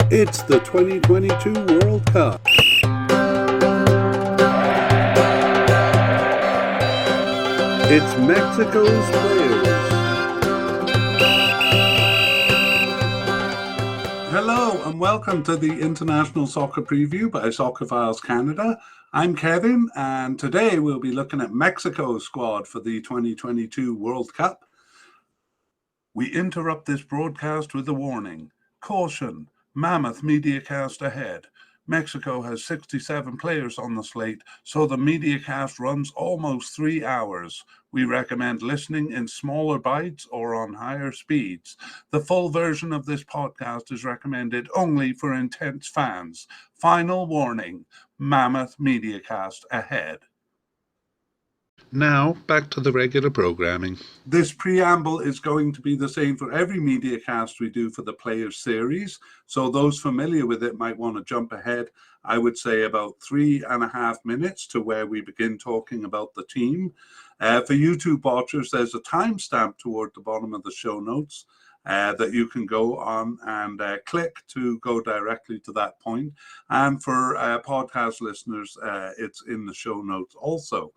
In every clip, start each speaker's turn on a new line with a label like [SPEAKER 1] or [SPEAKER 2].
[SPEAKER 1] It's the 2022 World Cup. It's Mexico's players. Hello and welcome to the International Soccer Preview by Soccerphiles Canada. I'm Kevin and today we'll be looking at Mexico's squad for the 2022 World Cup. We interrupt this broadcast with a warning. Caution, mammoth mediacast ahead. Mexico has 67 players on the slate, so the mediacast runs almost 3 hours. We recommend listening in smaller bites or on higher speeds. The full version of this podcast is recommended only for intense fans. Final warning, mammoth mediacast ahead. Now, back to the regular programming. This preamble is going to be the same for every mediacast we do for the Players series. So those familiar with it might want to jump ahead, I would say about 3.5 minutes to where we begin talking about the team. For YouTube watchers, there's a timestamp toward the bottom of the show notes that you can go on and click to go directly to that point. And for podcast listeners, it's in the show notes also.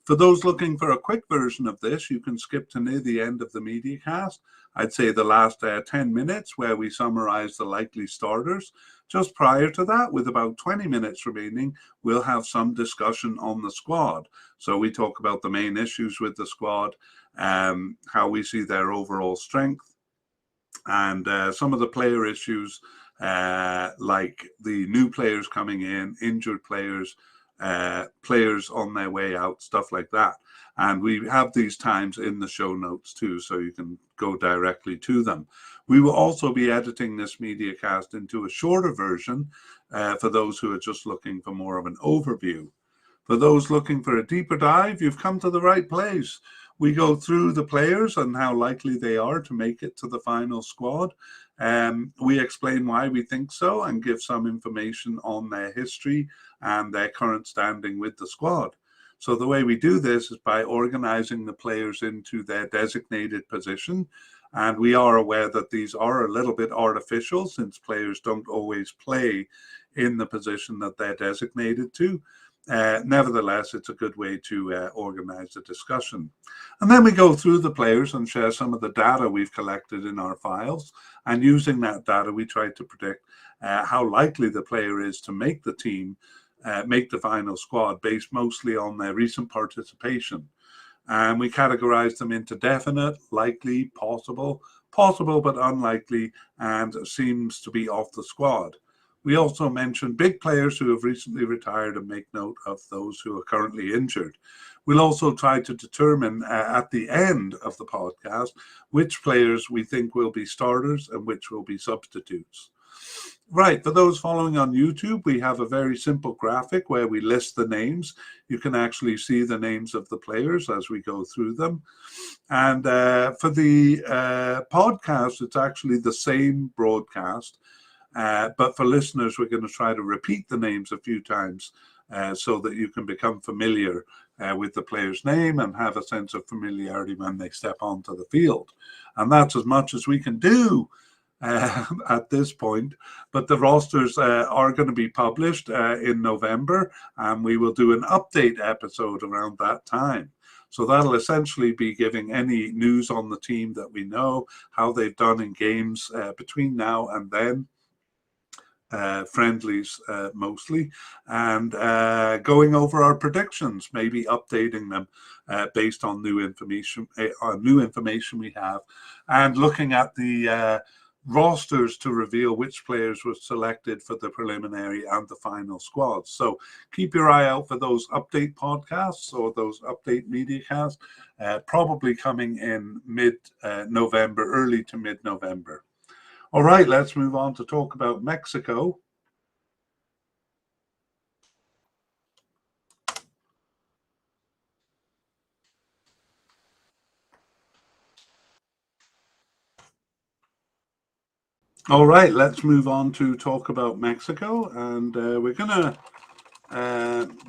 [SPEAKER 1] For those looking for a quick version of this, you can skip to near the end of the mediacast. I'd say the last 10 minutes where we summarize the likely starters. Just prior to that, with about 20 minutes remaining, we'll have some discussion on the squad. So we talk about the main issues with the squad, how we see their overall strength, and some of the player issues like the new players coming in, injured players, players on their way out, stuff like that. And we have these times in the show notes too, so you can go directly to them. We will also be editing this mediacast into a shorter version for those who are just looking for more of an overview. For those looking for a deeper dive, you've come to the right place. We go through the players and how likely they are to make it to the final squad. We explain why we think so and give some information on their history and their current standing with the squad. So the way we do this is by organizing the players into their designated position. And we are aware that these are a little bit artificial since players don't always play in the position that they're designated to. Nevertheless, it's a good way to organize the discussion. And then we go through the players and share some of the data we've collected in our files. And using that data, we try to predict how likely the player is to make the team, make the final squad, based mostly on their recent participation. And we categorize them into definite, likely, possible but unlikely, and seems to be off the squad. We also mention big players who have recently retired and make note of those who are currently injured. We'll also try to determine at the end of the podcast which players we think will be starters and which will be substitutes. Right, for those following on YouTube, we have a very simple graphic where we list the names. You can actually see the names of the players as we go through them. And for the podcast, it's actually the same broadcast. But for listeners, we're going to try to repeat the names a few times so that you can become familiar with the player's name and have a sense of familiarity when they step onto the field. And that's as much as we can do at this point. But the rosters are going to be published in November, and we will do an update episode around that time. So that'll essentially be giving any news on the team that we know, how they've done in games between now and then. Friendlies mostly, and going over our predictions, maybe updating them based on new information we have, and looking at the rosters to reveal which players were selected for the preliminary and the final squads. So keep your eye out for those update podcasts or those update mediacasts, probably coming in mid-November, early to mid-November. All right, let's move on to talk about Mexico. All right, let's move on to talk about Mexico. And we're going to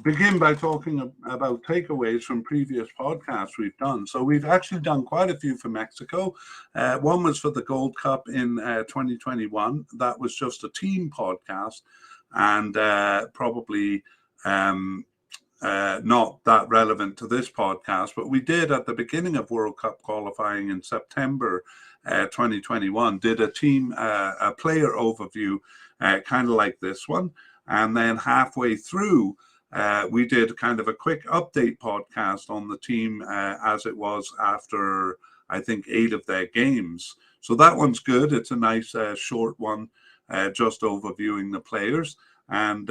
[SPEAKER 1] begin by talking about takeaways from previous podcasts we've done. So we've actually done quite a few for Mexico. One was for the Gold Cup in 2021. That was just a team podcast, and probably not that relevant to this podcast, but we did at the beginning of World Cup qualifying in September 2021, did a player overview, kind of like this one. And then halfway through, we did kind of a quick update podcast on the team as it was after, I think, 8 of their games. So that one's good. It's a nice short one, just overviewing the players. And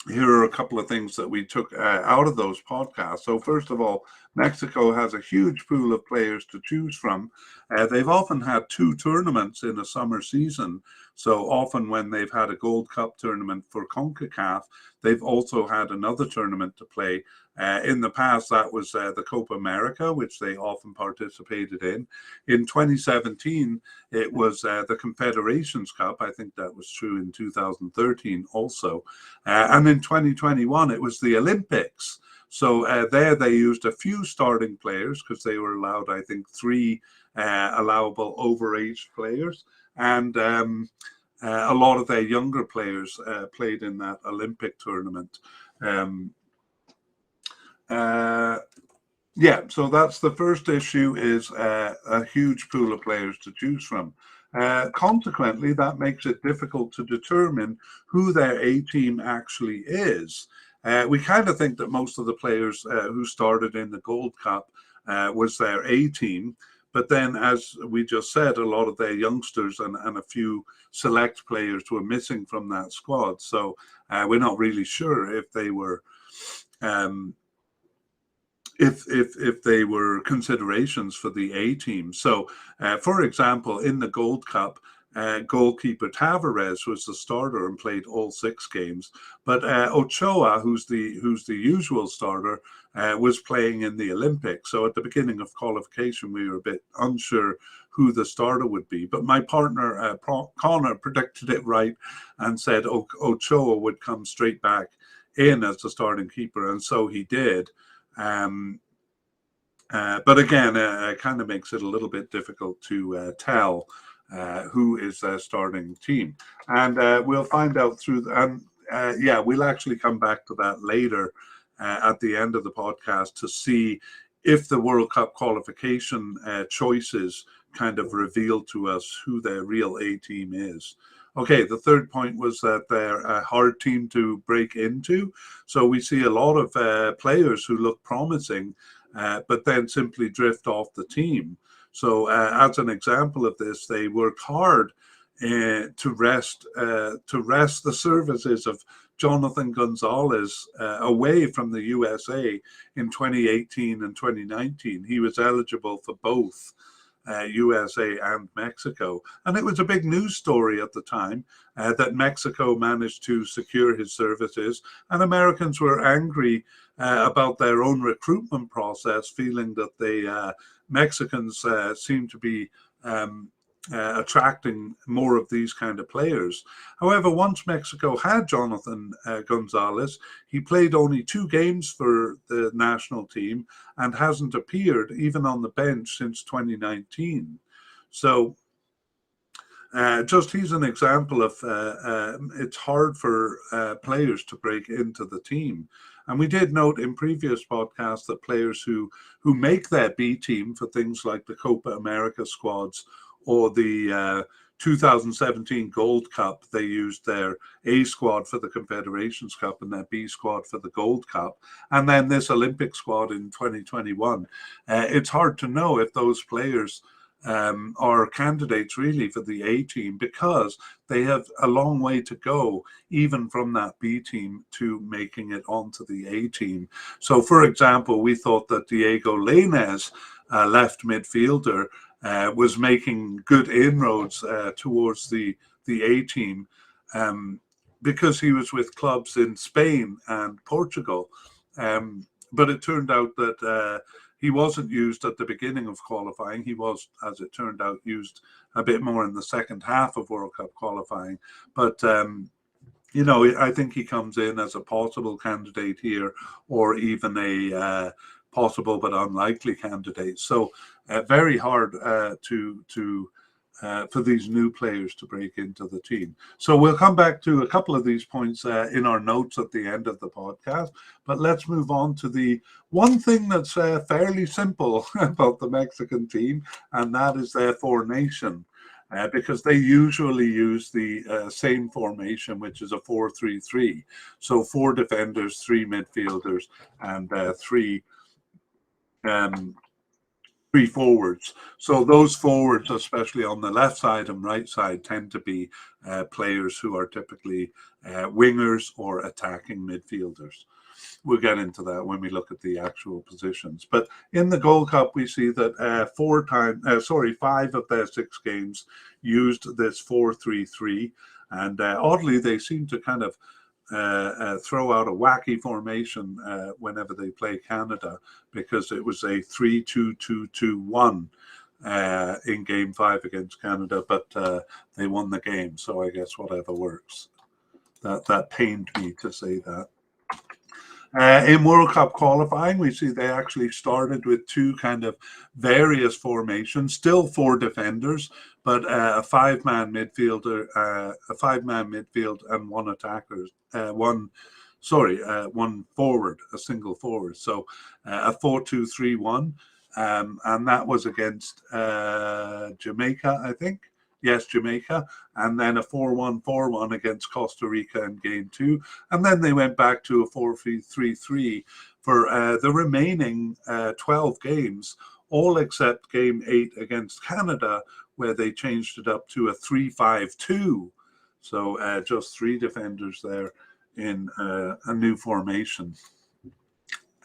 [SPEAKER 1] here are a couple of things that we took out of those podcasts. So first of all, Mexico has a huge pool of players to choose from. They've often had 2 tournaments in a summer season. So often when they've had a Gold Cup tournament for CONCACAF, they've also had another tournament to play. In the past, that was the Copa America, which they often participated in. In 2017, it was the Confederations Cup. I think that was true in 2013 also. And in 2021, it was the Olympics. So there they used a few starting players because they were allowed, I think, 3 allowable overage players. And a lot of their younger players played in that Olympic tournament. Yeah, so that's the first issue, is a huge pool of players to choose from. Consequently, that makes it difficult to determine who their A team actually is. We kind of think that most of the players who started in the Gold Cup was their A team. But then, as we just said, a lot of their youngsters and a few select players were missing from that squad. So we're not really sure if they were if they were considerations for the A team. So, for example, in the Gold Cup, goalkeeper Tavares was the starter and played all 6 games. But Ochoa, who's the usual starter, was playing in the Olympics. So at the beginning of qualification, we were a bit unsure who the starter would be. But my partner, Connor, predicted it right and said Ochoa would come straight back in as the starting keeper, and so he did. But again, it kind of makes it a little bit difficult to tell who is their starting team. And we'll find out through, yeah, we'll actually come back to that later at the end of the podcast to see if the World Cup qualification choices kind of reveal to us who their real A team is. Okay, the third point was that they're a hard team to break into. So we see a lot of players who look promising, but then simply drift off the team. So as an example of this, they worked hard to rest the services of Jonathan Gonzalez away from the USA in 2018 and 2019. He was eligible for both USA and Mexico. And it was a big news story at the time that Mexico managed to secure his services, and Americans were angry about their own recruitment process, feeling that the Mexicans seem to be attracting more of these kind of players. However, once Mexico had Jonathan Gonzalez, he played only 2 games for the national team and hasn't appeared even on the bench since 2019. So just he's an example of it's hard for players to break into the team. And we did note in previous podcasts that players who make their B team for things like the Copa America squads or the 2017 Gold Cup, they used their A squad for the Confederations Cup and their B squad for the Gold Cup. And then this Olympic squad in 2021. It's hard to know if those players are candidates really for the A team, because they have a long way to go, even from that B team to making it onto the A team. So, for example, we thought that Diego Lainez, left midfielder, was making good inroads towards the A team because he was with clubs in Spain and Portugal. But it turned out that he wasn't used at the beginning of qualifying. He was, as it turned out, used a bit more in the second half of World Cup qualifying. But you know, I think he comes in as a possible candidate here, or even a possible but unlikely candidate. So very hard for these new players to break into the team. So we'll come back to a couple of these points in our notes at the end of the podcast. But let's move on to the one thing that's fairly simple about the Mexican team, and that is their formation. Because they usually use the same formation, which is a 4-3-3. So 4 defenders, 3 midfielders, and 3 forwards. So those forwards, especially on the left side and right side, tend to be players who are typically wingers or attacking midfielders. We'll get into that when we look at the actual positions. But in the Gold Cup, we see that 5 of their 6 games used this 4-3-3. And oddly, they seem to kind of throw out a wacky formation whenever they play Canada, because it was a 3-2-2-2-1 in Game 5 against Canada, but they won the game. So I guess whatever works. That pained me to say that. In World Cup qualifying, we see they actually started with 2 kind of various formations, still 4 defenders, but a 5-man midfielder, and 1 attacker, one forward, a single forward. So a 4-2-3-1, and that was against Jamaica, I think. Yes, Jamaica, and then a 4-1-4-1 against Costa Rica in Game 2. And then they went back to a 4-3-3 for the remaining 12 games, all except Game 8 against Canada, where they changed it up to a 3-5-2. So just 3 defenders there in a new formation.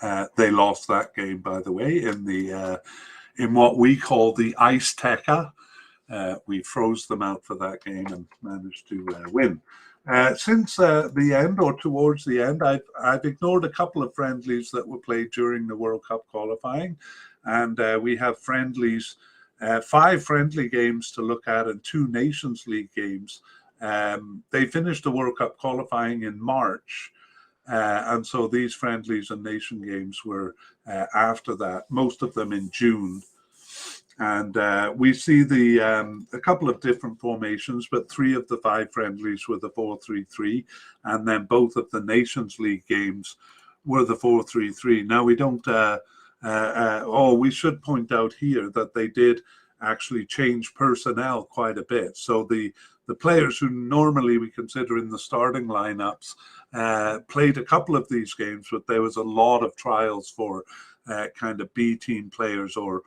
[SPEAKER 1] They lost that game, by the way, in what we call the Azteca. We froze them out for that game and managed to win. Since the end, or towards the end, I've ignored a couple of friendlies that were played during the World Cup qualifying, and we have friendlies, 5 friendly games to look at and 2 Nations League games. They finished the World Cup qualifying in March, and so these friendlies and nation games were after that, most of them in June. And we see a couple of different formations, but 3 of the 5 friendlies were the 4-3-3, and then both of the Nations League games were the 4-3-3. Now we don't. We should point out here that they did actually change personnel quite a bit. So the players who normally we consider in the starting lineups played a couple of these games, but there was a lot of trials for kind of B team players or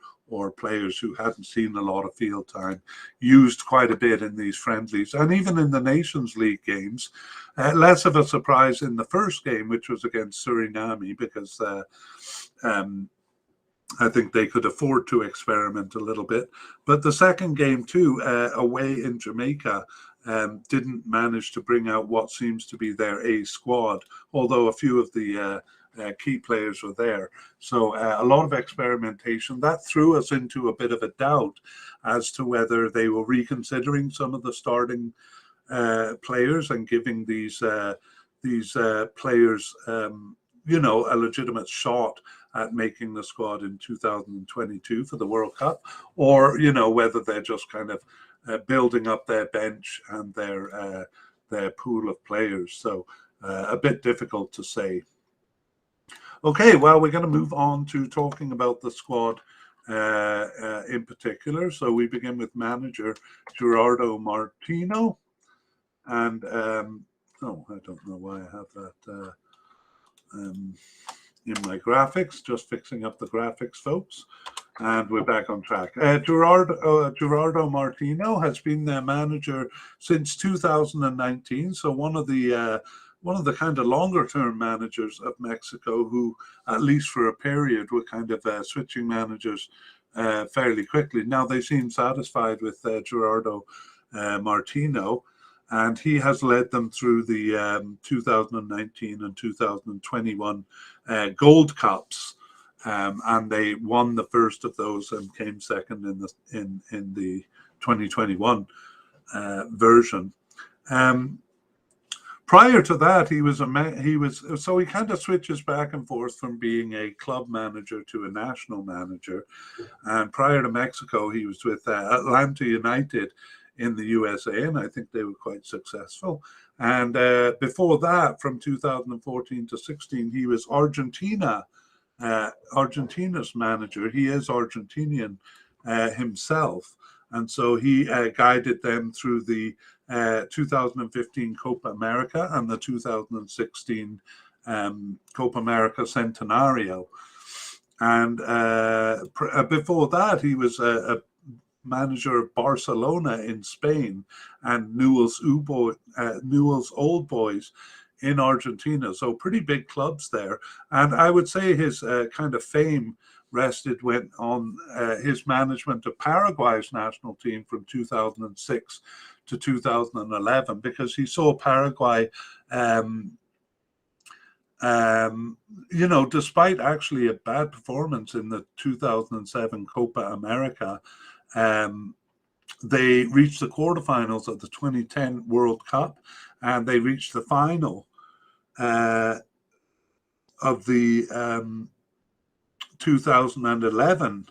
[SPEAKER 1] players who hadn't seen a lot of field time, used quite a bit in these friendlies. And even in the Nations League games, less of a surprise in the first game, which was against Suriname, because I think they could afford to experiment a little bit. But the second game too, away in Jamaica, didn't manage to bring out what seems to be their A squad, although a few of the key players were there. So a lot of experimentation. That threw us into a bit of a doubt as to whether they were reconsidering some of the starting players and giving these players, a legitimate shot at making the squad in 2022 for the World Cup, or whether they're just kind of building up their bench and their pool of players. So a bit difficult to say. Okay, well, we're going to move on to talking about the squad in particular. So we begin with manager Gerardo Martino. And, I don't know why I have that in my graphics, just fixing up the graphics, folks. And we're back on track. Gerardo Martino has been their manager since 2019. So one of the kind of longer term managers of Mexico, who at least for a period were kind of switching managers fairly quickly. Now they seem satisfied with Gerardo Martino, and he has led them through the 2019 and 2021 Gold Cups, and they won the first of those and came second in the 2021 version. Prior to that, he kind of switches back and forth from being a club manager to a national manager. And prior to Mexico, he was with Atlanta United in the USA, and I think they were quite successful. And before that, from 2014 to 16, he was Argentina's manager. He is Argentinian himself. And so he guided them through the 2015 Copa America and the 2016 Copa America Centenario. And before that, he was a manager of Barcelona in Spain and Newell's Old Boys in Argentina. So pretty big clubs there. And I would say his kind of fame rested went on his management of Paraguay's national team from 2006 to 2011, because he saw Paraguay, despite actually a bad performance in the 2007 Copa America, they reached the quarterfinals of the 2010 World Cup, and they reached the final of the 2011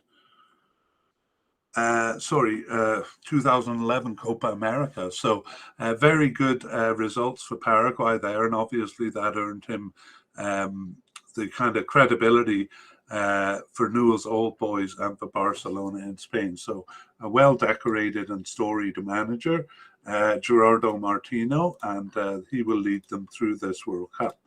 [SPEAKER 1] Copa America. So very good results for Paraguay there, and obviously that earned him the kind of credibility for Newell's Old Boys and for Barcelona in Spain. So a well-decorated and storied manager, Gerardo Martino, and he will lead them through this World Cup.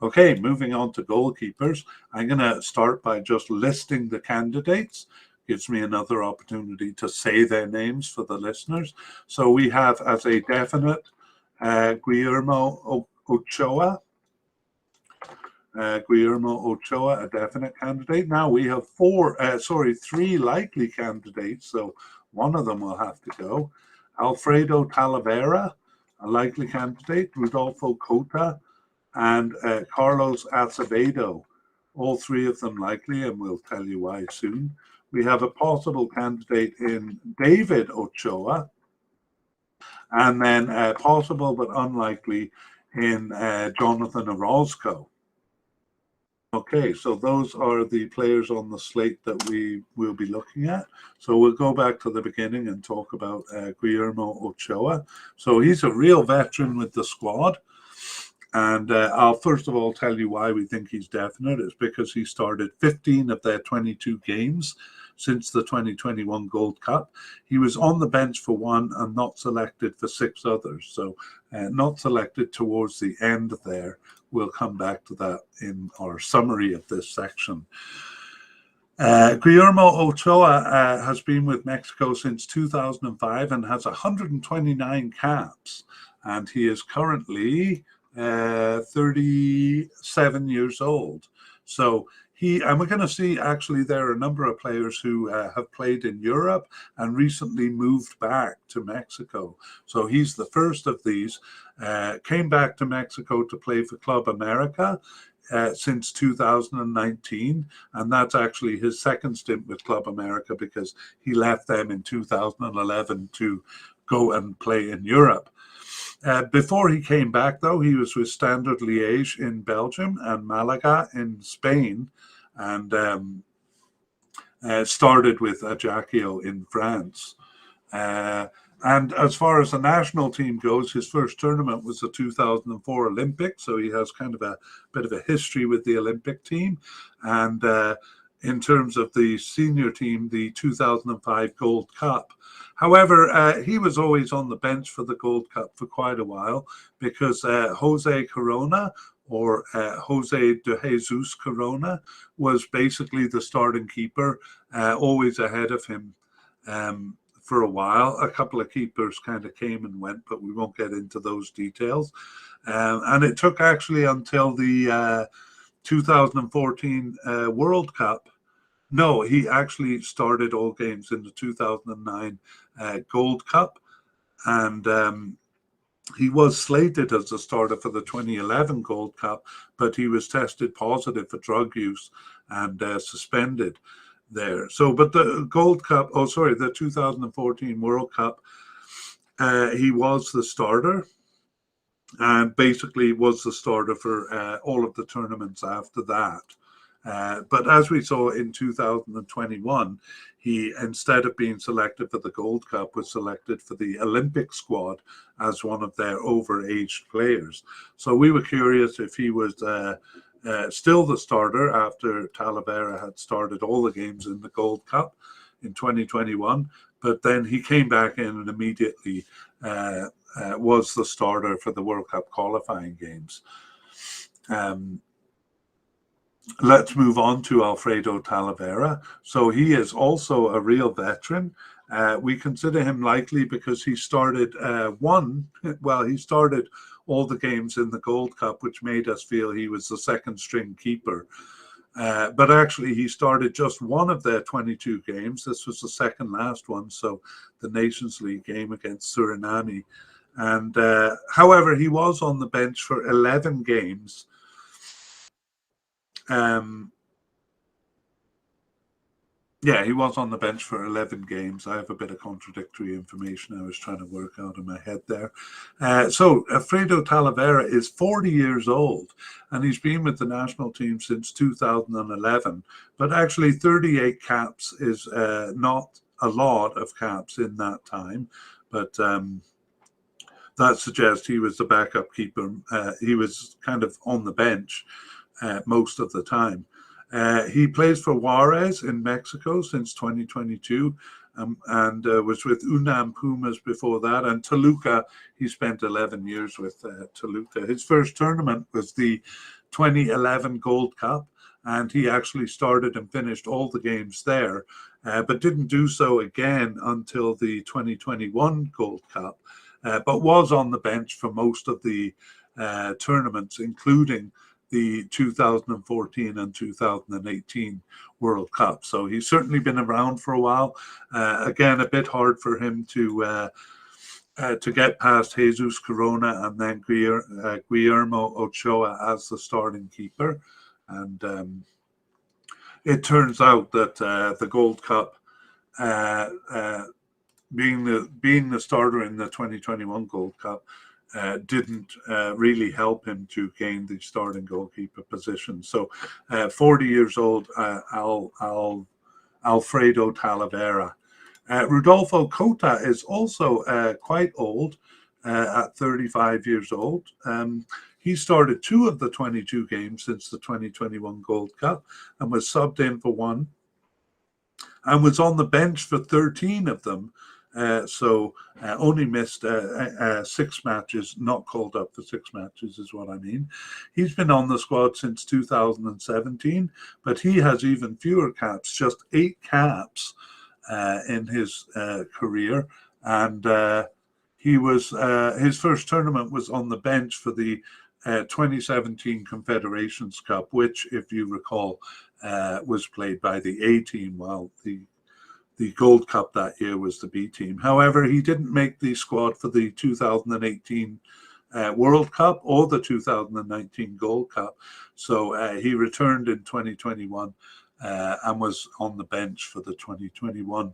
[SPEAKER 1] Okay, moving on to goalkeepers. I'm going to start by just listing the candidates. Gives me another opportunity to say their names for the listeners. So we have as a definite Guillermo Ochoa. Guillermo Ochoa, a definite candidate. Now we have three likely candidates, so one of them will have to go. Alfredo Talavera, a likely candidate. Rodolfo Cota and Carlos Acevedo, all three of them likely, and we'll tell you why soon. We have a possible candidate in David Ochoa, and then possible but unlikely in Jonathan Orozco. Okay, so those are the players on the slate that we will be looking at. So we'll go back to the beginning and talk about Guillermo Ochoa. So he's a real veteran with the squad. And I'll first of all tell you why we think he's definite. It's because he started 15 of their 22 games since the 2021 Gold Cup. He was on the bench for one and not selected for 6 others. So not selected towards the end there. We'll come back to that in our summary of this section. Guillermo Ochoa has been with Mexico since 2005 and has 129 caps. And he is currently 37 years old. So and we're going to see actually there are a number of players who have played in Europe and recently moved back to Mexico. So he's the first of these. Came back to Mexico to play for Club America since 2019, and that's actually his second stint with Club America because he left them in 2011 to go and play in Europe. Before he came back, though, he was with Standard Liège in Belgium and Malaga in Spain, and started with Ajaccio in France. And as far as the national team goes, his first tournament was the 2004 Olympics, so he has kind of a bit of a history with the Olympic team. And in terms of the senior team, the 2005 Gold Cup. However, he was always on the bench for the Gold Cup for quite a while because Jose Corona, or Jose de Jesus Corona, was basically the starting keeper, always ahead of him for a while. A couple of keepers kind of came and went, but we won't get into those details. And it took actually until the 2014 World Cup. No, he actually started all games in the 2009 Gold Cup, and he was slated as a starter for the 2011 Gold Cup, but he was tested positive for drug use and suspended there. So, but the Gold Cup, the 2014 World Cup, he was the starter. and basically was the starter for all of the tournaments after that. But as we saw in 2021, he, instead of being selected for the Gold Cup, was selected for the Olympic squad as one of their overaged players. So we were curious if he was still the starter after Talavera had started all the games in the Gold Cup in 2021. But then he came back in and immediately was the starter for the World Cup qualifying games. Let's move on to Alfredo Talavera. So he is also a real veteran. We consider him likely because he started he started all the games in the Gold Cup, which made us feel he was the second string keeper. But actually, he started just one of their 22 games. This was the second last one, so the Nations League game against Suriname. And however, he was on the bench for 11 games. Yeah, he was on the bench for 11 games. I have a bit of contradictory information I was trying to work out in my head there. So Alfredo Talavera is 40 years old, and he's been with the national team since 2011. But actually, 38 caps is not a lot of caps in that time. But that suggests he was the backup keeper. He was kind of on the bench most of the time. He plays for Juarez in Mexico since 2022 and was with UNAM Pumas before that. And Toluca, he spent 11 years with Toluca. His first tournament was the 2011 Gold Cup, and he actually started and finished all the games there, but didn't do so again until the 2021 Gold Cup, but was on the bench for most of the tournaments, including the 2014 and 2018 World Cup. So he's certainly been around for a while. Again, a bit hard for him to get past Jesus Corona and then Guillermo Ochoa as the starting keeper. And it turns out that the Gold Cup, being the starter in the 2021 Gold Cup, didn't really help him to gain the starting goalkeeper position. So 40 years old, Alfredo Talavera. Rodolfo Cota is also quite old, at 35 years old. He started 2 of the 22 games since the 2021 Gold Cup and was subbed in for 1 and was on the bench for 13 of them. So only missed 6 matches, not called up for 6 matches is what I mean. He's been on the squad since 2017, but he has even fewer caps, just 8 caps in his career. And he was his first tournament was on the bench for the 2017 Confederations Cup, which, if you recall, was played by the A team, while the Gold Cup that year was the B team. However, he didn't make the squad for the 2018 World Cup or the 2019 Gold Cup. So he returned in 2021 and was on the bench for the 2021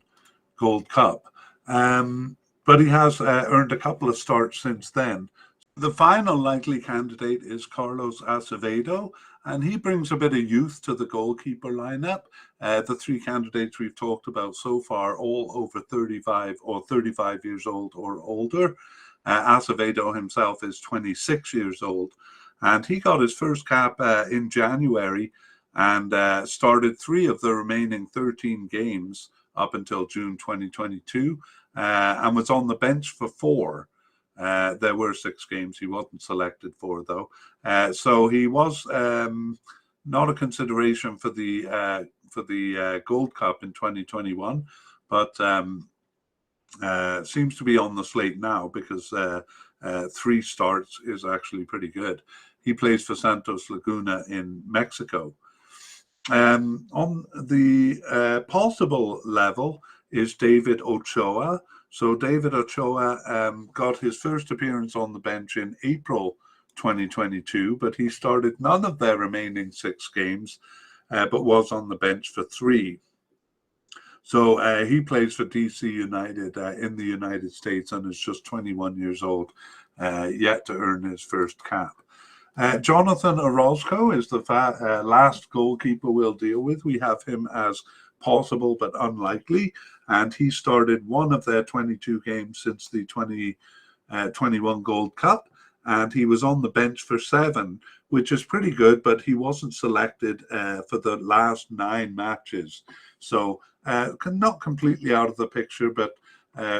[SPEAKER 1] Gold Cup. But he has earned a couple of starts since then. The final likely candidate is Carlos Acevedo, and he brings a bit of youth to the goalkeeper lineup. The 3 candidates we've talked about so far, all over 35 or 35 years old or older. Acevedo himself is 26 years old, and he got his first cap in January and started 3 of the remaining 13 games up until June 2022 and was on the bench for 4. There were 6 games he wasn't selected for, though. So he was not a consideration for the Gold Cup in 2021, but seems to be on the slate now because 3 starts is actually pretty good. He plays for Santos Laguna in Mexico. On the possible level is David Ochoa. So David Ochoa got his first appearance on the bench in April 2022, but he started none of their remaining 6 games, but was on the bench for 3. So he plays for DC United in the United States and is just 21 years old. yet to earn his first cap. Jonathan Orozco is the last goalkeeper we'll deal with. We have him as possible but unlikely, and he started one of their 22 games since the 2021 Gold Cup, and he was on the bench for 7, which is pretty good, but he wasn't selected for the last 9 matches. So not completely out of the picture, but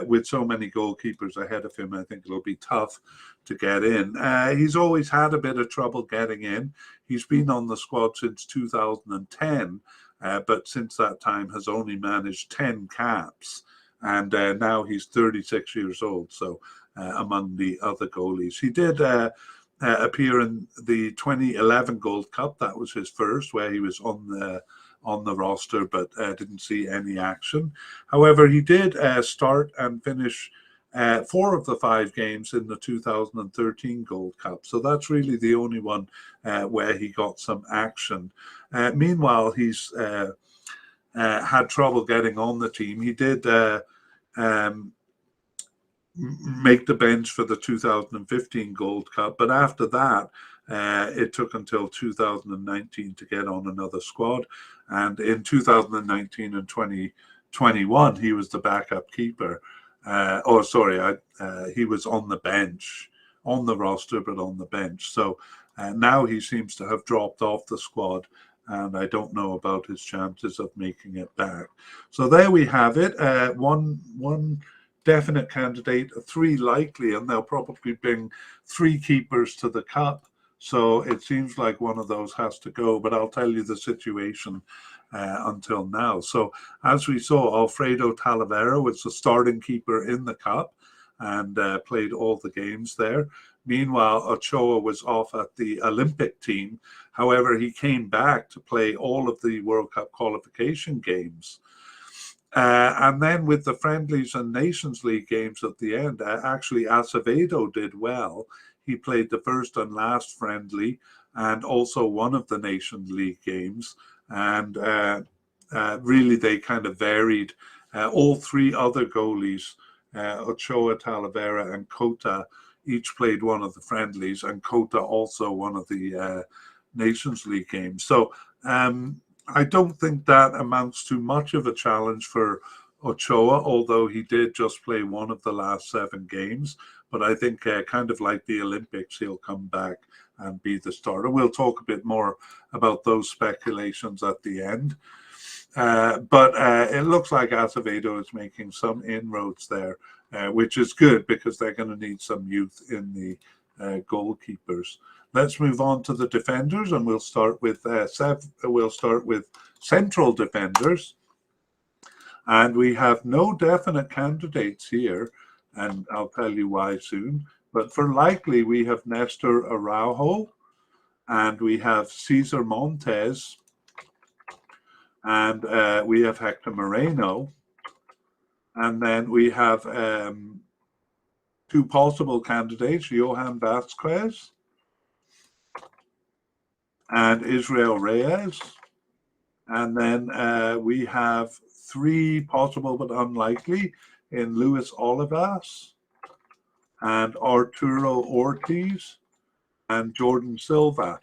[SPEAKER 1] with so many goalkeepers ahead of him, I think it'll be tough to get in. He's always had a bit of trouble getting in. He's been on the squad since 2010, but since that time has only managed 10 caps. And now he's 36 years old, so among the other goalies. He did appear in the 2011 Gold Cup. That was his first, where he was on the roster, but didn't see any action. However, he did start and finish 4 of the 5 games in the 2013 Gold Cup. So that's really the only one where he got some action. Meanwhile, he's had trouble getting on the team. He did make the bench for the 2015 Gold Cup, but after that, it took until 2019 to get on another squad. And in 2019 and 2021, he was the backup keeper. He was on the bench, on the roster, but on the bench. So now he seems to have dropped off the squad, and I don't know about his chances of making it back. So there we have it. One definite candidate, 3 likely, and they'll probably bring 3 keepers to the cup. So it seems like one of those has to go, but I'll tell you the situation until now. So as we saw, Alfredo Talavera was the starting keeper in the cup and played all the games there. Meanwhile, Ochoa was off at the Olympic team. However, he came back to play all of the World Cup qualification games. And then with the friendlies and Nations League games at the end, actually Acevedo did well. He played the first and last friendly and also one of the Nations League games. And really they kind of varied. All 3 other goalies, Ochoa, Talavera and Cota, each played one of the friendlies, and Cota also one of the Nations League games. So I don't think that amounts to much of a challenge for Ochoa, although he did just play one of the last 7 games. But I think kind of like the Olympics, he'll come back and be the starter. We'll talk a bit more about those speculations at the end. But it looks like Acevedo is making some inroads there, which is good because they're going to need some youth in the goalkeepers. Let's move on to the defenders, and we'll start with central defenders. And we have no definite candidates here, and I'll tell you why soon. But for likely, we have Nestor Araujo, and we have Cesar Montes, and we have Hector Moreno. And then we have 2 possible candidates, Johan Vasquez and Israel Reyes. And then we have 3 possible but unlikely in Luis Olivas and Arturo Ortiz and Jordan Silva.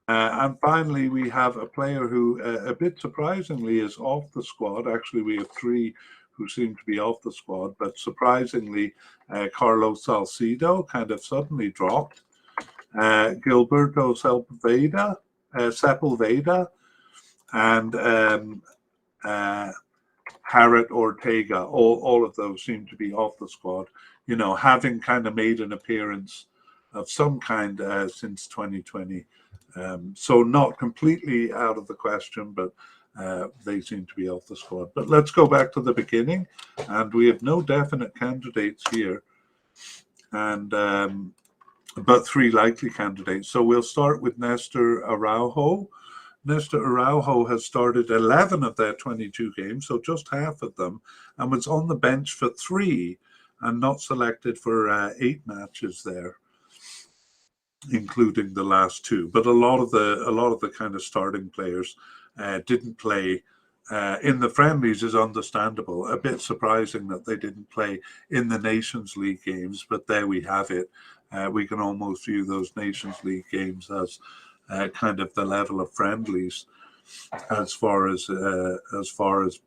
[SPEAKER 1] And finally, we have a player who, a bit surprisingly, is off the squad. Actually, we have 3 who seem to be off the squad, but surprisingly, Carlos Salcido kind of suddenly dropped. Gilberto Sepulveda, and Harit Ortega. All of those seem to be off the squad, you know, having kind of made an appearance of some kind since 2020. So not completely out of the question, but they seem to be off the squad. But let's go back to the beginning, and we have no definite candidates here, and but 3 likely candidates. So we'll start with Nestor Araujo. Nestor Araujo has started 11 of their 22 games, so just half of them, and was on the bench for 3 and not selected for 8 matches there, including the last 2. But a lot of the kind of starting players didn't play in the friendlies is understandable. A bit surprising that they didn't play in the Nations League games, but there we have it. We can almost view those Nations League games as kind of the level of friendlies as far as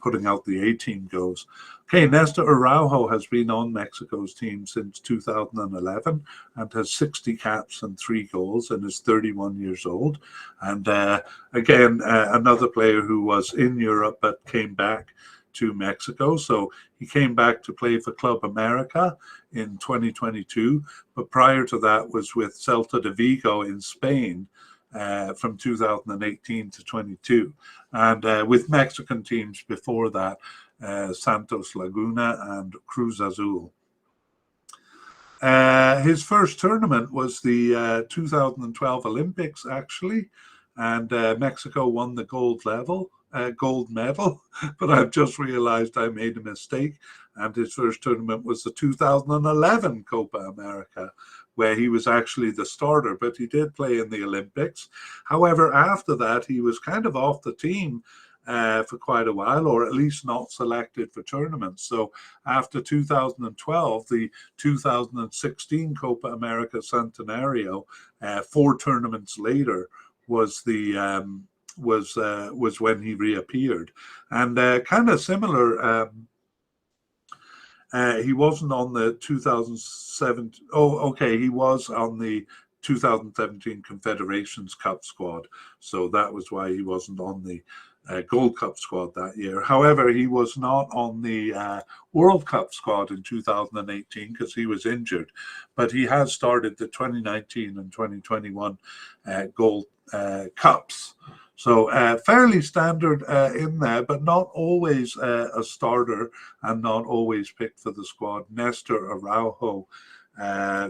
[SPEAKER 1] putting out the A team goes. Okay, Nestor Araujo has been on Mexico's team since 2011 and has 60 caps and 3 goals and is 31 years old. And again, another player who was in Europe but came back to Mexico. So he came back to play for Club America in 2022, but prior to that was with Celta de Vigo in Spain from 2018 to 22, and with Mexican teams before that, Santos Laguna and Cruz Azul. His first tournament was the 2012 Olympics, actually, and Mexico won the gold medal, but I've just realized I made a mistake, and his first tournament was the 2011 Copa America, where he was actually the starter, but he did play in the Olympics. However, after that, he was kind of off the team for quite a while, or at least not selected for tournaments. So after 2012, the 2016 Copa America Centenario, 4 tournaments later, was the was when he reappeared, and kind of similar. He wasn't on the 2007. Oh, okay, he was on the 2017 Confederations Cup squad, so that was why he wasn't on the Gold Cup squad that year. However, he was not on the World Cup squad in 2018 because he was injured, but he has started the 2019 and 2021 Gold Cups. So fairly standard in there, but not always a starter and not always picked for the squad. Nestor Araujo,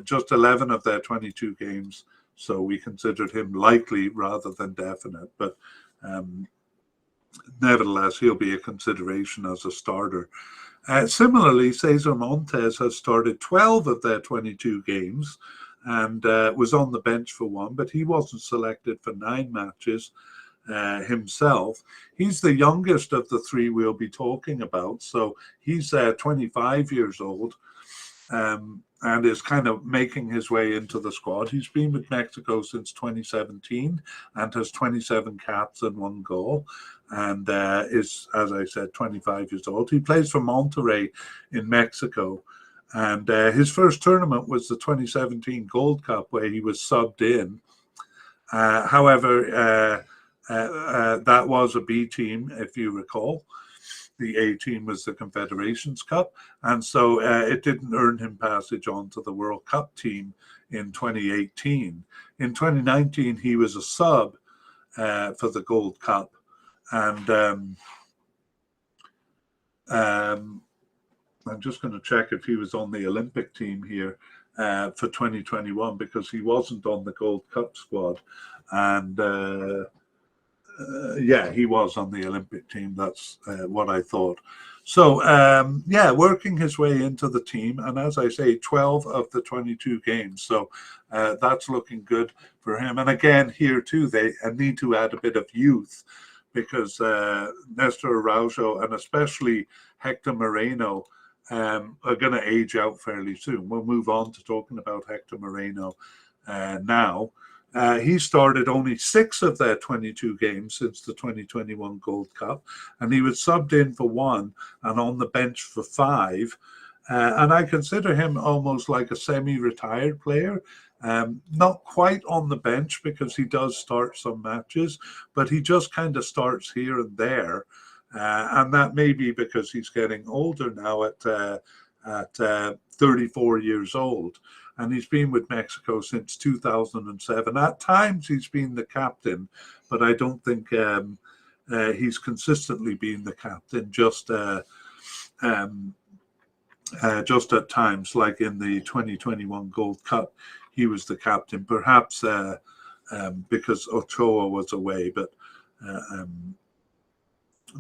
[SPEAKER 1] just 11 of their 22 games, so we considered him likely rather than definite. But nevertheless, he'll be a consideration as a starter. Similarly, Cesar Montes has started 12 of their 22 games and was on the bench for 1, but he wasn't selected for 9 matches. Himself. He's the youngest of the 3 we'll be talking about. So he's 25 years old and is kind of making his way into the squad. He's been with Mexico since 2017 and has 27 caps and 1 goal, and is, as I said, 25 years old. He plays for Monterrey in Mexico, and his first tournament was the 2017 Gold Cup, where he was subbed in. However, that was a B team, if you recall. The A team was the Confederations Cup, and so it didn't earn him passage on to the World Cup team in 2018. In 2019, he was a sub for the Gold Cup, and I'm just going to check if he was on the Olympic team here for 2021, because he wasn't on the Gold Cup squad, and yeah, he was on the Olympic team. That's what I thought. So, yeah, working his way into the team. And as I say, 12 of the 22 games. So that's looking good for him. And again, here too, they need to add a bit of youth, because Nestor Araujo and especially Hector Moreno are going to age out fairly soon. We'll move on to talking about Hector Moreno now. He started only 6 of their 22 games since the 2021 Gold Cup, and he was subbed in for 1 and on the bench for 5. And I consider him almost like a semi-retired player. Not quite on the bench, because he does start some matches, but he just kind of starts here and there. And that may be because he's getting older now at 34 years old. And he's been with Mexico since 2007. At times, he's been the captain, but I don't think he's consistently been the captain. Just at times, like in the 2021 Gold Cup, he was the captain. Perhaps because Ochoa was away, but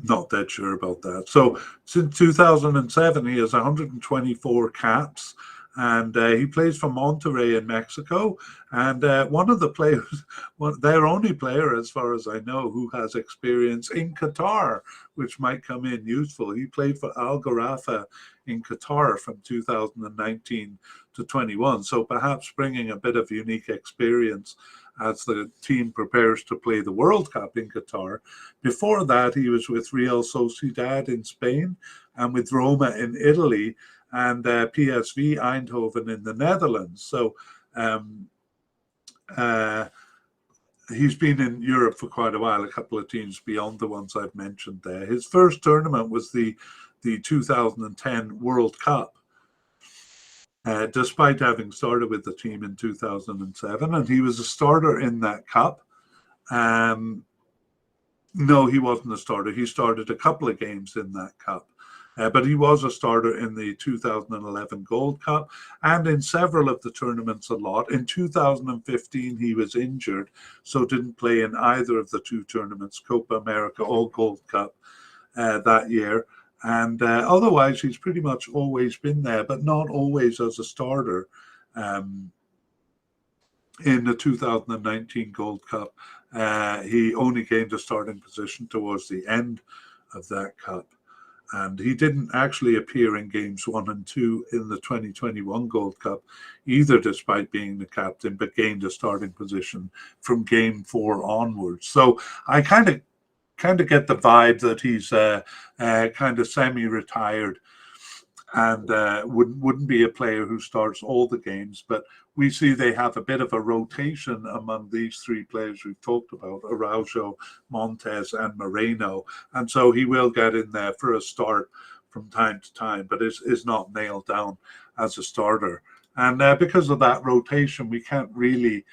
[SPEAKER 1] not that sure about that. So since 2007, he has 124 caps and he plays for Monterrey in Mexico. And one of the players, their only player, as far as I know, who has experience in Qatar, which might come in useful. He played for Al Gharafa in Qatar from 2019 to 21, so perhaps bringing a bit of unique experience as the team prepares to play the World Cup in Qatar. Before that, he was with Real Sociedad in Spain and with Roma in Italy and PSV Eindhoven in the Netherlands. So he's been in Europe for quite a while, a couple of teams beyond the ones I've mentioned there. His first tournament was the 2010 World Cup, despite having started with the team in 2007, and he was a starter in that cup. No, he wasn't a starter. He started a couple of games in that cup. But he was a starter in the 2011 Gold Cup and in several of the tournaments a lot. In 2015, he was injured, so didn't play in either of the two tournaments, Copa America or Gold Cup, that year. And otherwise, he's pretty much always been there, but not always as a starter. In the 2019 Gold Cup, he only gained a starting position towards the end of that cup. And he didn't actually appear in games 1 and 2 in the 2021 Gold Cup either, despite being the captain, but gained a starting position from game 4 onwards. So I kind of get the vibe that he's kind of semi-retired and wouldn't be a player who starts all the games. But we see they have a bit of a rotation among these three players we've talked about, Araujo, Montes, and Moreno. And so he will get in there for a start from time to time, but is not nailed down as a starter. And because of that rotation, we can't really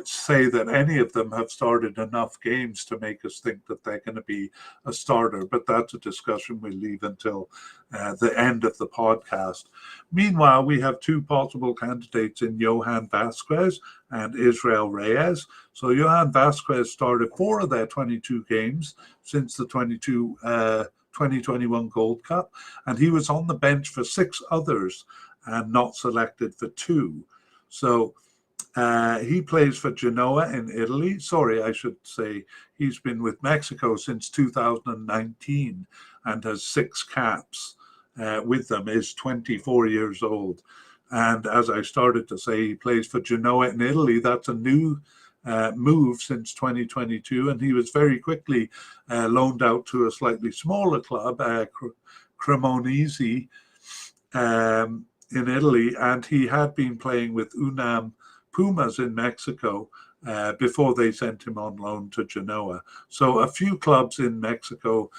[SPEAKER 1] say that any of them have started enough games to make us think that they're going to be a starter. But that's a discussion we'll leave until the end of the podcast. Meanwhile, we have two possible candidates in Johan Vasquez and Israel Reyes. So Johan Vasquez started 4 of their 22 games since the 2021 Gold Cup, and he was on the bench for 6 others and not selected for 2. So he plays for Genoa in Italy. Sorry, I should say he's been with Mexico since 2019 and has 6 caps with them, is 24 years old. And as I started to say, he plays for Genoa in Italy. That's a new move since 2022. And he was very quickly loaned out to a slightly smaller club, Cremonese, in Italy. And he had been playing with Unam Pumas in Mexico before they sent him on loan to Genoa. So a few clubs in Mexico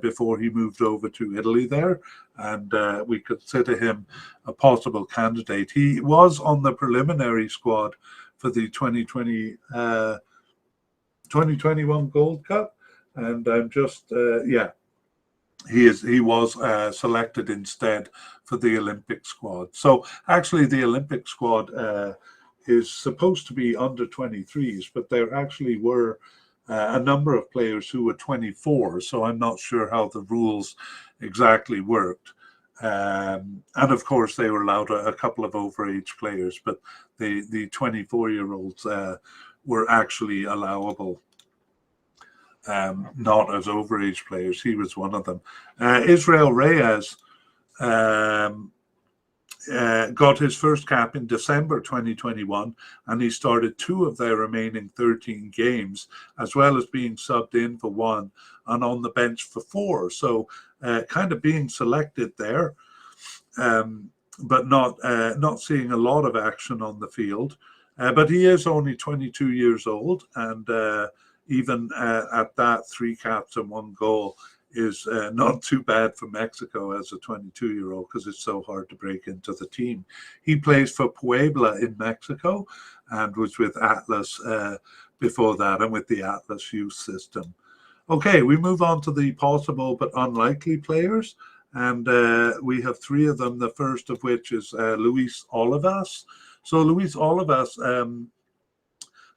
[SPEAKER 1] before he moved over to Italy there, and we consider him a possible candidate. He was on the preliminary squad for the 2021 Gold Cup, and I'm just, he was selected instead for the Olympic squad. So actually the Olympic squad is supposed to be under 23s, but there actually were a number of players who were 24, so I'm not sure how the rules exactly worked. And of course, they were allowed a couple of overage players, but the 24-year-olds were actually allowable, not as overage players. He was one of them. Israel Reyes got his first cap in December 2021, and he started 2 of their remaining 13 games, as well as being subbed in for 1 and on the bench for 4. So kind of being selected there, but not seeing a lot of action on the field. But he is only 22 years old, and even at that, 3 caps and 1 goal is not too bad for Mexico as a 22-year-old, because it's so hard to break into the team. He plays for Puebla in Mexico and was with Atlas before that, and with the Atlas youth system. Okay, we move on to the possible but unlikely players, and we have 3 of them, the first of which is Luis Olivas. So Luis Olivas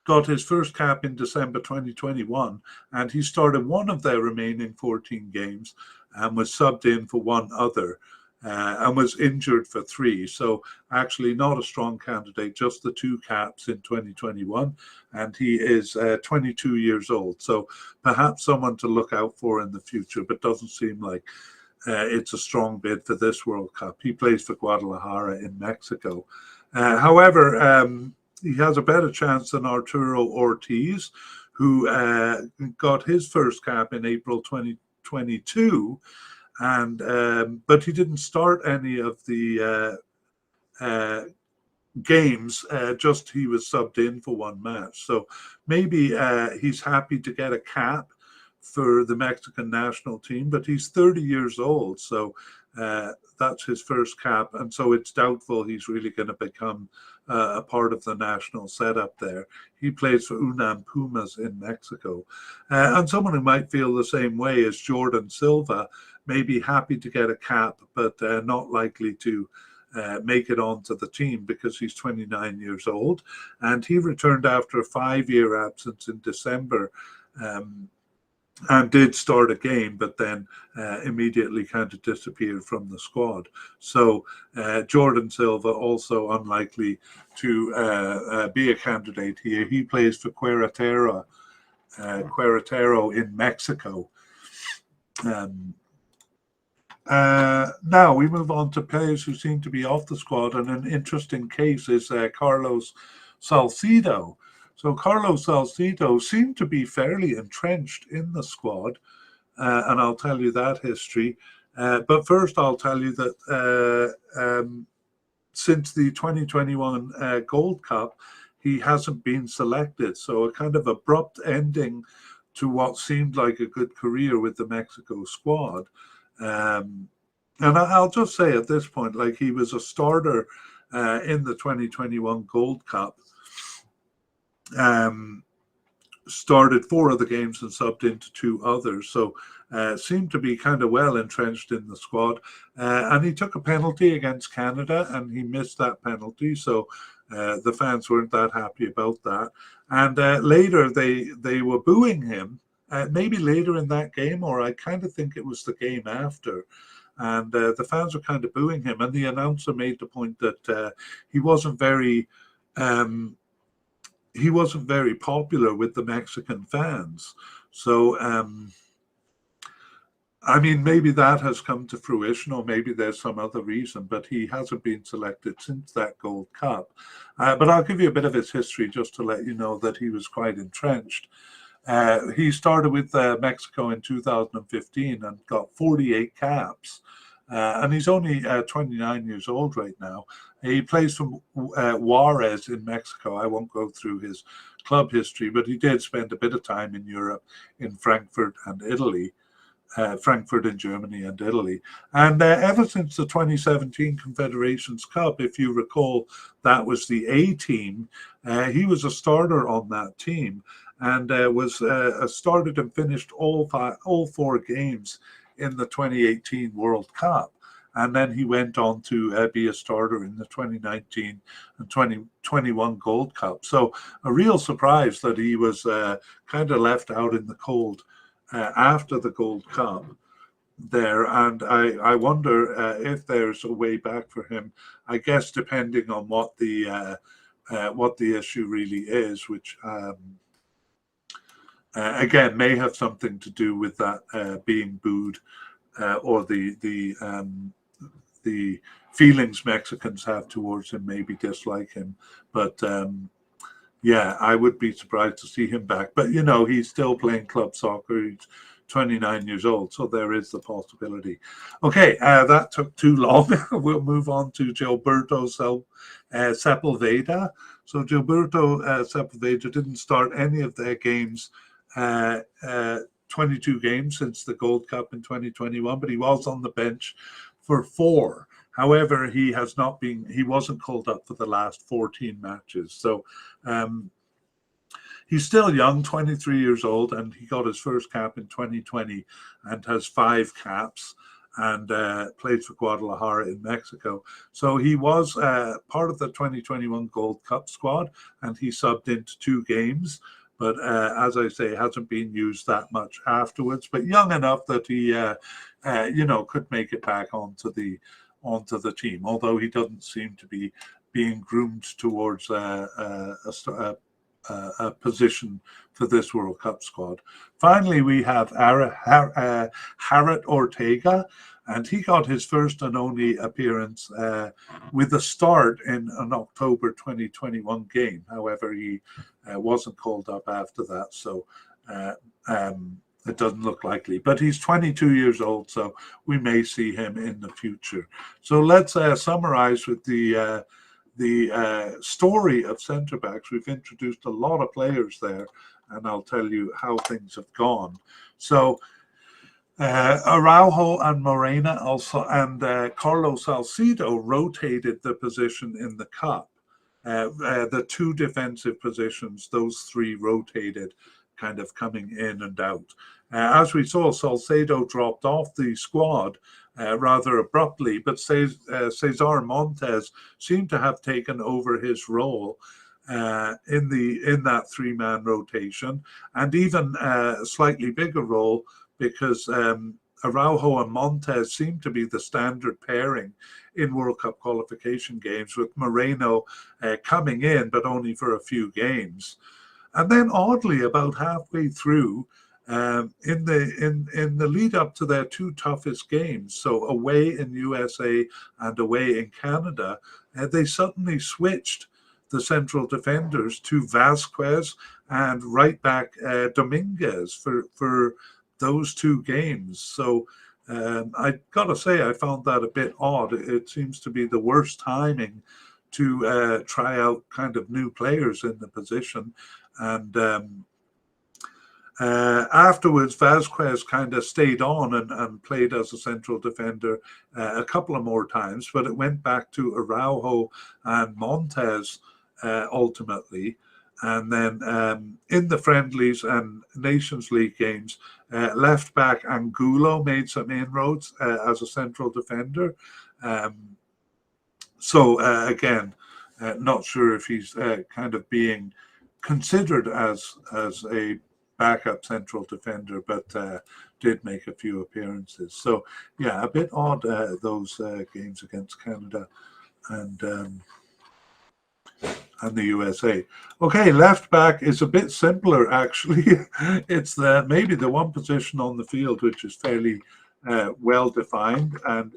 [SPEAKER 1] got his first cap in December 2021, and he started 1 of their remaining 14 games and was subbed in for 1 other. and was injured for 3. So actually not a strong candidate, just the 2 caps in 2021. And he is 22 years old. So perhaps someone to look out for in the future, but doesn't seem like it's a strong bid for this World Cup. He plays for Guadalajara in Mexico. However, he has a better chance than Arturo Ortiz, who got his first cap in April 2022. And but he didn't start any of the games, just he was subbed in for 1 match. So maybe he's happy to get a cap for the Mexican national team, but he's 30 years old, so that's his first cap, and so it's doubtful he's really going to become a part of the national setup there. He plays for UNAM Pumas in Mexico. And someone who might feel the same way is Jordan Silva, may be happy to get a cap, but not likely to make it onto the team because he's 29 years old. And he returned after a 5-year absence in December, and did start a game, but then immediately kind of disappeared from the squad. So Jordan Silva also unlikely to be a candidate here. He plays for Querétaro in Mexico. Now we move on to players who seem to be off the squad, and an interesting case is Carlos Salcido. So Carlos Salcido seemed to be fairly entrenched in the squad, and I'll tell you that history. But first I'll tell you that since the 2021 Gold Cup, he hasn't been selected. So a kind of abrupt ending to what seemed like a good career with the Mexico squad. And I'll just say at this point, like, he was a starter in the 2021 Gold Cup. Started 4 of the games and subbed into 2 others, so seemed to be kind of well entrenched in the squad. And he took a penalty against Canada, and he missed that penalty, so the fans weren't that happy about that. And later they were booing him, maybe later in that game, or I kind of think it was the game after. And the fans were kind of booing him, and the announcer made the point that he wasn't very popular with the Mexican fans. So, I mean, maybe that has come to fruition, or maybe there's some other reason, but he hasn't been selected since that Gold Cup. But I'll give you a bit of his history just to let you know that he was quite entrenched. He started with Mexico in 2015 and got 48 caps. And he's only 29 years old right now. He plays for Juarez in Mexico. I won't go through his club history, but he did spend a bit of time in Europe, in Frankfurt and Italy. Frankfurt in Germany and Italy. And ever since the 2017 Confederations Cup, if you recall, that was the A team. He was a starter on that team, and was started and finished all 4 games in the 2018 World Cup. And then he went on to be a starter in the 2019 and 2021 Gold Cup. So a real surprise that he was kind of left out in the cold after the Gold Cup there. And I wonder if there's a way back for him, I guess, depending on what the issue really is, which again may have something to do with that being booed, or the feelings Mexicans have towards him, maybe dislike him. But yeah, I would be surprised to see him back. But, you know, he's still playing club soccer. He's 29 years old, so there is the possibility. Okay, that took too long. We'll move on to Gilberto Sepulveda. So Gilberto Sepulveda didn't start any of their games, 22 games since the Gold Cup in 2021, but he was on the bench for 4. However, he wasn't called up for the last 14 matches. So he's still young, 23 years old, and he got his first cap in 2020 and has 5 caps, and played for Guadalajara in Mexico. So he was part of the 2021 Gold Cup squad, and he subbed into 2 games. But as I say, hasn't been used that much afterwards. But young enough that he, could make it back onto onto the team, although he doesn't seem to be being groomed towards a position for this World Cup squad. Finally, we have Harit Ortega, and he got his first and only appearance with a start in an October 2021 game. However, he wasn't called up after that, so it doesn't look likely. But he's 22 years old, so we may see him in the future. So let's summarize with the story of centre backs. We've introduced a lot of players there, and I'll tell you how things have gone. So Araujo and Morena also, and Carlos Salcido rotated the position in the cup. The two defensive positions, those three rotated, kind of coming in and out. As we saw, Salcedo dropped off the squad rather abruptly, but Cesar Montes seemed to have taken over his role in that three-man rotation, and even a slightly bigger role, because Araujo and Montes seem to be the standard pairing in World Cup qualification games, with Moreno coming in, but only for a few games. And then, oddly, about halfway through, in the lead up to their two toughest games, so away in USA and away in Canada, they suddenly switched the central defenders to Vasquez and right back Dominguez for those two games. So I gotta say, I found that a bit odd. It seems to be the worst timing to try out kind of new players in the position. And afterwards, Vasquez kind of stayed on and played as a central defender a couple of more times, but it went back to Araujo and Montes ultimately. And then in the friendlies and Nations League games, left back Angulo made some inroads as a central defender. So again, not sure if he's kind of being considered as a backup central defender, but did make a few appearances. So yeah, a bit odd those games against Canada and the USA. Okay, left back is a bit simpler actually. It's maybe the one position on the field which is fairly well defined, and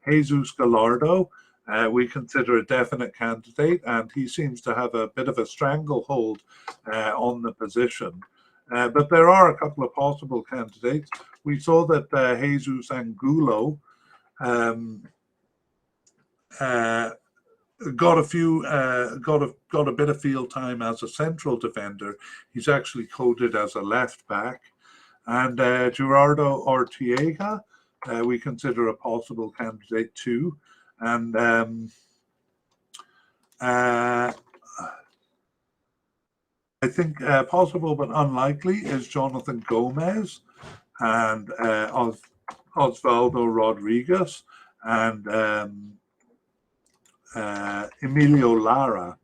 [SPEAKER 1] Jesus Gallardo we consider a definite candidate, and he seems to have a bit of a stranglehold on the position. But there are a couple of possible candidates. We saw that Jesus Angulo got a bit of field time as a central defender. He's actually coded as a left back. And Gerardo Ortega, we consider a possible candidate too. And I think possible but unlikely is Jonathan Gomez and Osvaldo Rodriguez and Emilio Lara.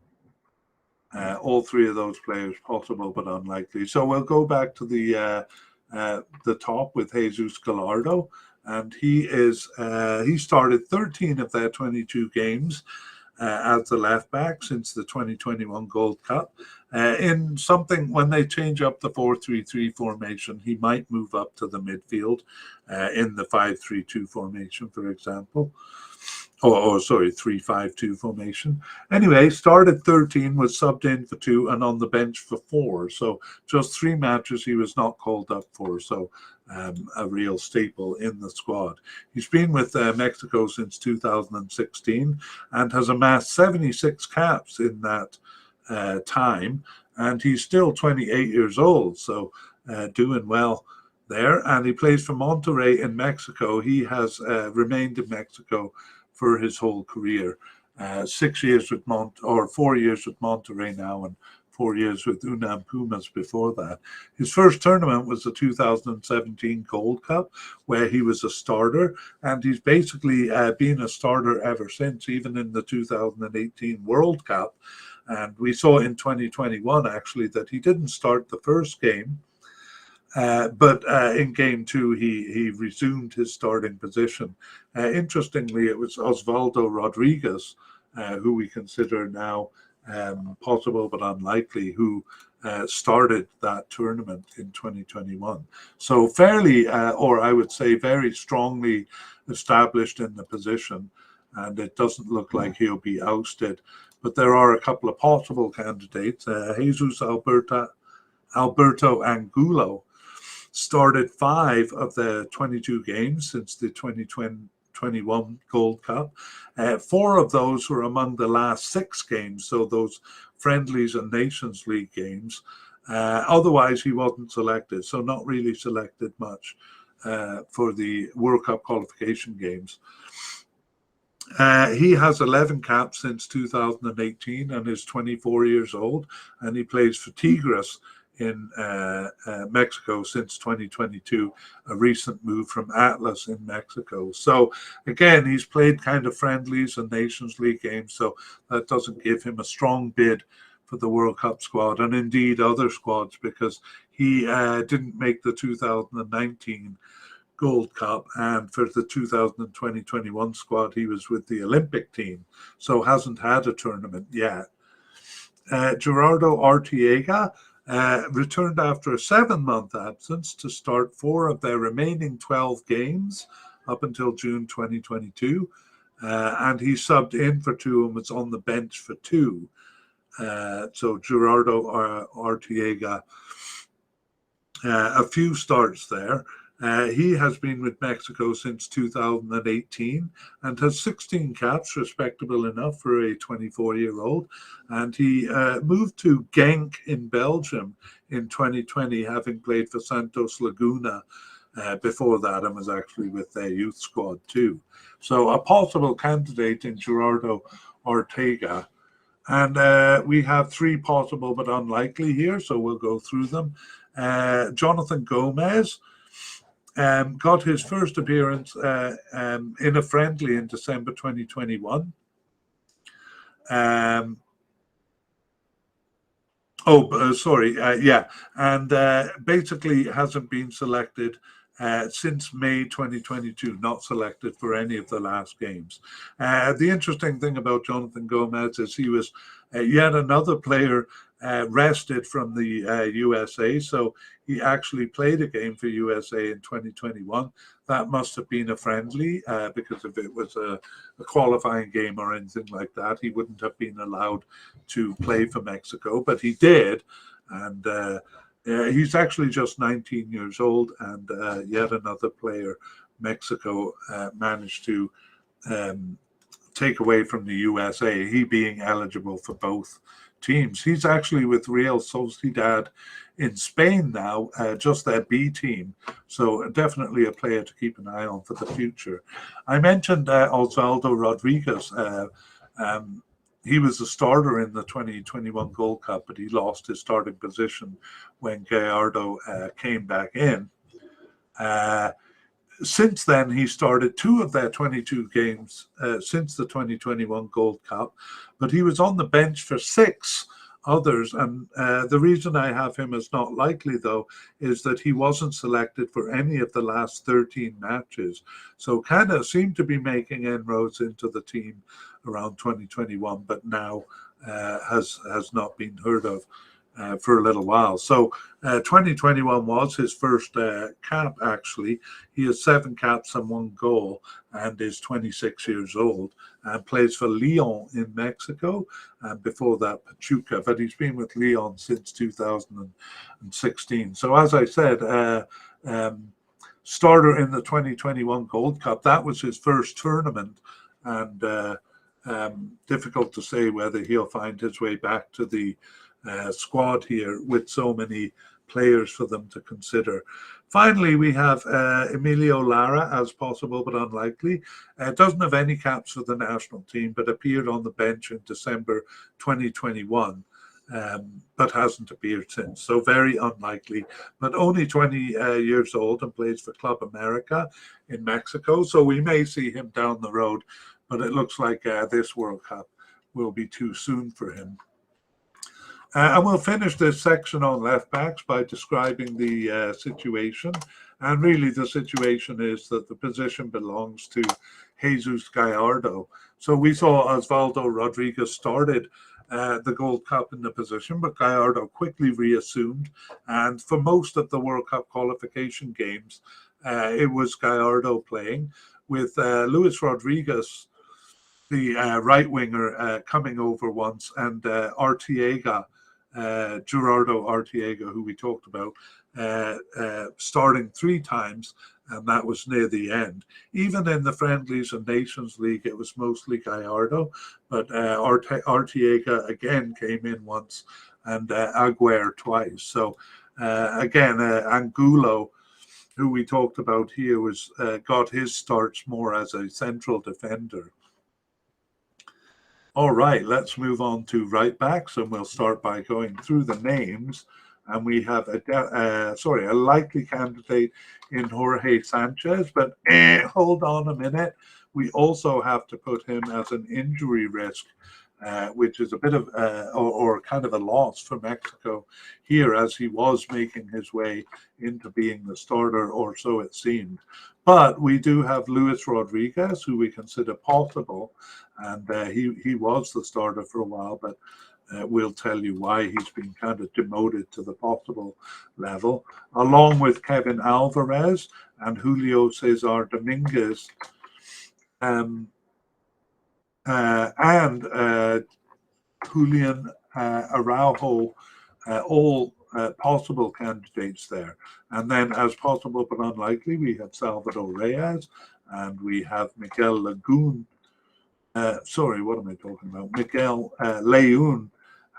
[SPEAKER 1] All three of those players possible but unlikely. So we'll go back to the top with Jesus Gallardo, and he started 13 of their 22 games as the left back since the 2021 Gold Cup. In something, when they change up the 4-3-3 formation, he might move up to the midfield in the 5-3-2 formation, for example. Or sorry, 3-5-2 formation. Anyway, started 13, was subbed in for 2, and on the bench for 4. So just 3 matches he was not called up for. So a real staple in the squad. He's been with Mexico since 2016 and has amassed 76 caps in that time. And he's still 28 years old, so doing well there. And he plays for Monterrey in Mexico. He has remained in Mexico for his whole career. 4 years with Monterrey now, and 4 years with UNAM Pumas before that. His first tournament was the 2017 Gold Cup, where he was a starter, and he's basically been a starter ever since, even in the 2018 World Cup. And we saw in 2021, actually, that he didn't start the first game, But in game 2, he resumed his starting position. Interestingly, it was Osvaldo Rodriguez, who we consider now possible but unlikely, who started that tournament in 2021. So fairly, or I would say very strongly established in the position, and it doesn't look like he'll be ousted. But there are a couple of possible candidates. Jesus Alberto Angulo started 5 of the 22 games since the 2021 Gold Cup. 4 of those were among the last 6 games, so those friendlies and Nations League games. Otherwise, he wasn't selected, so not really selected much for the World Cup qualification games. He has 11 caps since 2018 and is 24 years old, and he plays for Tigres in Mexico since 2022, a recent move from Atlas in Mexico. So again, he's played kind of friendlies and Nations League games, so that doesn't give him a strong bid for the World Cup squad, and indeed other squads, because he didn't make the 2019 Gold Cup, and for the 2020-21 squad he was with the Olympic team, so hasn't had a tournament yet. Gerardo Arteaga returned after a 7-month absence to start 4 of their remaining 12 games up until June 2022, and he subbed in for 2 and was on the bench for 2. So Gerardo Arteaga, a few starts there. He has been with Mexico since 2018 and has 16 caps, respectable enough for a 24-year-old. And he moved to Genk in Belgium in 2020, having played for Santos Laguna before that, and was actually with their youth squad too. So a possible candidate in Gerardo Ortega. And we have 3 possible but unlikely here, so we'll go through them. Jonathan Gomez got his first appearance in a friendly in December 2021. And basically hasn't been selected since May 2022, not selected for any of the last games. The interesting thing about Jonathan Gomez is he was yet another player rested from the USA, so he actually played a game for USA in 2021. That must have been a friendly, because if it was a qualifying game or anything like that, he wouldn't have been allowed to play for Mexico, but he did. And he's actually just 19 years old, and yet another player Mexico managed to take away from the USA, he being eligible for both teams. He's actually with Real Sociedad in Spain now, just their B team. So definitely a player to keep an eye on for the future. I mentioned Osvaldo Rodriguez. He was a starter in the 2021 Gold Cup, but he lost his starting position when Gallardo came back in. Since then, he started 2 of their 22 games since the 2021 Gold Cup, but he was on the bench for 6 others. And the reason I have him as not likely, though, is that he wasn't selected for any of the last 13 matches. So kind of seemed to be making inroads into the team around 2021, but now has not been heard of for a little while. So 2021 was his first cap, actually. He has 7 caps and 1 goal and is 26 years old and plays for Leon in Mexico, and before that Pachuca, but he's been with Leon since 2016. So as I said, starter in the 2021 Gold Cup. That was his first tournament, and difficult to say whether he'll find his way back to the squad here with so many players for them to consider. Finally, we have Emilio Lara as possible but unlikely. Doesn't have any caps for the national team, but appeared on the bench in December 2021, but hasn't appeared since. So very unlikely, but only 20 years old and plays for Club America in Mexico. So we may see him down the road, but it looks like this World Cup will be too soon for him. And we'll finish this section on left backs by describing the situation. And really, the situation is that the position belongs to Jesus Gallardo. So we saw Osvaldo Rodriguez started the Gold Cup in the position, but Gallardo quickly reassumed. And for most of the World Cup qualification games, it was Gallardo playing, with Luis Rodriguez, the right winger, coming over once, and Arteaga, Gerardo Arteaga, who we talked about, starting 3 times, and that was near the end. Even in the friendlies and Nations League, it was mostly Gallardo, but Arteaga again came in once, and Aguirre twice. So again, Angulo, who we talked about here, was got his starts more as a central defender. All right, let's move on to right backs, and we'll start by going through the names. And we have a likely candidate in Jorge Sanchez, but hold on a minute. We also have to put him as an injury risk, which is a bit of or kind of a loss for Mexico here, as he was making his way into being the starter, or so it seemed. But we do have Luis Rodriguez, who we consider possible, and he was the starter for a while, but we'll tell you why he's been kind of demoted to the possible level, along with Kevin Alvarez and Julio Cesar Dominguez, and Julian Araujo, all possible candidates there. And then, as possible but unlikely, we have Salvador Reyes, and we have Miguel Lagun. What am I talking about? Miguel Leun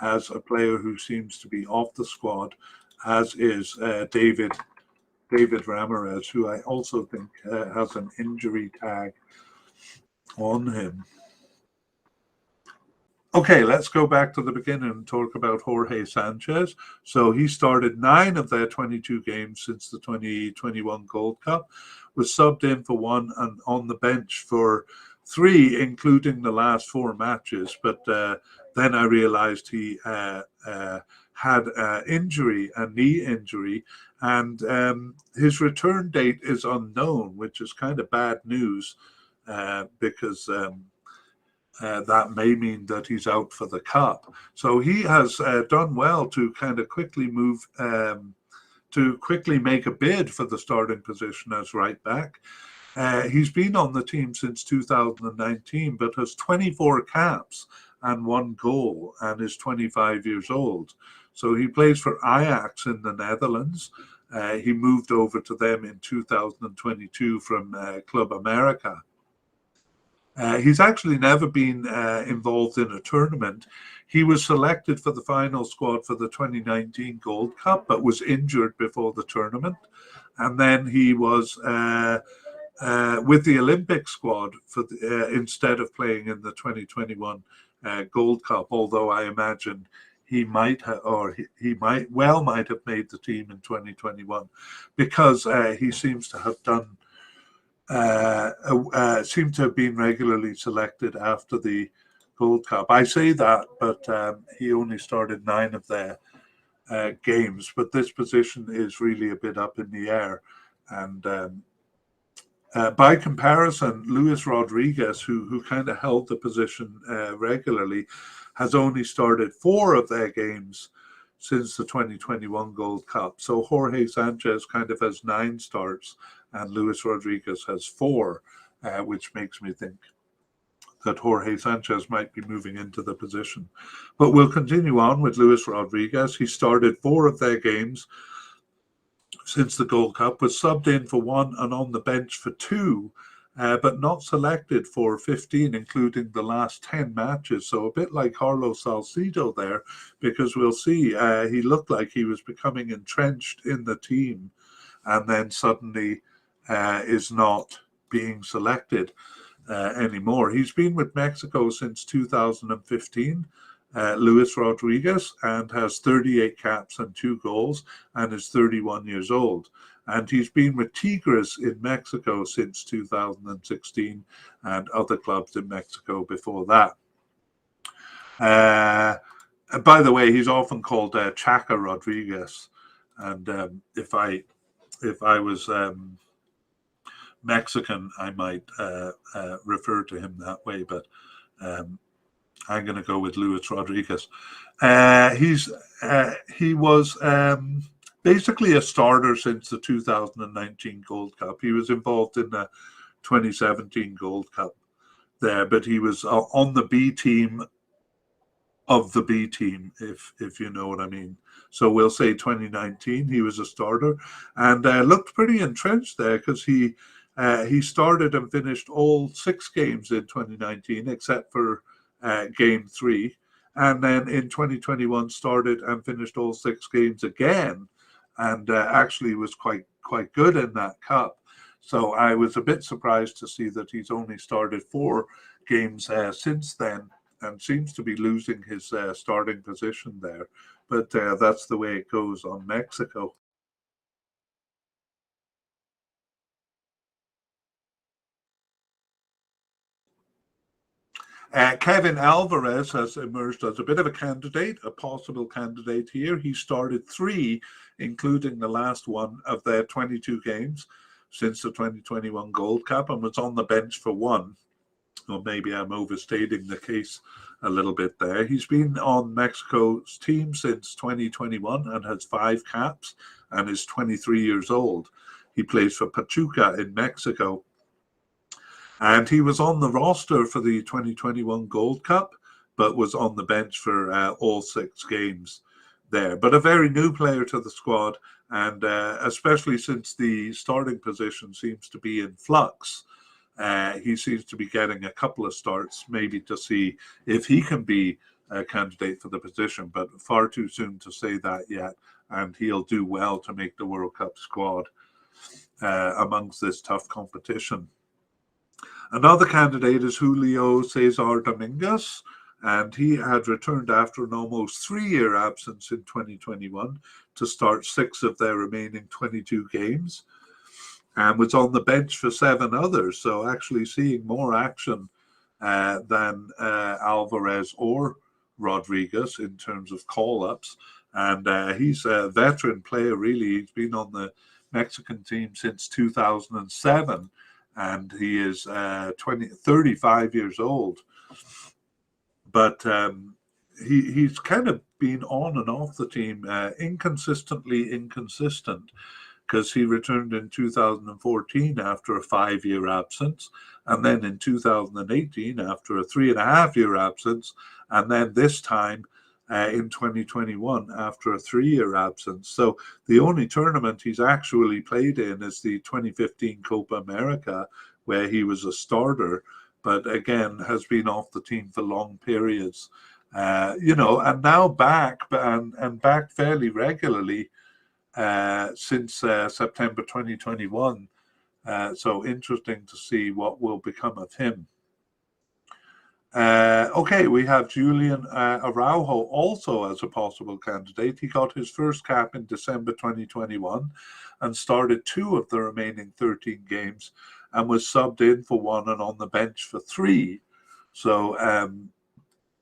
[SPEAKER 1] as a player who seems to be off the squad, as is David Ramirez, who I also think has an injury tag on him. Okay, let's go back to the beginning and talk about Jorge Sanchez. So he started 9 of their 22 games since the 2021 Gold Cup, was subbed in for 1 and on the bench for 3, including the last 4 matches. But then I realized he had injury, a knee injury, and his return date is unknown, which is kind of bad news because that may mean that he's out for the Cup. So he has done well to kind of quickly move, to quickly make a bid for the starting position as right back. He's been on the team since 2019, but has 24 caps and 1 goal, and is 25 years old. So he plays for Ajax in the Netherlands. He moved over to them in 2022 from Club America. He's actually never been involved in a tournament. He was selected for the final squad for the 2019 Gold Cup, but was injured before the tournament. And then he was with the Olympic squad for instead of playing in the 2021 Gold Cup, although I imagine he might have, or he might have made the team in 2021, because he seems to have done seem to have been regularly selected after the Gold Cup. I say that, but he only started 9 of their games. But this position is really a bit up in the air. And by comparison, Luis Rodriguez, who kind of held the position regularly, has only started 4 of their games since the 2021 Gold Cup. So Jorge Sanchez kind of has 9 starts, and Luis Rodriguez has 4, which makes me think that Jorge Sanchez might be moving into the position. But we'll continue on with Luis Rodriguez. He started 4 of their games since the Gold Cup, was subbed in for 1 and on the bench for 2, but not selected for 15, including the last 10 matches. So a bit like Carlos Salcido there, because we'll see he looked like he was becoming entrenched in the team, and then suddenly is not being selected anymore. He's been with Mexico since 2015, Luis Rodriguez, and has 38 caps and 2 goals, and is 31 years old. And he's been with Tigres in Mexico since 2016, and other clubs in Mexico before that. By the way, he's often called Chaka Rodriguez, and if I was Mexican, I might refer to him that way, but I'm going to go with Luis Rodriguez. He was basically a starter since the 2019 Gold Cup. He was involved in the 2017 Gold Cup there, but he was on the B team of the B team, if you know what I mean. So we'll say 2019, he was a starter and looked pretty entrenched there because he started and finished all 6 games in 2019 except for game 3, and then in 2021 started and finished all 6 games again, and actually was quite good in that cup. So I was a bit surprised to see that he's only started 4 games since then, and seems to be losing his starting position there. But that's the way it goes on Mexico. Kevin Alvarez has emerged as a bit of a candidate, a possible candidate here. He started 3, including the last one, of their 22 games since the 2021 Gold Cup, and was on the bench for 1. Or maybe I'm overstating the case a little bit there. He's been on Mexico's team since 2021 and has 5 caps and is 23 years old. He plays for Pachuca in Mexico. And he was on the roster for the 2021 Gold Cup, but was on the bench for all 6 games there. But a very new player to the squad, and especially since the starting position seems to be in flux. He seems to be getting a couple of starts, maybe to see if he can be a candidate for the position, but far too soon to say that yet. And he'll do well to make the World Cup squad amongst this tough competition. Another candidate is Julio Cesar Dominguez, and he had returned after an almost 3-year absence in 2021 to start 6 of their remaining 22 games, and was on the bench for 7 others. So actually seeing more action than Alvarez or Rodriguez in terms of call-ups. And he's a veteran player, really. He's been on the Mexican team since 2007, and he is 35 years old. But he's kind of been on and off the team, inconsistently inconsistent, because he returned in 2014 after a 5-year absence, and then in 2018 after a 3.5-year absence, and then this time in 2021 after a 3-year absence. So the only tournament he's actually played in is the 2015 Copa America, where he was a starter, but again has been off the team for long periods. And now back, and back fairly regularly since September 2021. So interesting to see what will become of him. Okay, we have Julian Araujo also as a possible candidate. He got his first cap in December 2021 and started 2 of the remaining 13 games and was subbed in for 1 and on the bench for 3. So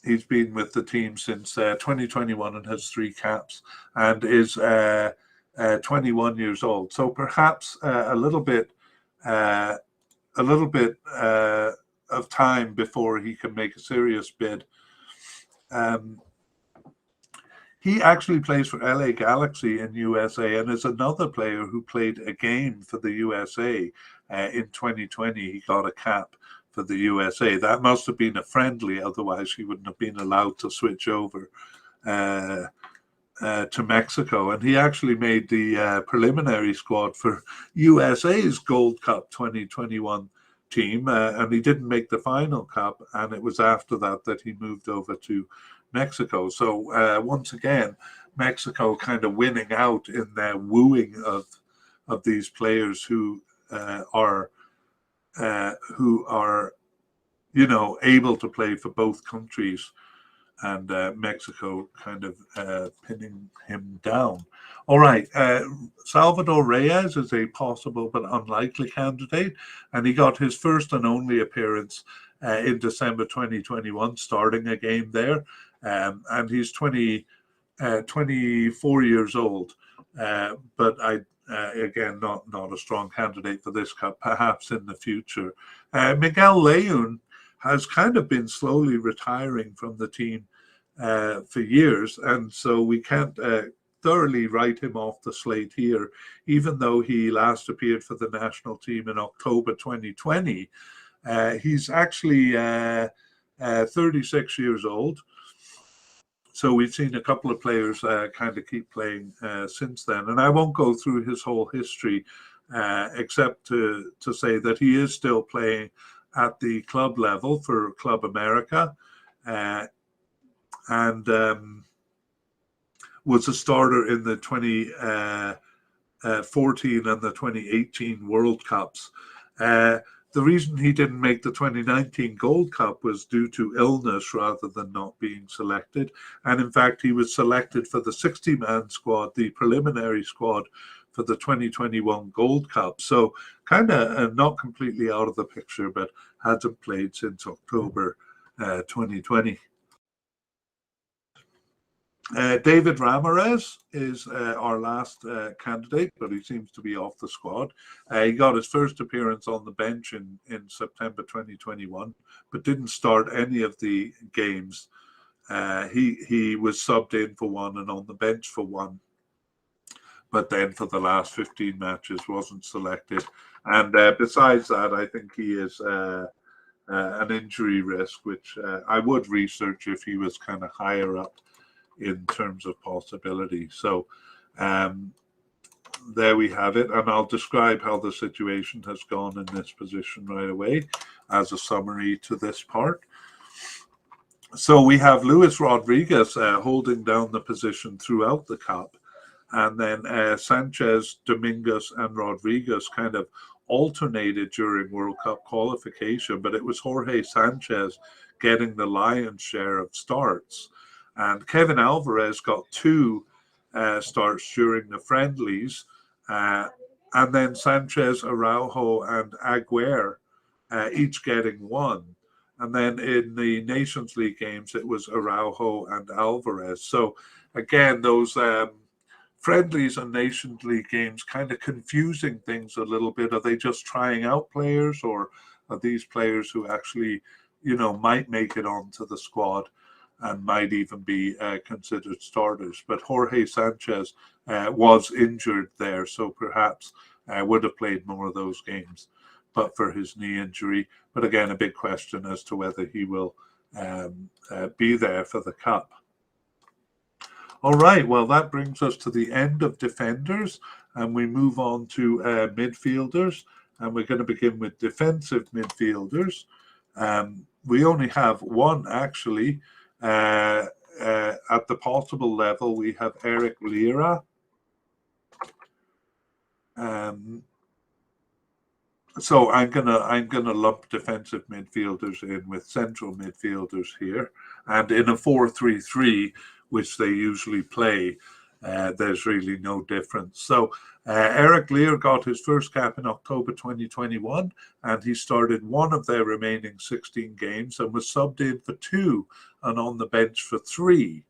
[SPEAKER 1] he's been with the team since 2021 and has 3 caps and is 21 years old. So perhaps a little bit of time before he can make a serious bid. He actually plays for LA Galaxy in USA and is another player who played a game for the USA in 2020. He got a cap for the USA. That must have been a friendly, otherwise he wouldn't have been allowed to switch over to Mexico. And he actually made the preliminary squad for USA's Gold Cup 2021 team, and he didn't make the final cup, and it was after that he moved over to Mexico. So once again, Mexico kind of winning out in their wooing of these players who are able to play for both countries, and Mexico kind of pinning him down. All right, Salvador Reyes is a possible but unlikely candidate, and he got his first and only appearance in December 2021, starting a game there. and he's 24 years old. But again, not a strong candidate for this cup, perhaps in the future. Miguel Layún has kind of been slowly retiring from the team for years, and so we can't thoroughly write him off the slate here, even though he last appeared for the national team in October 2020. He's actually 36 years old. So we've seen a couple of players kind of keep playing since then. And I won't go through his whole history, except to say that he is still playing at the club level for Club America, and was a starter in the 2014 and the 2018 World Cups. The reason he didn't make the 2019 Gold Cup was due to illness rather than not being selected. And in fact, he was selected for the 60-man squad, the preliminary squad for the 2021 Gold Cup. So kind of not completely out of the picture, but hasn't played since October 2020. David Ramirez is our last candidate, but he seems to be off the squad. He got his first appearance on the bench in September 2021, but didn't start any of the games. He was subbed in for one and on the bench for one, but then for the last 15 matches wasn't selected. And besides that, I think he is an injury risk, which I would research if he was kind of higher up in terms of possibility. So there we have it, and I'll describe how the situation has gone in this position right away as a summary to this part. So we have Luis Rodriguez holding down the position throughout the cup, and then Sanchez, Dominguez and Rodriguez kind of alternated during World Cup qualification, but it was Jorge Sanchez getting the lion's share of starts. And Kevin Alvarez got 2 starts during the friendlies, and then Sanchez, Araujo, and Aguirre each getting 1. And then in the Nations League games, it was Araujo and Alvarez. So again, those friendlies and Nations League games kind of confusing things a little bit. Are they just trying out players, or are these players who actually, might make it onto the squad and might even be considered starters? But Jorge Sanchez was injured there, so perhaps would have played more of those games, but for his knee injury. But again, a big question as to whether he will be there for the Cup. All right, well, that brings us to the end of defenders, and we move on to midfielders, and we're going to begin with defensive midfielders. We only have one, actually. At the possible level, we have Eric Lira. So I'm gonna lump defensive midfielders in with central midfielders here, and in a 4-3-3, which they usually play, there's really no difference. So Eric Lira got his first cap in October 2021, and he started one of their remaining 16 games and was subbed in for 2 and on the bench for 3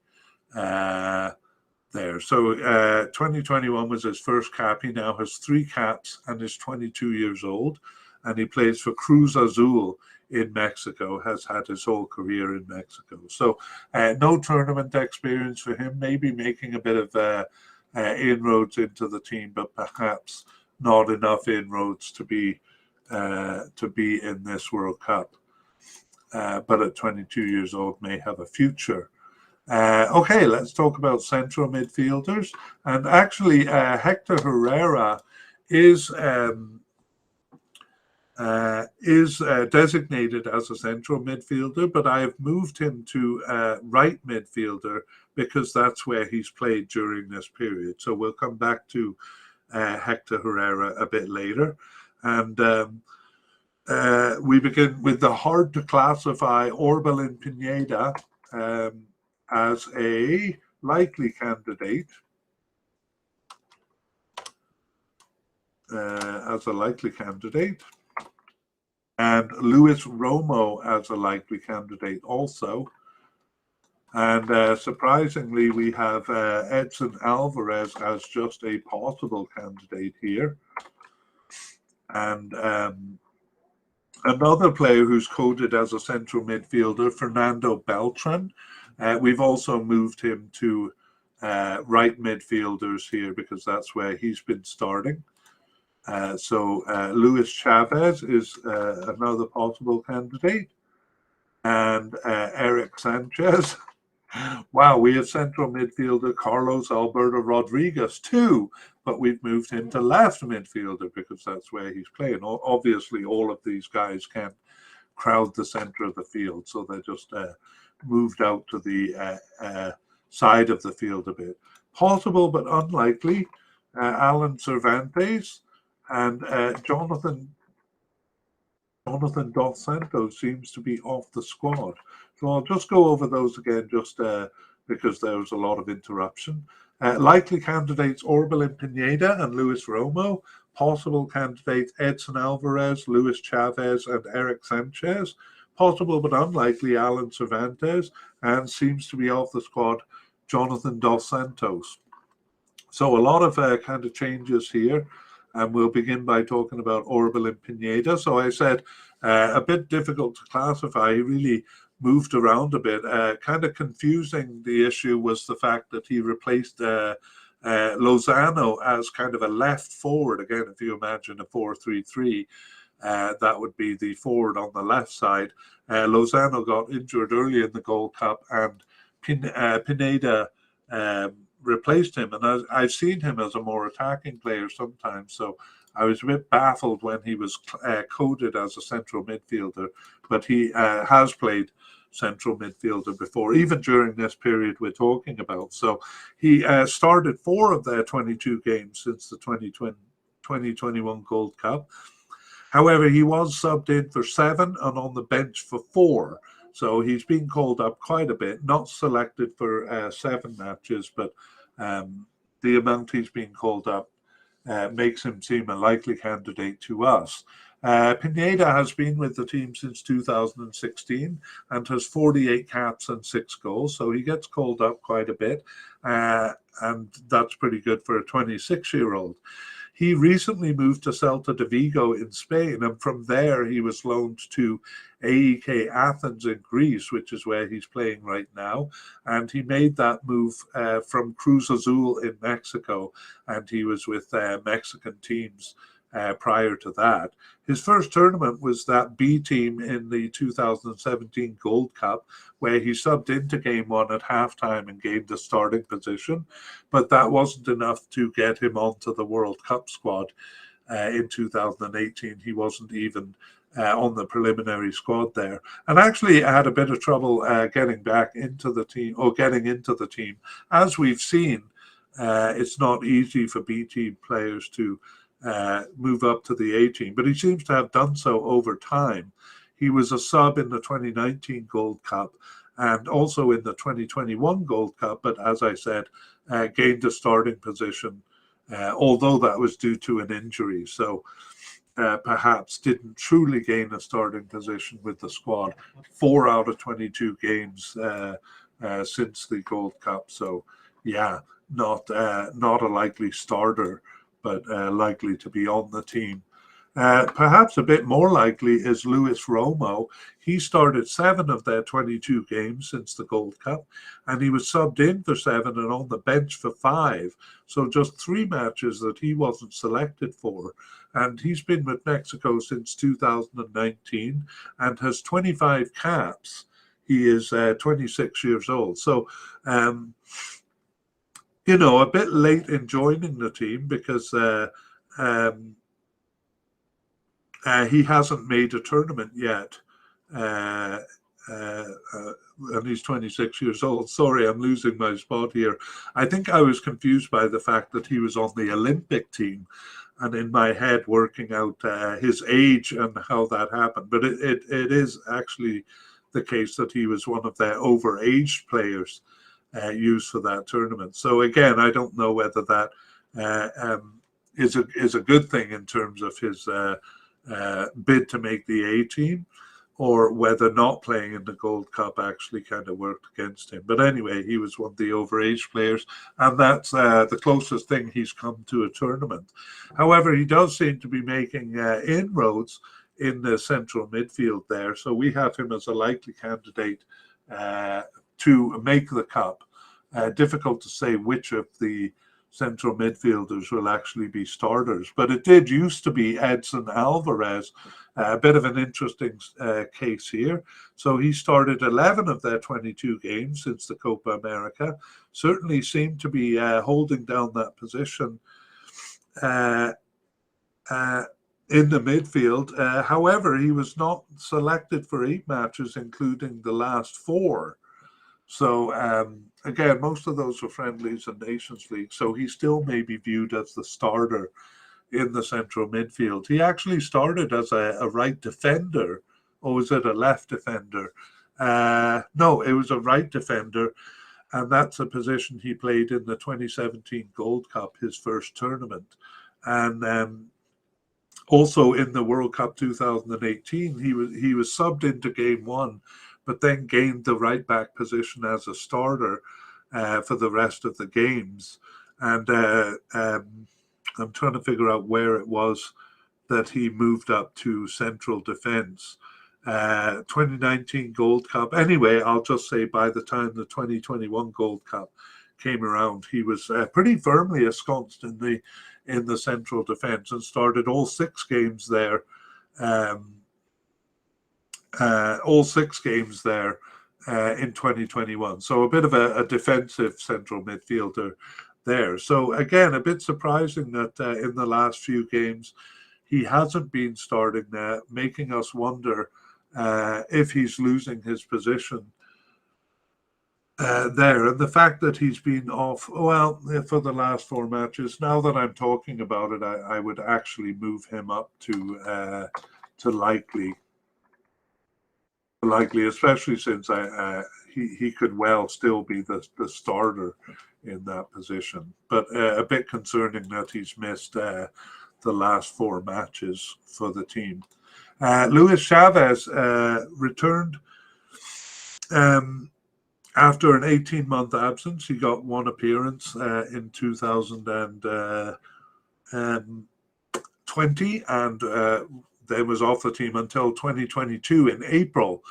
[SPEAKER 1] there. So 2021 was his first cap. He now has 3 caps and is 22 years old, and he plays for Cruz Azul in Mexico, has had his whole career in Mexico. So no tournament experience for him, maybe making a bit of inroads into the team, but perhaps not enough inroads to be in this World Cup. But at 22 years old may have a future. Okay, let's talk about central midfielders. And actually, Hector Herrera is designated as a central midfielder, but I have moved him to right midfielder because that's where he's played during this period. So we'll come back to Hector Herrera a bit later. And we begin with the hard to classify Orbelin Pineda as a likely candidate. And Luis Romo as a likely candidate also. And surprisingly, we have Edson Alvarez as just a possible candidate here. And another player who's coded as a central midfielder, Fernando Beltran. We've also moved him to right midfielders here because that's where he's been starting. So Luis Chavez is another possible candidate. And Eric Sanchez. Wow, we have central midfielder Carlos Alberto Rodriguez too, but we've moved him to left midfielder because that's where he's playing. Obviously, all of these guys can't crowd the center of the field, so they just moved out to the side of the field a bit. Possible but unlikely, Alan Cervantes and Jonathan Dos Santos seems to be off the squad. So I'll just go over those again just because there was a lot of interruption. Likely candidates Orbelin Pineda and Luis Romo. Possible candidates Edson Alvarez, Luis Chavez and Eric Sanchez. Possible but unlikely Alan Cervantes. And seems to be off the squad Jonathan Dos Santos. So a lot of kind of changes here. And we'll begin by talking about Orbelin Pineda. So I said a bit difficult to classify. He really moved around a bit. Kind of confusing. The issue was the fact that he replaced Lozano as kind of a left forward. Again, if you imagine a 4-3-3, that would be the forward on the left side. Lozano got injured early in the Gold Cup, and Pineda replaced him, and I've seen him as a more attacking player sometimes, so I was a bit baffled when he was coded as a central midfielder, but he has played central midfielder before, even during this period we're talking about. So he started 4 of their 22 games since the 2021 Gold Cup. However, he was subbed in for 7 and on the bench for 4. So he's been called up quite a bit, not selected for 7 matches, but the amount he's been called up makes him seem a likely candidate to us. Pineda has been with the team since 2016 and has 48 caps and 6 goals, so he gets called up quite a bit, and that's pretty good for a 26-year-old. He recently moved to Celta de Vigo in Spain, and from there he was loaned to AEK Athens in Greece, which is where he's playing right now. And he made that move from Cruz Azul in Mexico, and he was with Mexican teams prior to that. His first tournament was that B team in the 2017 Gold Cup, where he subbed into game 1 at halftime and gained a starting position, but that wasn't enough to get him onto the World Cup squad in 2018. He wasn't even on the preliminary squad there, and actually had a bit of trouble getting back into the team, or getting into the team. As we've seen, it's not easy for B team players to move up to the A team, but he seems to have done so over time. He was a sub in the 2019 Gold Cup and also in the 2021 Gold Cup, but as I said, gained a starting position, although that was due to an injury. So perhaps didn't truly gain a starting position with the squad. 4 out of 22 games since the Gold Cup. So yeah, not a likely starter, but likely to be on the team. Perhaps a bit more likely is Luis Romo. He started 7 of their 22 games since the Gold Cup, and he was subbed in for 7 and on the bench for 5. So just 3 matches that he wasn't selected for. And he's been with Mexico since 2019 and has 25 caps. He is 26 years old. So, you know, a bit late in joining the team because he hasn't made a tournament yet, and he's 26 years old. Sorry, I'm losing my spot here. I think I was confused by the fact that he was on the Olympic team, and in my head working out his age and how that happened. But it is actually the case that he was one of their overaged players used for that tournament. So again, I don't know whether that is a good thing in terms of his bid to make the A team, or whether not playing in the Gold Cup actually kind of worked against him. But anyway, he was one of the overage players, and that's the closest thing he's come to a tournament. However, he does seem to be making inroads in the central midfield there, so we have him as a likely candidate to make the Cup. Difficult to say which of the central midfielders will actually be starters, but it did used to be Edson Alvarez, a bit of an interesting case here. So he started 11 of their 22 games since the Copa America, certainly seemed to be holding down that position in the midfield. However, he was not selected for 8 matches, including the last 4. So again, most of those were friendlies and Nations League, so he still may be viewed as the starter in the central midfield. He actually started as a right defender, or was it a left defender? No, it was a right defender, and that's a position he played in the 2017 Gold Cup, his first tournament. And also in the World Cup 2018, he was subbed into game 1, but then gained the right back position as a starter for the rest of the games. And I'm trying to figure out where it was that he moved up to central defense. 2019 Gold Cup. Anyway, I'll just say by the time the 2021 Gold Cup came around, he was pretty firmly ensconced in the central defense and started all 6 games there. All 6 games there in 2021. So a bit of a defensive central midfielder there. So again, a bit surprising that in the last few games he hasn't been starting there, making us wonder if he's losing his position there. And the fact that he's been off, well, for the last 4 matches, now that I'm talking about it, I would actually move him up to likely, especially since he could well still be the starter in that position. But a bit concerning that he's missed the last 4 matches for the team. Luis Chavez returned after an 18-month absence. He got 1 appearance in 2020 and then was off the team until 2022 in April,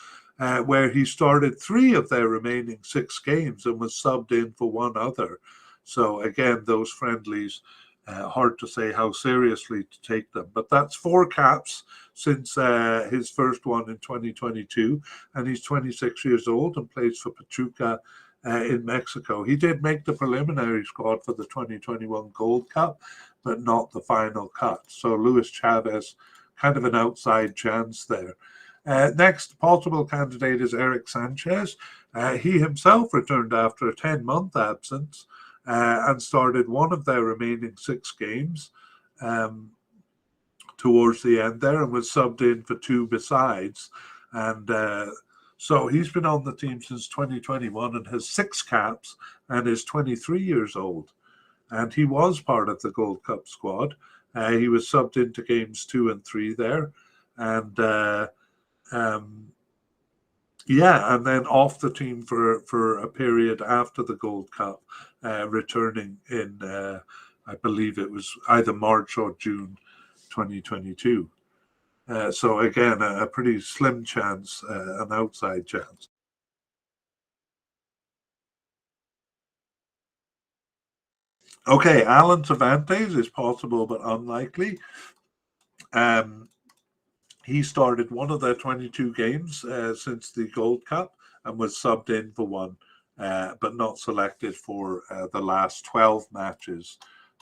[SPEAKER 1] where he started 3 of their remaining 6 games and was subbed in for 1 other. So again, those friendlies, hard to say how seriously to take them. But that's 4 caps since his first one in 2022, and he's 26 years old and plays for Pachuca in Mexico. He did make the preliminary squad for the 2021 Gold Cup, but not the final cut. So Luis Chavez, kind of an outside chance there. Next possible candidate is Eric Sanchez. He himself returned after a 10-month absence and started 1 of their remaining 6 games towards the end there, and was subbed in for 2 besides. And so he's been on the team since 2021 and has 6 caps and is 23 years old. And he was part of the Gold Cup squad. He was subbed into games 2 and 3 there. And and then off the team for a period after the Gold Cup, returning in, I believe it was either March or June 2022. So again, a pretty slim chance, an outside chance. Okay, Alan Cervantes is possible but unlikely. He started 1 of their 22 games since the Gold Cup and was subbed in for 1, but not selected for the last 12 matches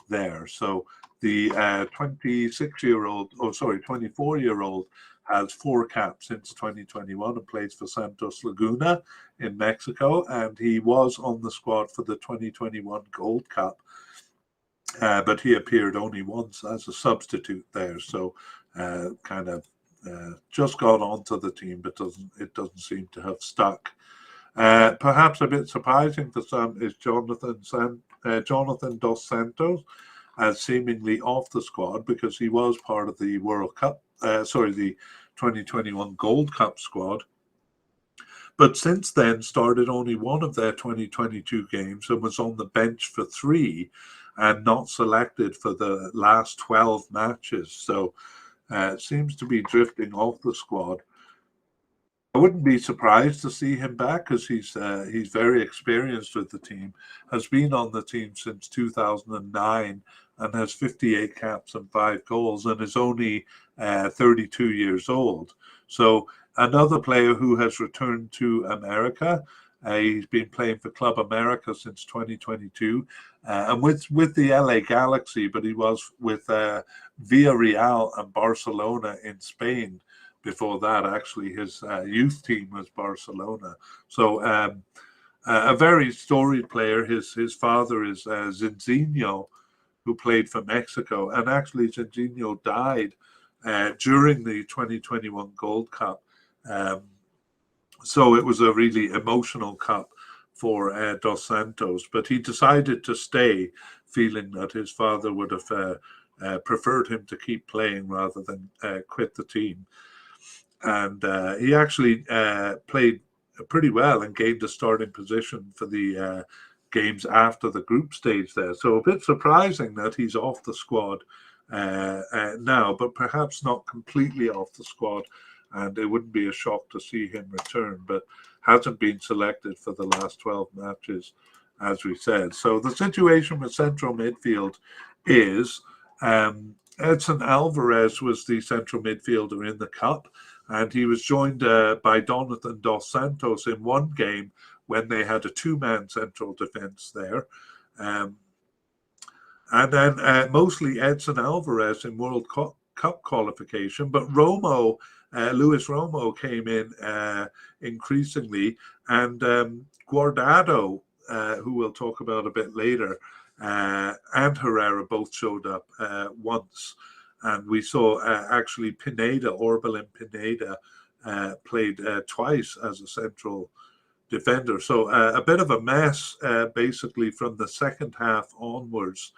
[SPEAKER 1] there. So the 24-year-old has 4 caps since 2021 and plays for Santos Laguna in Mexico, and he was on the squad for the 2021 Gold Cup. But he appeared only once as a substitute there, so kind of just got onto the team, but it doesn't seem to have stuck. Perhaps a bit surprising for some is Jonathan Dos Santos, as seemingly off the squad because he was part of the World Cup. The 2021 Gold Cup squad. But since then, started only one of their 2022 games and was on the bench for 3 and not selected for the last 12 matches. So seems to be drifting off the squad. I wouldn't be surprised to see him back because he's very experienced with the team, has been on the team since 2009 and has 58 caps and 5 goals and is only 32 years old. So another player who has returned to America. He's been playing for Club America since 2022 and with the LA Galaxy, but he was with Villarreal and Barcelona in Spain. Before that, actually, his youth team was Barcelona. So a very storied player. His father is Zinzinho, who played for Mexico. And actually, Zinzinho died during the 2021 Gold Cup. So it was a really emotional cup for Dos Santos. But he decided to stay, feeling that his father would have preferred him to keep playing rather than quit the team. And he actually played pretty well and gained a starting position for the games after the group stage there. So a bit surprising that he's off the squad now, but perhaps not completely off the squad. And it wouldn't be a shock to see him return, but hasn't been selected for the last 12 matches, as we said. So the situation with central midfield is Edson Alvarez was the central midfielder in the cup, and he was joined by Jonathan Dos Santos in one game when they had a 2-man central defense there. And then mostly Edson Alvarez in World Cup qualification, but Luis Romo came in increasingly, and Guardado, who we'll talk about a bit later, and Herrera both showed up once. And we saw actually Orbelin Pineda played twice as a central defender. So a bit of a mess basically from the second half onwards,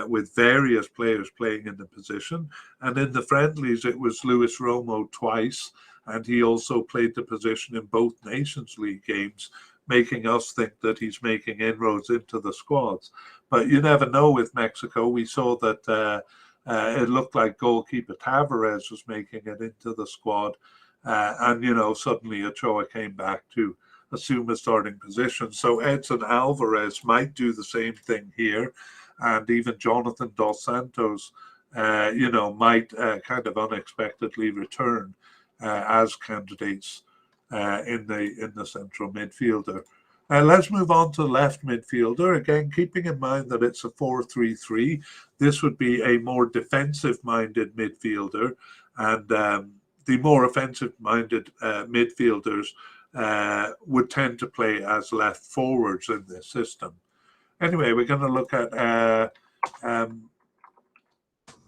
[SPEAKER 1] with various players playing in the position. And in the friendlies, it was Luis Romo twice, and he also played the position in both Nations League games, making us think that he's making inroads into the squads. But you never know with Mexico. We saw that it looked like goalkeeper Tavares was making it into the squad. And, suddenly Ochoa came back to assume a starting position. So Edson Alvarez might do the same thing here. And even Jonathan Dos Santos, might kind of unexpectedly return as candidates in the central midfielder. Let's move on to left midfielder. Again, keeping in mind that it's a 4-3-3, this would be a more defensive-minded midfielder, and the more offensive-minded midfielders would tend to play as left forwards in this system. Anyway, we're going to look at the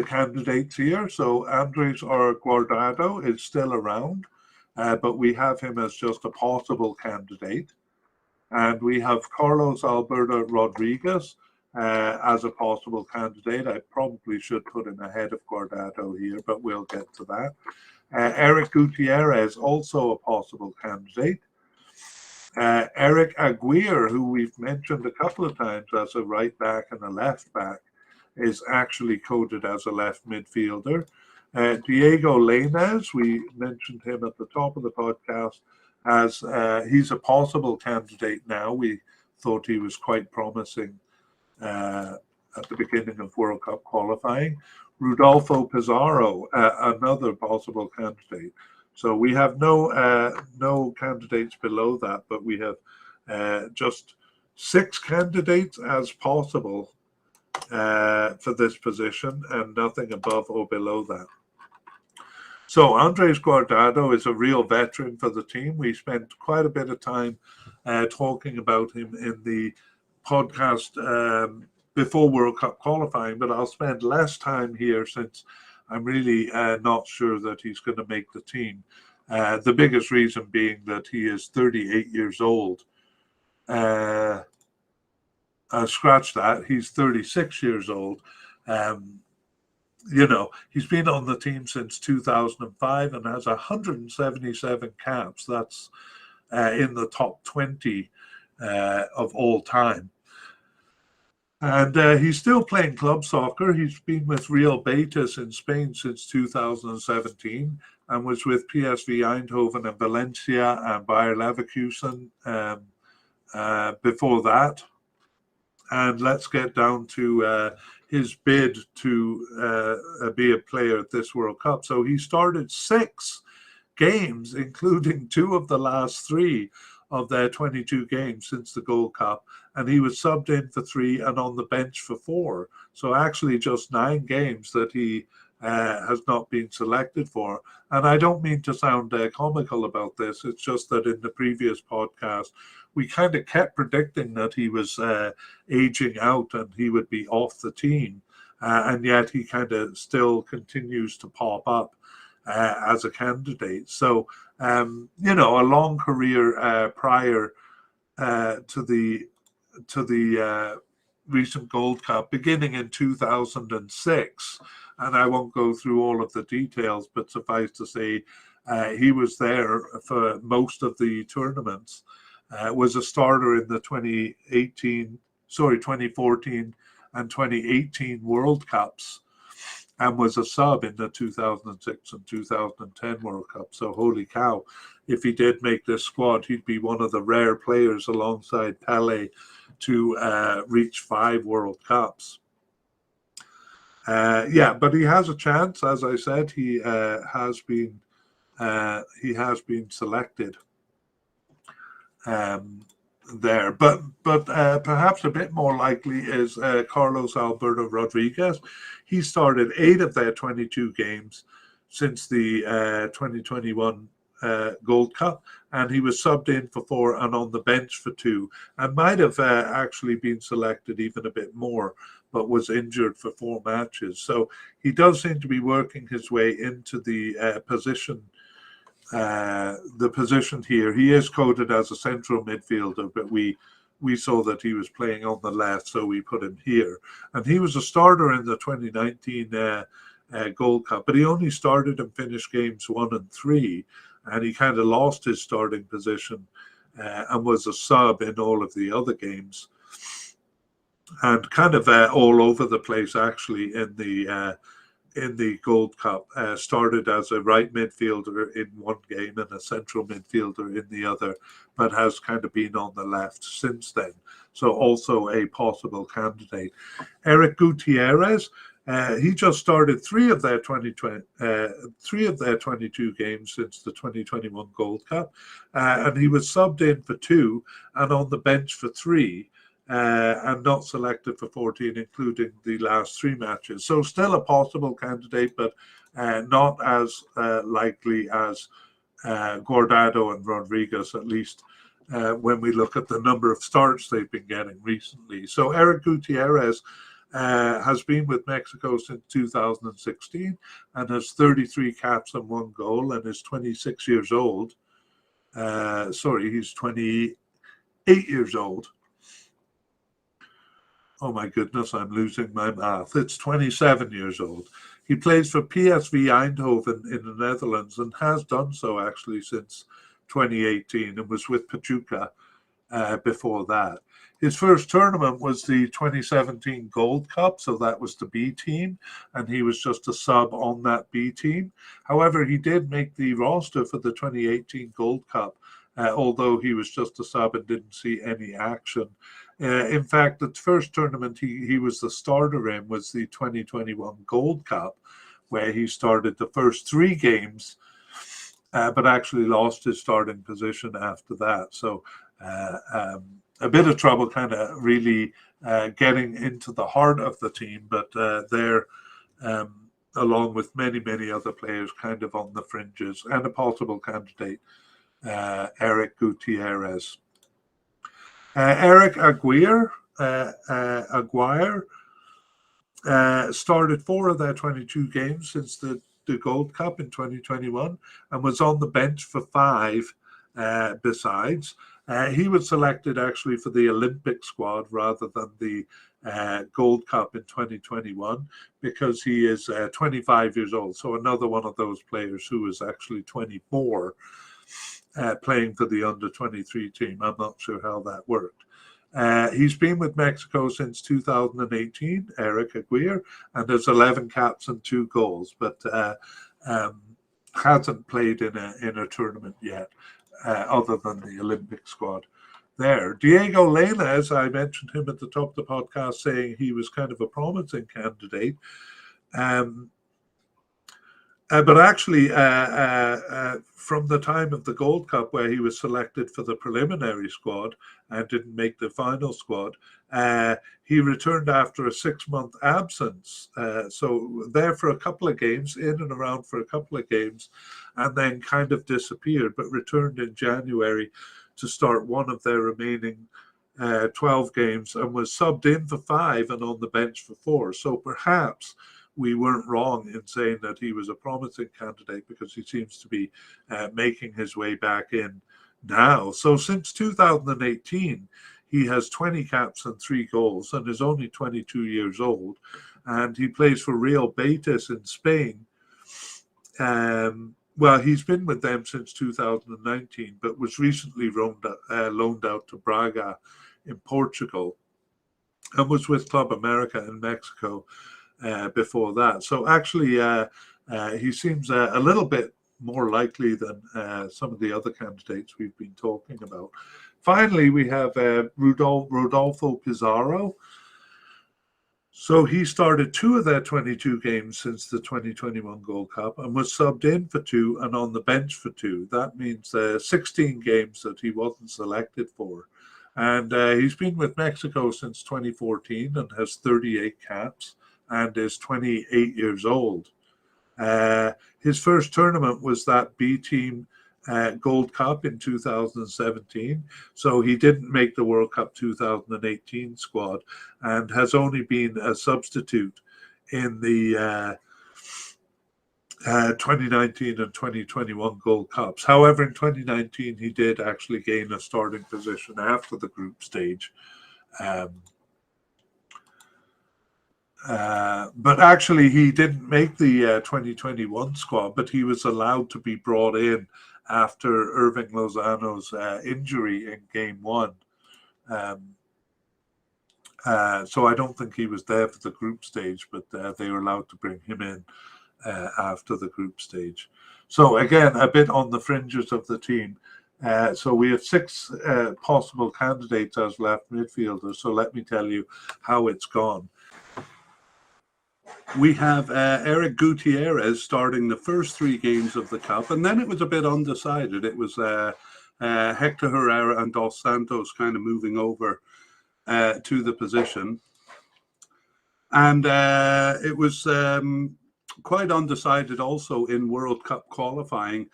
[SPEAKER 1] candidates here. So Andres or Guardado is still around, but we have him as just a possible candidate. And we have Carlos Alberto Rodriguez as a possible candidate. I probably should put him ahead of Guardado here, but we'll get to that. Eric Gutierrez, also a possible candidate. Eric Aguirre, who we've mentioned a couple of times as a right back and a left back, is actually coded as a left midfielder. Diego Lainez, we mentioned him at the top of the podcast, as he's a possible candidate now. We thought he was quite promising at the beginning of World Cup qualifying. Rodolfo Pizarro, another possible candidate. So we have no candidates below that, but we have just 6 candidates as possible for this position, and nothing above or below that. So Andres Guardado is a real veteran for the team. We spent quite a bit of time talking about him in the podcast before World Cup qualifying, but I'll spend less time here since I'm really not sure that he's going to make the team. The biggest reason being that he is 38 years old. Scratch that, he's 36 years old. he's been on the team since 2005 and has 177 caps. That's in the top 20 of all time. And he's still playing club soccer. He's been with Real Betis in Spain since 2017 and was with PSV Eindhoven and Valencia and Bayer Leverkusen before that. And let's get down to his bid to be a player at this World Cup. So he started 6 games, including 2 of the last 3 of their 22 games since the Gold Cup, and he was subbed in for 3 and on the bench for 4. So actually just 9 games that he has not been selected for. And I don't mean to sound comical about this. It's just that in the previous podcast, we kind of kept predicting that he was aging out and he would be off the team. And yet he kind of still continues to pop up as a candidate. So, a long career prior to the recent Gold Cup, beginning in 2006. And I won't go through all of the details, but suffice to say, he was there for most of the tournaments, was a starter in the 2014 and 2018 World Cups, and was a sub in the 2006 and 2010 World Cup. So holy cow, if he did make this squad, he'd be one of the rare players alongside Pele to reach 5 World Cups. But he has a chance. As I said, he has been selected there. But perhaps a bit more likely is Carlos Alberto Rodriguez. He started 8 of their 22 games since the 2021 Gold Cup, and he was subbed in for 4 and on the bench for 2, and might have actually been selected even a bit more, but was injured for 4 matches. So he does seem to be working his way into the position. The position here, he is coded as a central midfielder, but we saw that he was playing on the left, so we put him here. And he was a starter in the 2019 Gold Cup, but he only started and finished games 1 and 3, and he kind of lost his starting position and was a sub in all of the other games, and kind of all over the place actually in the Gold Cup. Started as a right midfielder in one game and a central midfielder in the other, but has kind of been on the left since then. So also a possible candidate. Eric Gutierrez, he just started 3 of their 22 games since the 2021 Gold Cup, and he was subbed in for 2 and on the bench for 3. And not selected for 14, including the last 3 matches. So still a possible candidate, but not as likely as Guardado and Rodriguez, at least when we look at the number of starts they've been getting recently. So Eric Gutierrez has been with Mexico since 2016 and has 33 caps and 1 goal and is 26 years old. He's 28 years old. Oh my goodness, I'm losing my math. It's 27 years old. He plays for PSV Eindhoven in the Netherlands and has done so actually since 2018 and was with Pachuca before that. His first tournament was the 2017 Gold Cup, so that was the B team, and he was just a sub on that B team. However, he did make the roster for the 2018 Gold Cup, although he was just a sub and didn't see any action. In fact, the first tournament he was the starter in was the 2021 Gold Cup, where he started the first 3 games, but actually lost his starting position after that. So a bit of trouble kind of really getting into the heart of the team, but they're, along with many, many other players, kind of on the fringes, and a possible candidate, Eric Gutierrez. Eric Aguirre started 4 of their 22 games since the Gold Cup in 2021 and was on the bench for 5 besides. He was selected actually for the Olympic squad rather than the Gold Cup in 2021 because he is 25 years old. So another one of those players who is actually 24 playing for the under-23 team. I'm not sure how that worked. He's been with Mexico since 2018, Eric Aguirre, and has 11 caps and 2 goals, but hasn't played in a tournament yet, other than the Olympic squad there. Diego Leyna, as I mentioned him at the top of the podcast, saying he was kind of a promising candidate. But actually, from the time of the Gold Cup, where he was selected for the preliminary squad and didn't make the final squad, he returned after a 6-month absence. So there for a couple of games, in and around for a couple of games, and then kind of disappeared, but returned in January to start one of their remaining 12 games and was subbed in for 5 and on the bench for 4. So perhaps we weren't wrong in saying that he was a promising candidate because he seems to be making his way back in now. So since 2018, he has 20 caps and 3 goals and is only 22 years old. And he plays for Real Betis in Spain. Well, he's been with them since 2019, but was recently loaned out to Braga in Portugal and was with Club America in Mexico before that. So actually, he seems a little bit more likely than some of the other candidates we've been talking about. Finally, we have Rodolfo Pizarro. So he started 2 of their 22 games since the 2021 Gold Cup and was subbed in for 2 and on the bench for 2. That means 16 games that he wasn't selected for. And he's been with Mexico since 2014 and has 38 caps and is 28 years old. His first tournament was that B team Gold Cup in 2017, so he didn't make the World Cup 2018 squad and has only been a substitute in the 2019 and 2021 Gold Cups. However, in 2019, he did actually gain a starting position after the group stage. But actually, he didn't make the 2021 squad, but he was allowed to be brought in after Irving Lozano's injury in Game 1. So I don't think he was there for the group stage, but they were allowed to bring him in after the group stage. So again, a bit on the fringes of the team. So we have 6 possible candidates as left midfielders. So let me tell you how it's gone. We have Eric Gutierrez starting the first 3 games of the Cup, and then it was a bit undecided. It was Hector Herrera and Dos Santos kind of moving over to the position. And it was quite undecided also in World Cup qualifying.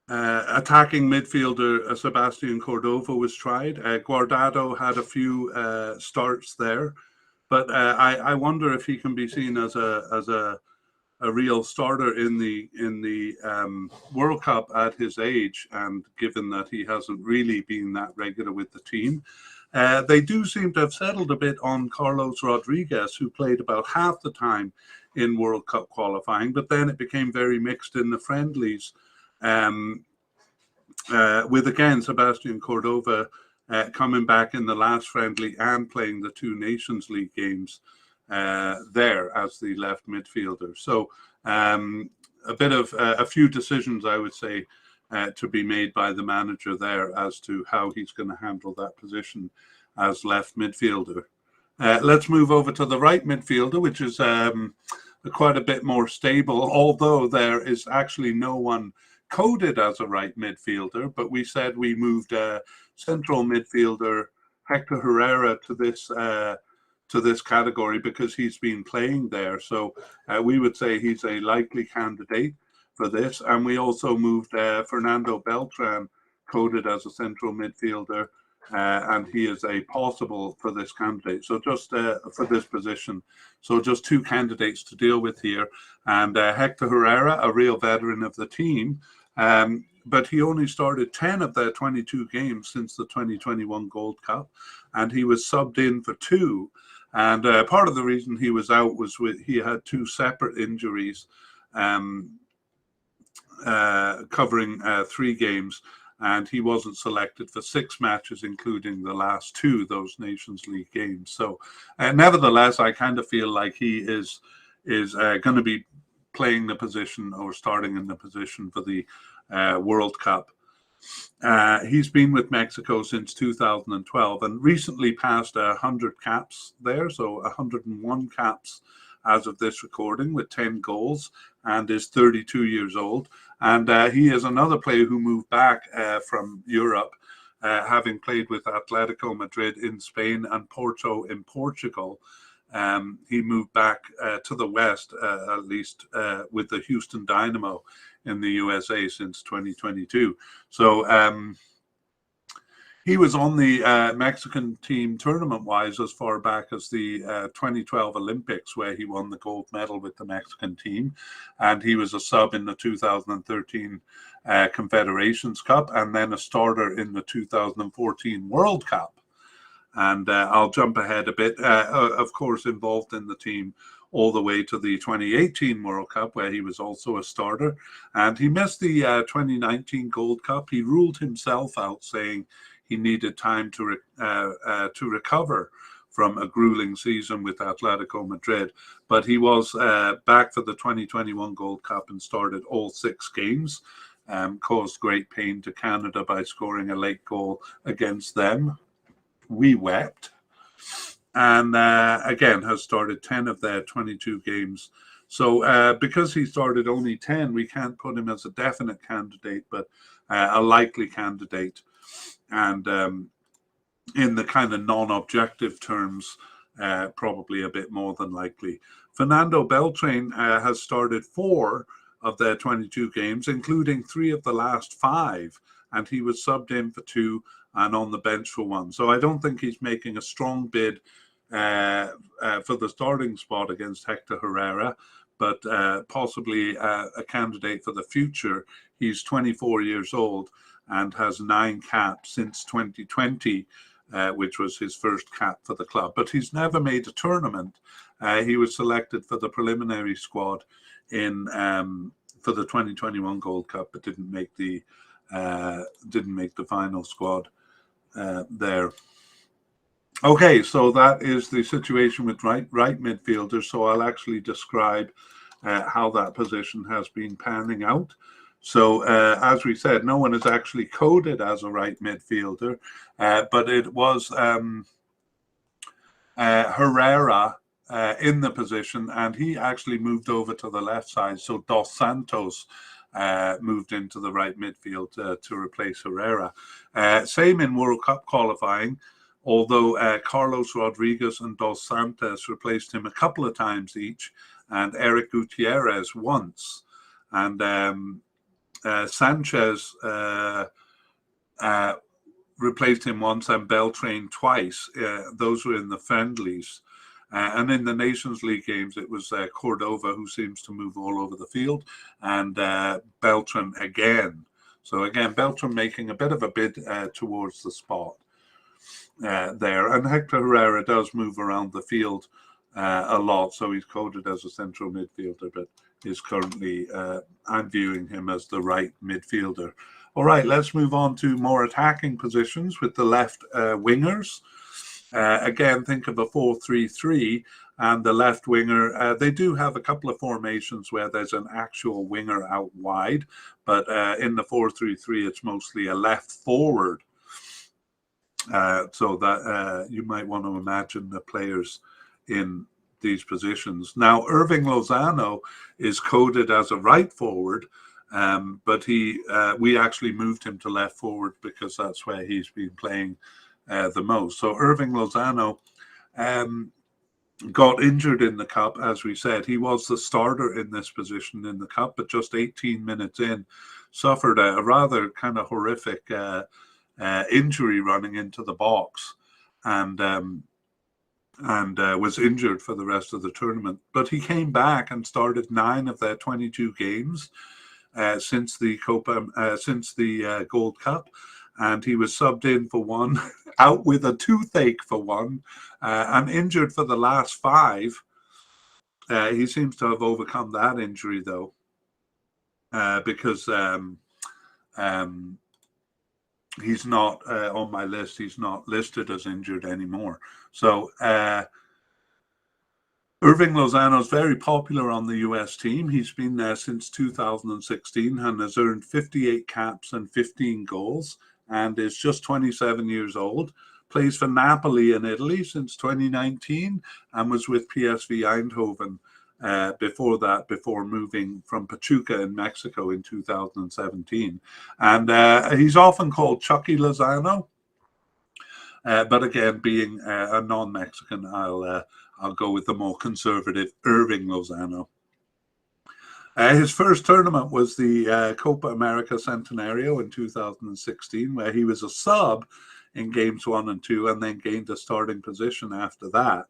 [SPEAKER 1] Attacking midfielder Sebastian Cordova was tried. Guardado had a few starts there. But I wonder if he can be seen as a real starter in the World Cup at his age, and given that he hasn't really been that regular with the team. They do seem to have settled a bit on Carlos Rodriguez, who played about half the time in World Cup qualifying, but then it became very mixed in the friendlies, with again Sebastian Cordova coming back in the last friendly and playing the 2 Nations League games there as the left midfielder. So a bit of a few decisions, I would say, to be made by the manager there as to how he's going to handle that position as left midfielder. Let's move over to the right midfielder, which is quite a bit more stable, although there is actually no one coded as a right midfielder, but we said we moved central midfielder Hector Herrera to this category because he's been playing there. So we would say he's a likely candidate for this. And we also moved Fernando Beltran, coded as a central midfielder, and he is a possible for this candidate. So just for this position. So just 2 candidates to deal with here. And Hector Herrera, a real veteran of the team, but he only started 10 of their 22 games since the 2021 Gold Cup, and he was subbed in for 2. And part of the reason he was out was he had 2 separate injuries, covering 3 games, and he wasn't selected for 6 matches, including the last 2, those Nations League games. So nevertheless, I kind of feel like he is going to be playing the position or starting in the position for the World Cup. He's been with Mexico since 2012 and recently passed 100 caps there, so 101 caps as of this recording, with 10 goals, and is 32 years old. And he is another player who moved back from Europe, having played with Atletico Madrid in Spain and Porto in Portugal. He moved back to the West, at least with the Houston Dynamo in the USA since 2022. So he was on the Mexican team tournament-wise as far back as the 2012 Olympics, where he won the gold medal with the Mexican team. And he was a sub in the 2013 Confederations Cup, and then a starter in the 2014 World Cup. And I'll jump ahead a bit, of course, involved in the team all the way to the 2018 World Cup, where he was also a starter. And he missed the 2019 Gold Cup. He ruled himself out, saying he needed time to recover from a grueling season with Atletico Madrid. But he was back for the 2021 Gold Cup and started all 6 games. Caused great pain to Canada by scoring a late goal against them. We wept. And again, has started 10 of their 22 games. So because he started only 10, we can't put him as a definite candidate, but a likely candidate. And in the kind of non-objective terms, probably a bit more than likely. Fernando Beltran has started 4 of their 22 games, including 3 of the last 5. And he was subbed in for 2 and on the bench for 1. So I don't think he's making a strong bid for the starting spot against Hector Herrera, but possibly a candidate for the future. He's 24 years old and has 9 caps since 2020, which was his first cap for the club. But he's never made a tournament. He was selected for the preliminary squad in for the 2021 Gold Cup, but didn't make the final squad there. Okay, so that is the situation with right midfielders. So I'll actually describe how that position has been panning out. So as we said, no one is actually coded as a right midfielder, but it was Herrera in the position, and he actually moved over to the left side. So Dos Santos moved into the right midfield to replace Herrera. Same in World Cup qualifying, although Carlos Rodriguez and Dos Santos replaced him a couple of times each, and Eric Gutierrez once. And Sanchez replaced him once, and Beltran twice. Those were in the friendlies. And in the Nations League games, it was Cordova, who seems to move all over the field, and Beltran again. So again, Beltran making a bit of a bid towards the spot there. And Hector Herrera does move around the field a lot, so he's coded as a central midfielder, but is currently, I'm viewing him as the right midfielder. All right, let's move on to more attacking positions with the left wingers. Again, think of a 4-3-3, and the left winger, they do have a couple of formations where there's an actual winger out wide, but in the 4-3-3, it's mostly a left forward. So that you might want to imagine the players in these positions. Now, Irving Lozano is coded as a right forward, but we actually moved him to left forward because that's where he's been playing the most. So Irving Lozano got injured in the Cup, as we said. He was the starter in this position in the Cup, but just 18 minutes in, suffered a rather kind of horrific injury running into the box, and was injured for the rest of the tournament. But he came back and started 9 of their 22 games, since the Gold Cup, and he was subbed in for one, out with a toothache for one, and injured for the last 5. He seems to have overcome that injury though, because he's not on my list. He's not listed as injured anymore. So Irving Lozano is very popular on the US team. He's been there since 2016 and has earned 58 caps and 15 goals, and is just 27 years old. Plays for Napoli in Italy since 2019 and was with PSV Eindhoven before moving from Pachuca in Mexico in 2017. And he's often called Chucky Lozano. But again, being a non-Mexican, I'll go with the more conservative Irving Lozano. His first tournament was the Copa America Centenario in 2016, where he was a sub in games 1 and 2, and then gained a starting position after that.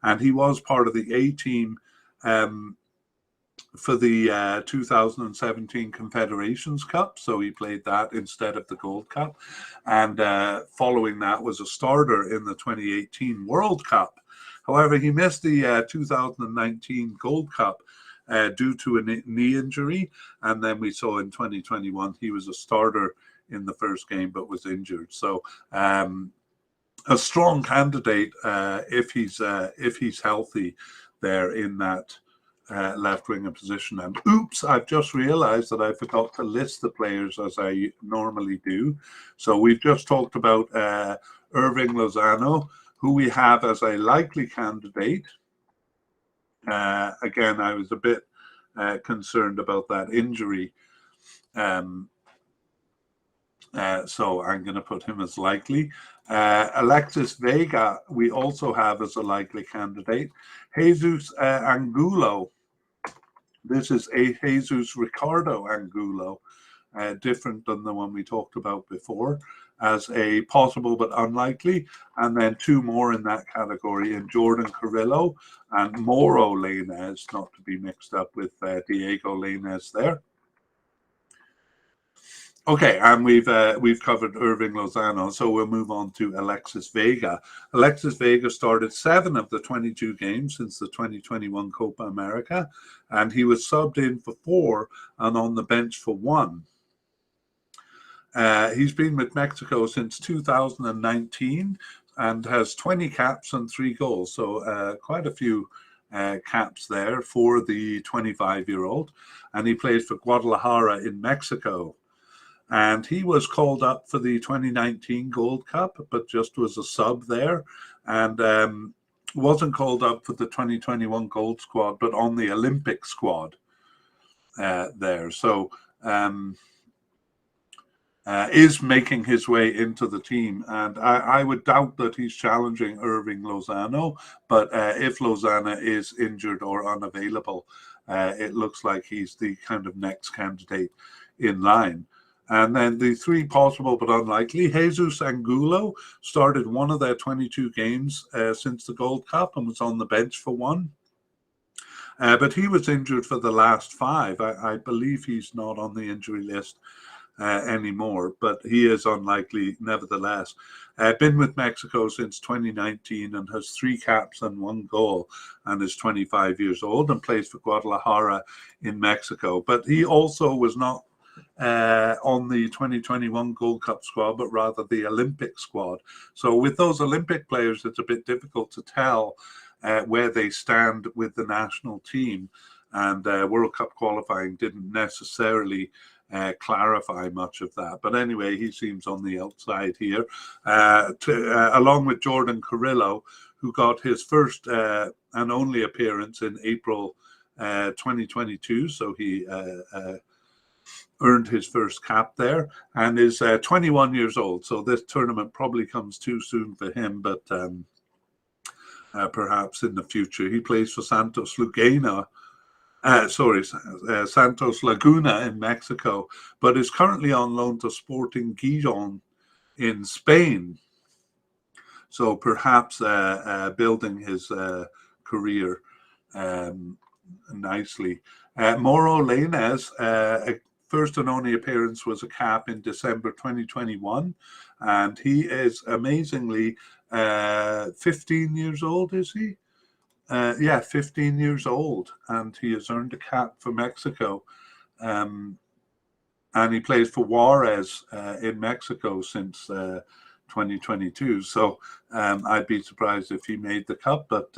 [SPEAKER 1] And he was part of the A team for the 2017 Confederations Cup, so he played that instead of the Gold Cup. And following that was a starter in the 2018 World Cup. However, he missed the 2019 Gold Cup due to a knee injury, and then we saw in 2021 he was a starter in the first game but was injured. So a strong candidate if he's healthy there in that left winger position. And oops, I've just realized that I forgot to list the players as I normally do. So we've just talked about Irving Lozano, who we have as a likely candidate. Again, I was a bit concerned about that injury. So I'm going to put him as likely. Alexis Vega, we also have as a likely candidate. Jesus Angulo. This is a Jesus Ricardo Angulo, different than the one we talked about before, as a possible but unlikely. And then 2 more in that category, in Jordan Carrillo and Mauro Lainez, not to be mixed up with Diego Lainez there. Okay, and we've covered Irving Lozano, so we'll move on to Alexis Vega. Alexis Vega started 7 of the 22 games since the 2021 Copa America, and he was subbed in for 4 and on the bench for 1. He's been with Mexico since 2019 and has 20 caps and 3 goals, so quite a few caps there for the 25-year-old, and he plays for Guadalajara in Mexico. And he was called up for the 2019 Gold Cup, but just was a sub there, and wasn't called up for the 2021 Gold Squad, but on the Olympic squad there. So is making his way into the team, and I would doubt that he's challenging Irving Lozano, but if Lozano is injured or unavailable, it looks like he's the kind of next candidate in line. And then the 3 possible but unlikely, Jesus Angulo started 1 of their 22 games since the Gold Cup and was on the bench for 1. But he was injured for the last 5. I believe he's not on the injury list anymore, but he is unlikely nevertheless. Been with Mexico since 2019 and has 3 caps and 1 goal, and is 25 years old and plays for Guadalajara in Mexico. But he also was not on the 2021 Gold Cup squad, but rather the Olympic squad. So with those Olympic players, it's a bit difficult to tell where they stand with the national team. And World Cup qualifying didn't necessarily clarify much of that. But anyway, he seems on the outside here, along with Jordan Carrillo, who got his first and only appearance in April 2022. So he earned his first cap there, and is 21 years old. So this tournament probably comes too soon for him, but perhaps in the future. He plays for Santos Laguna in Mexico, but is currently on loan to Sporting Gijon in Spain. So perhaps building his career nicely. Mauro Lainez, first and only appearance was a cap in December 2021, and he is amazingly 15 years old, is he? Yeah, 15 years old, and he has earned a cap for Mexico. And he plays for Juarez in Mexico since 2022. So I'd be surprised if he made the cut, but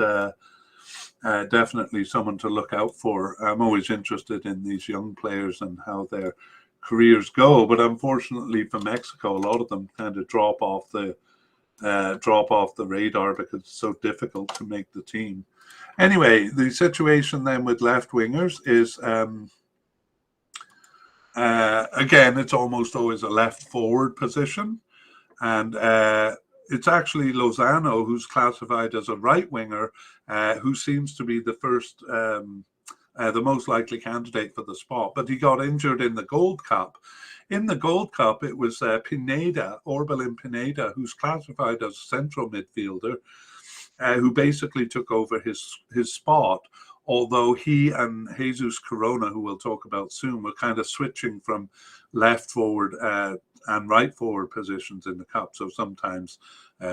[SPEAKER 1] definitely someone to look out for. I'm always interested in these young players and how their careers go, but unfortunately for Mexico, a lot of them kind of drop off the radar because it's so difficult to make the team. Anyway, the situation then with left wingers is again, it's almost always a left forward position, and it's actually Lozano who's classified as a right winger, who seems to be the first, the most likely candidate for the spot. But he got injured in the Gold Cup. In the Gold Cup, it was Orbelin Pineda, who's classified as a central midfielder, who basically took over his spot. Although he and Jesus Corona, who we'll talk about soon, were kind of switching from left forward and right forward positions in the cup. So sometimes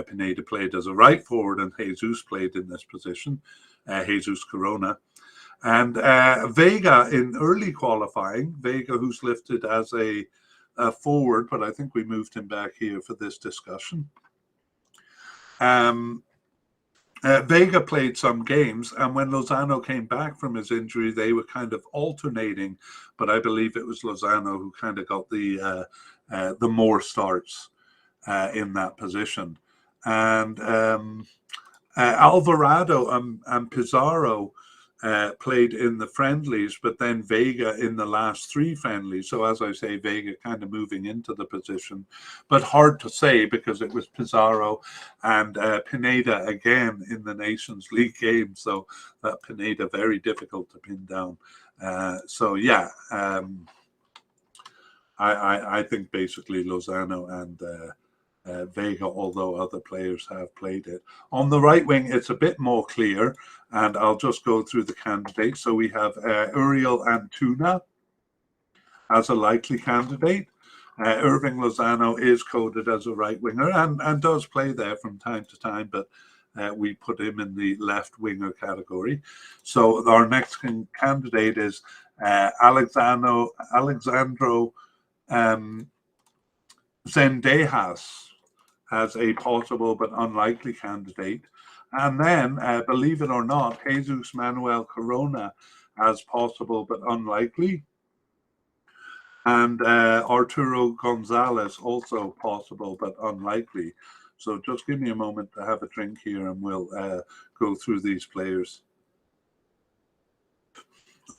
[SPEAKER 1] Pineda played as a right forward and Jesus played in this position, Jesus Corona. And Vega in early qualifying, Vega who's listed as a forward, but I think we moved him back here for this discussion. Vega played some games, and when Lozano came back from his injury, they were kind of alternating, but I believe it was Lozano who kind of got the more starts in that position. And Alvarado and Pizarro played in the friendlies, but then Vega in the last 3 friendlies. So as I say, Vega kind of moving into the position, but hard to say because it was Pizarro and Pineda again in the Nations League game. So that Pineda, very difficult to pin down. So yeah, I think basically Lozano and Vega, although other players have played it. On the right wing, it's a bit more clear, and I'll just go through the candidates. So we have Uriel Antuna as a likely candidate. Irving Lozano is coded as a right winger and does play there from time to time, but we put him in the left winger category. So our next candidate is Alexandro Zendejas as a possible but unlikely candidate. And then, believe it or not, Jesus Manuel Corona as possible but unlikely. And Arturo Gonzalez also possible but unlikely. So just give me a moment to have a drink here and we'll go through these players.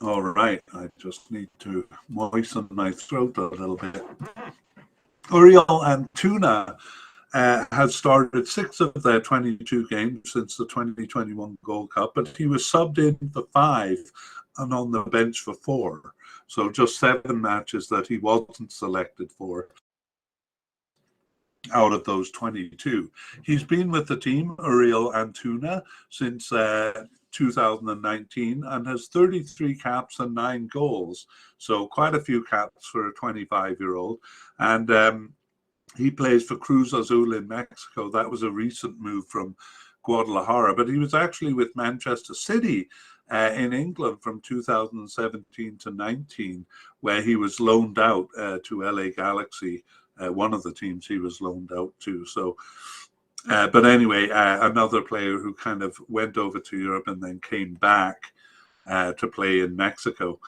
[SPEAKER 1] All right, I just need to moisten my throat a little bit. Uriel Antuna has started 6 of their 22 games since the 2021 Gold Cup, but he was subbed in for 5 and on the bench for 4. So just 7 matches that he wasn't selected for out of those 22. He's been with the team, Uriel Antuna, since 2019 and has 33 caps and 9 goals. So quite a few caps for a 25-year-old. And he plays for Cruz Azul in Mexico. That was a recent move from Guadalajara, but he was actually with Manchester City in England from 2017 to 19, where he was loaned out to LA Galaxy, one of the teams he was loaned out to. So, but anyway, another player who kind of went over to Europe and then came back to play in Mexico.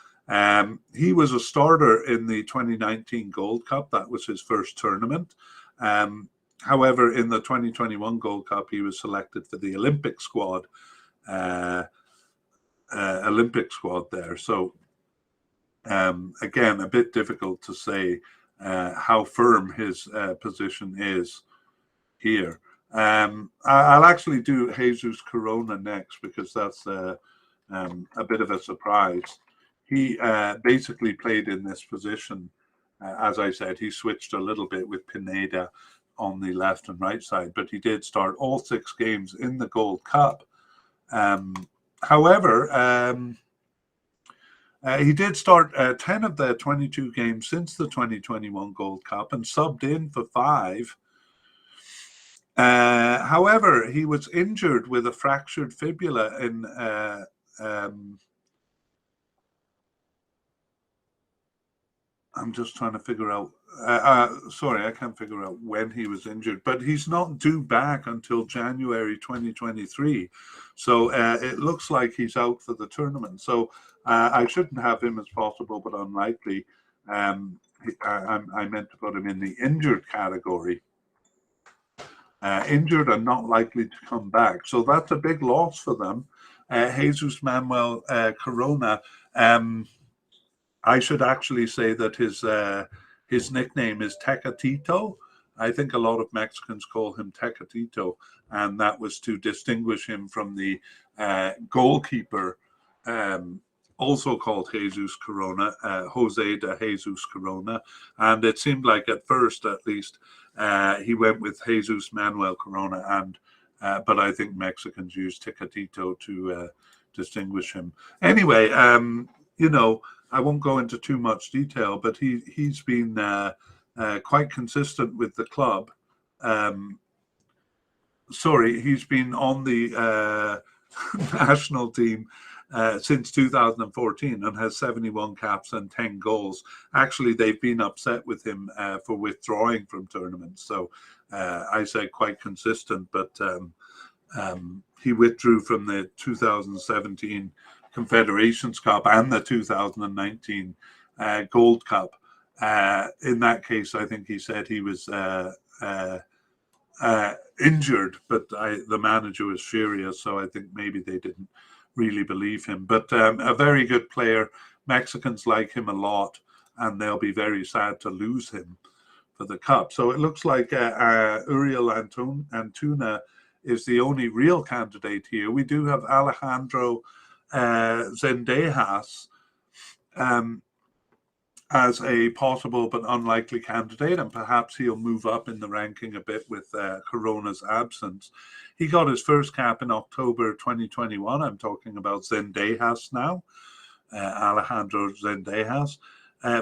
[SPEAKER 1] He was a starter in the 2019 Gold Cup. That was his first tournament. However, in the 2021 Gold Cup, he was selected for the Olympic squad. There. So again, a bit difficult to say how firm his position is here. I'll actually do Jesus Corona next because that's a bit of a surprise. He basically played in this position. As I said, he switched a little bit with Pineda on the left and right side, but he did start all 6 games in the Gold Cup. However, He did start 10 of the 22 games since the 2021 Gold Cup and subbed in for 5. However, he was injured with a fractured fibula in I'm just trying to figure out. Sorry, I can't figure out when he was injured, but he's not due back until January 2023. So it looks like he's out for the tournament. So I shouldn't have him as possible, but unlikely. I meant to put him in the injured category. Injured and not likely to come back. So that's a big loss for them. Jesus Manuel Corona. I should actually say that his nickname is Tecatito. I think a lot of Mexicans call him Tecatito, and that was to distinguish him from the goalkeeper, also called Jesus Corona, Jose de Jesus Corona. And it seemed like at first, at least, he went with Jesus Manuel Corona, and but I think Mexicans use Tecatito to distinguish him. Anyway, you know, I won't go into too much detail, but he's been quite consistent with the club. He's been on the national team since 2014 and has 71 caps and 10 goals. Actually, they've been upset with him for withdrawing from tournaments. So I say quite consistent, but he withdrew from the 2017 Confederations Cup and the 2019 Gold Cup. In that case, I think he said he was injured, but the manager was furious, so I think maybe they didn't really believe him. But a very good player. Mexicans like him a lot, and they'll be very sad to lose him for the Cup. So it looks like Uriel Antuna is the only real candidate here. We do have Alejandro Zendejas as a possible but unlikely candidate, and perhaps he'll move up in the ranking a bit with Corona's absence. He got his first cap in October 2021. I'm talking about Zendejas now, Alejandro Zendejas.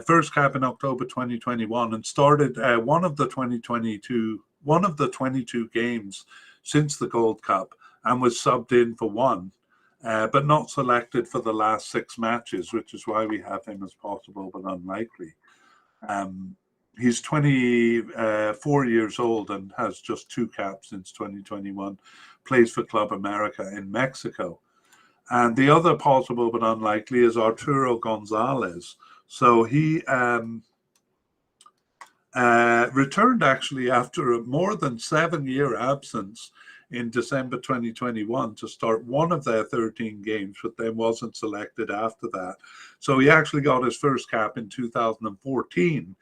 [SPEAKER 1] First cap in October 2021, and started one of the 22 games since the Gold Cup, and was subbed in for one. But not selected for the last 6 matches, which is why we have him as possible but unlikely. He's 24 years old and has just 2 caps since 2021, plays for Club America in Mexico. And the other possible but unlikely is Arturo Gonzalez. So he returned actually after a more than 7-year absence in December 2021 to start one of their 13 games, but then wasn't selected after that. So he actually got his first cap in 2014,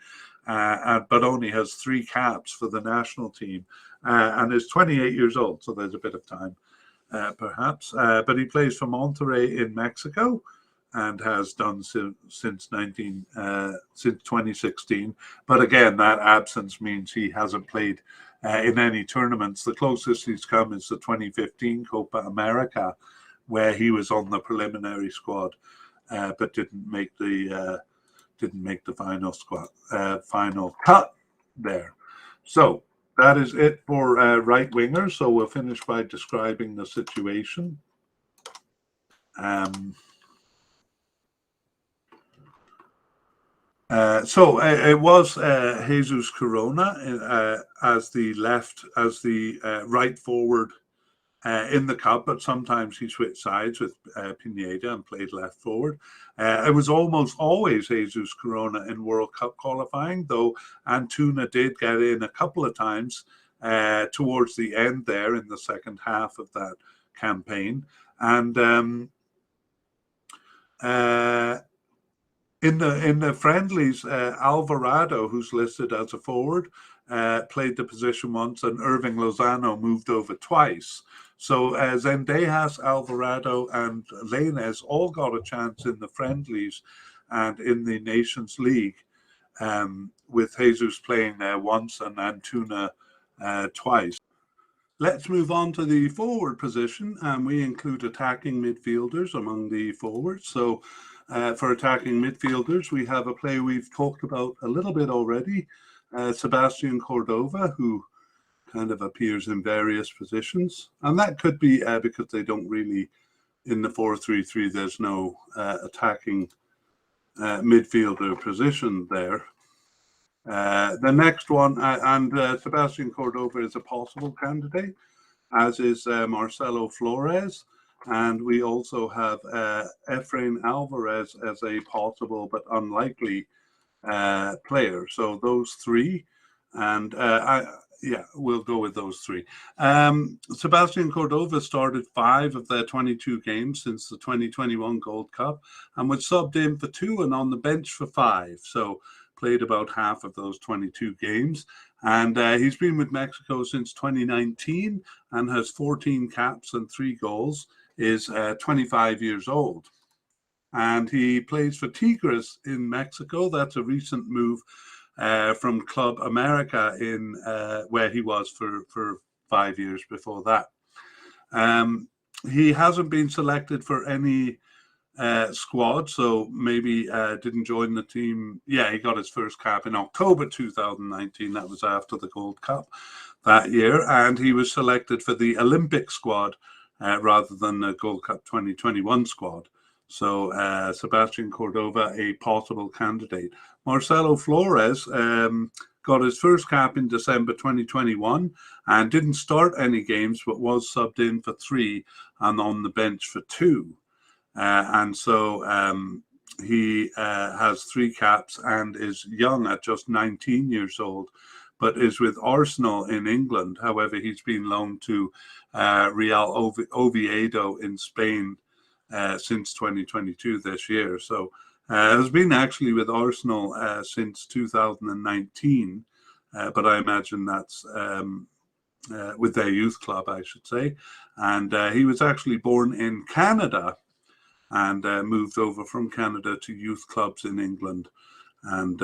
[SPEAKER 1] but only has 3 caps for the national team, and is 28 years old, so there's a bit of time, perhaps. But he plays for Monterrey in Mexico, and has done since 2016. But again, that absence means he hasn't played in any tournaments. The closest he's come is the 2015 Copa America, where he was on the preliminary squad, but didn't make the final cut there. So that is it for right wingers. So we'll finish by describing the situation. So it was Jesus Corona as the right forward in the cup, but sometimes he switched sides with Pineda and played left forward. It was almost always Jesus Corona in World Cup qualifying, though Antuna did get in a couple of times towards the end there in the second half of that campaign. And in the friendlies, Alvarado, who's listed as a forward, played the position once, and Irving Lozano moved over twice. So Zendejas, Alvarado, and Lainez all got a chance in the friendlies and in the Nations League, with Jesus playing there once and Antuna twice. Let's move on to the forward position, and we include attacking midfielders among the forwards. So For attacking midfielders, we have a player we've talked about a little bit already, Sebastian Cordova, who kind of appears in various positions. And that could be because they don't really, in the 4-3-3, there's no attacking midfielder position there. The next one, Sebastian Cordova is a possible candidate, as is Marcelo Flores. And we also have Efrain Alvarez as a possible but unlikely player. So those three, and we'll go with those three. Sebastian Cordova started 5 of their 22 games since the 2021 Gold Cup and was subbed in for 2 and on the bench for 5. So played about half of those 22 games. And he's been with Mexico since 2019 and has 14 caps and 3 goals, is 25 years old. And he plays for Tigres in Mexico. That's a recent move from Club America in where he was for 5 years before that. He hasn't been selected for any squad, so maybe didn't join the team. Yeah, he got his first cap in October 2019. That was after the Gold Cup that year, and he was selected for the Olympic squad rather than the Gold Cup 2021 squad. So Sebastian Cordova, a possible candidate. Marcelo Flores got his first cap in December 2021 and didn't start any games, but was subbed in for 3 and on the bench for 2. And so he has 3 caps and is young at just 19 years old, but is with Arsenal in England. However, he's been loaned to Real Oviedo in Spain since 2022 this year. So has been actually with Arsenal since 2019, but I imagine that's with their youth club, I should say. And he was actually born in Canada and moved over from Canada to youth clubs in England and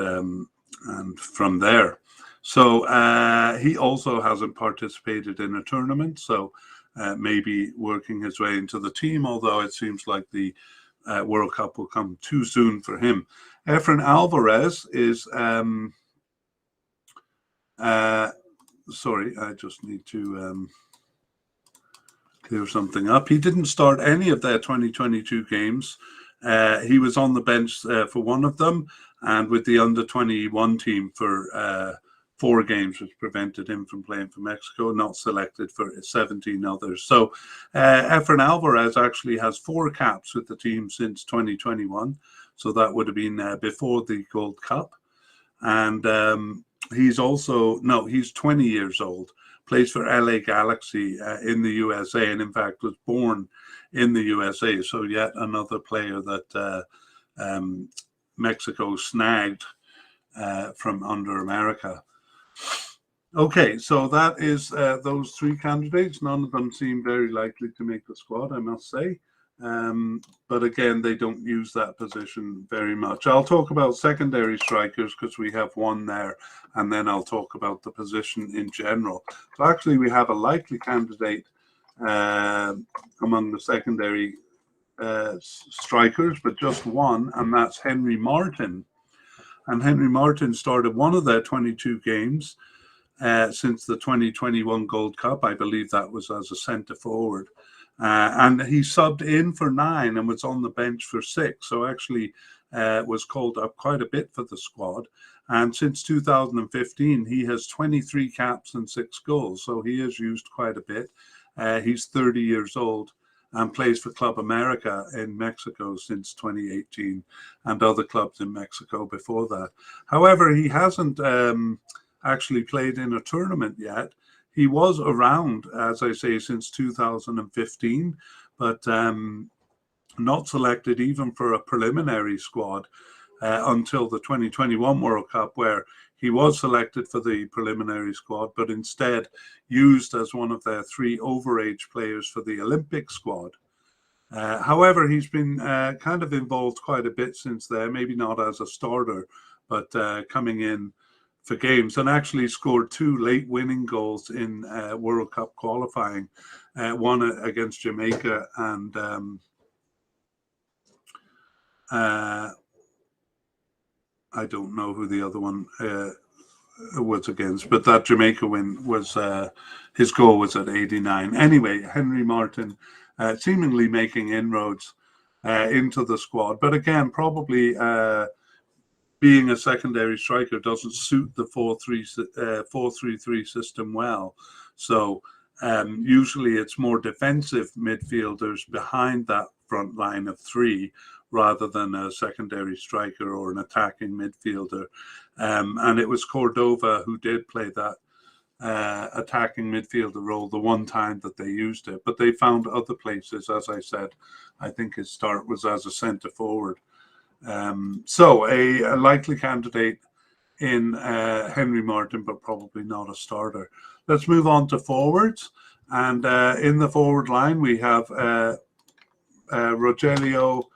[SPEAKER 1] from there. So he also hasn't participated in a tournament, so maybe working his way into the team, although it seems like the World Cup will come too soon for him. Efrain Alvarez is, sorry, I just need to clear something up. He didn't start any of their 2022 games. He was on the bench for one of them and with the under-21 team for 4 games, which prevented him from playing for Mexico, not selected for 17 others. So Efrain Alvarez actually has 4 caps with the team since 2021. So that would have been before the Gold Cup. And he's 20 years old, plays for LA Galaxy in the USA, and in fact was born in the USA. So yet another player that Mexico snagged from under America. Okay, so that is those 3 candidates. None of them seem very likely to make the squad, I must say. But again, they don't use that position very much. I'll talk about secondary strikers because we have one there, and then I'll talk about the position in general. So actually, we have a likely candidate among the secondary strikers, but just one, and that's Henry Martin. And Henry Martin started one of their 22 games since the 2021 Gold Cup. I believe that was as a centre forward. And he subbed in for 9 and was on the bench for 6. So actually was called up quite a bit for the squad. And since 2015, he has 23 caps and 6 goals. So he has used quite a bit. He's 30 years old and plays for Club America in Mexico since 2018 and other clubs in Mexico before that. However, he hasn't actually played in a tournament yet. He was around, as I say, since 2015, but not selected even for a preliminary squad until the 2021 World Cup, where he was selected for the preliminary squad, but instead used as one of their 3 overage players for the Olympic squad. However, he's been kind of involved quite a bit since there, maybe not as a starter, but coming in for games, and actually scored 2 late winning goals in World Cup qualifying, one against Jamaica and I don't know who the other one was against, but that Jamaica win was his goal was at 89. Anyway, Henry Martin seemingly making inroads into the squad, but again, probably being a secondary striker doesn't suit the 4-3-3 system well. So usually it's more defensive midfielders behind that front line of three rather than a secondary striker or an attacking midfielder. And it was Cordova who did play that attacking midfielder role the one time that they used it. But they found other places, as I said. I think his start was as a centre forward. So a likely candidate in Henry Martin, but probably not a starter. Let's move on to forwards. And in the forward line, we have Rogelio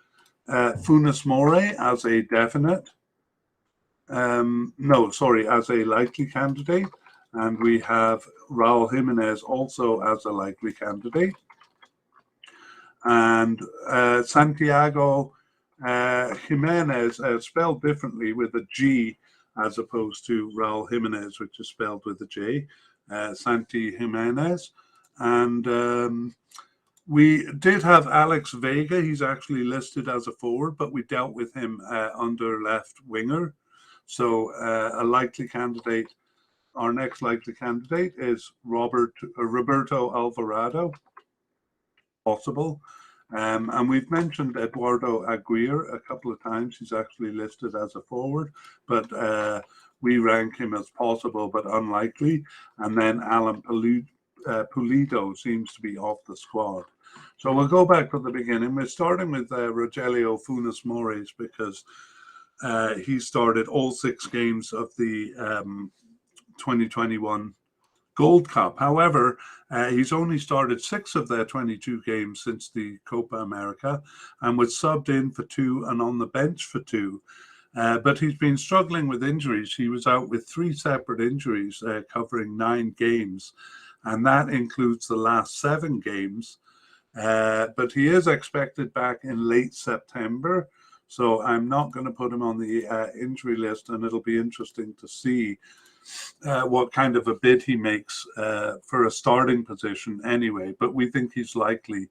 [SPEAKER 1] Funes Mori as a definite. As a likely candidate. And we have Raul Jimenez also as a likely candidate. And Santiago Jimenez, spelled differently with a G as opposed to Raul Jimenez, which is spelled with a J. Santi Jimenez. And we did have Alex Vega. He's actually listed as a forward, but we dealt with him under left winger. So a likely candidate, our next likely candidate is Roberto Alvarado, possible. And we've mentioned Eduardo Aguirre a couple of times. He's actually listed as a forward, but we rank him as possible but unlikely. And then Alan Pulido seems to be off the squad. So we'll go back to the beginning. We're starting with Rogelio Funes Mori because he started all 6 games of the 2021 Gold Cup. However, he's only started 6 of their 22 games since the Copa America and was subbed in for 2 and on the bench for 2. But he's been struggling with injuries. He was out with 3 separate injuries covering 9 games, and that includes the last 7 games. But he is expected back in late September, so I'm not going to put him on the injury list, and it'll be interesting to see what kind of a bid he makes for a starting position anyway, but we think he's likely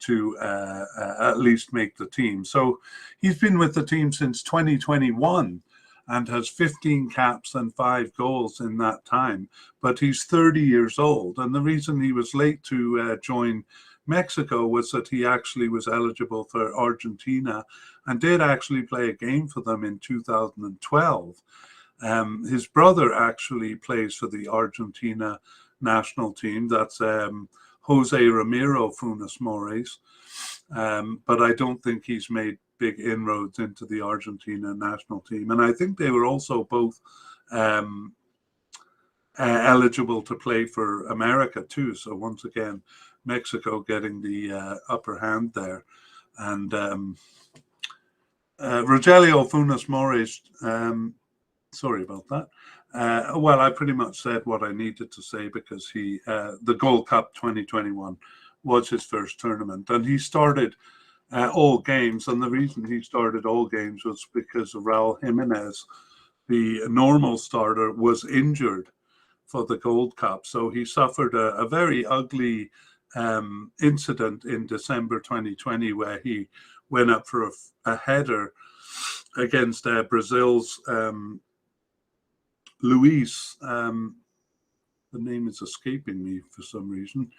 [SPEAKER 1] to at least make the team. So he's been with the team since 2021 and has 15 caps and 5 goals in that time, but he's 30 years old. And the reason he was late to join Mexico was that he actually was eligible for Argentina and did actually play a game for them in 2012. His brother actually plays for the Argentina national team. That's Jose Ramiro Funes Mori. But I don't think he's made big inroads into the Argentina national team. And I think they were also both eligible to play for America too. So once again, Mexico getting the upper hand there. And Rogelio Funes Mori, sorry about that. Well, I pretty much said what I needed to say because the Gold Cup 2021 was his first tournament, and he started all games. And the reason he started all games was because Raul Jimenez, the normal starter, was injured for the Gold Cup. So he suffered a very ugly incident in December 2020 where he went up for a header against Brazil's Luis. The name is escaping me for some reason,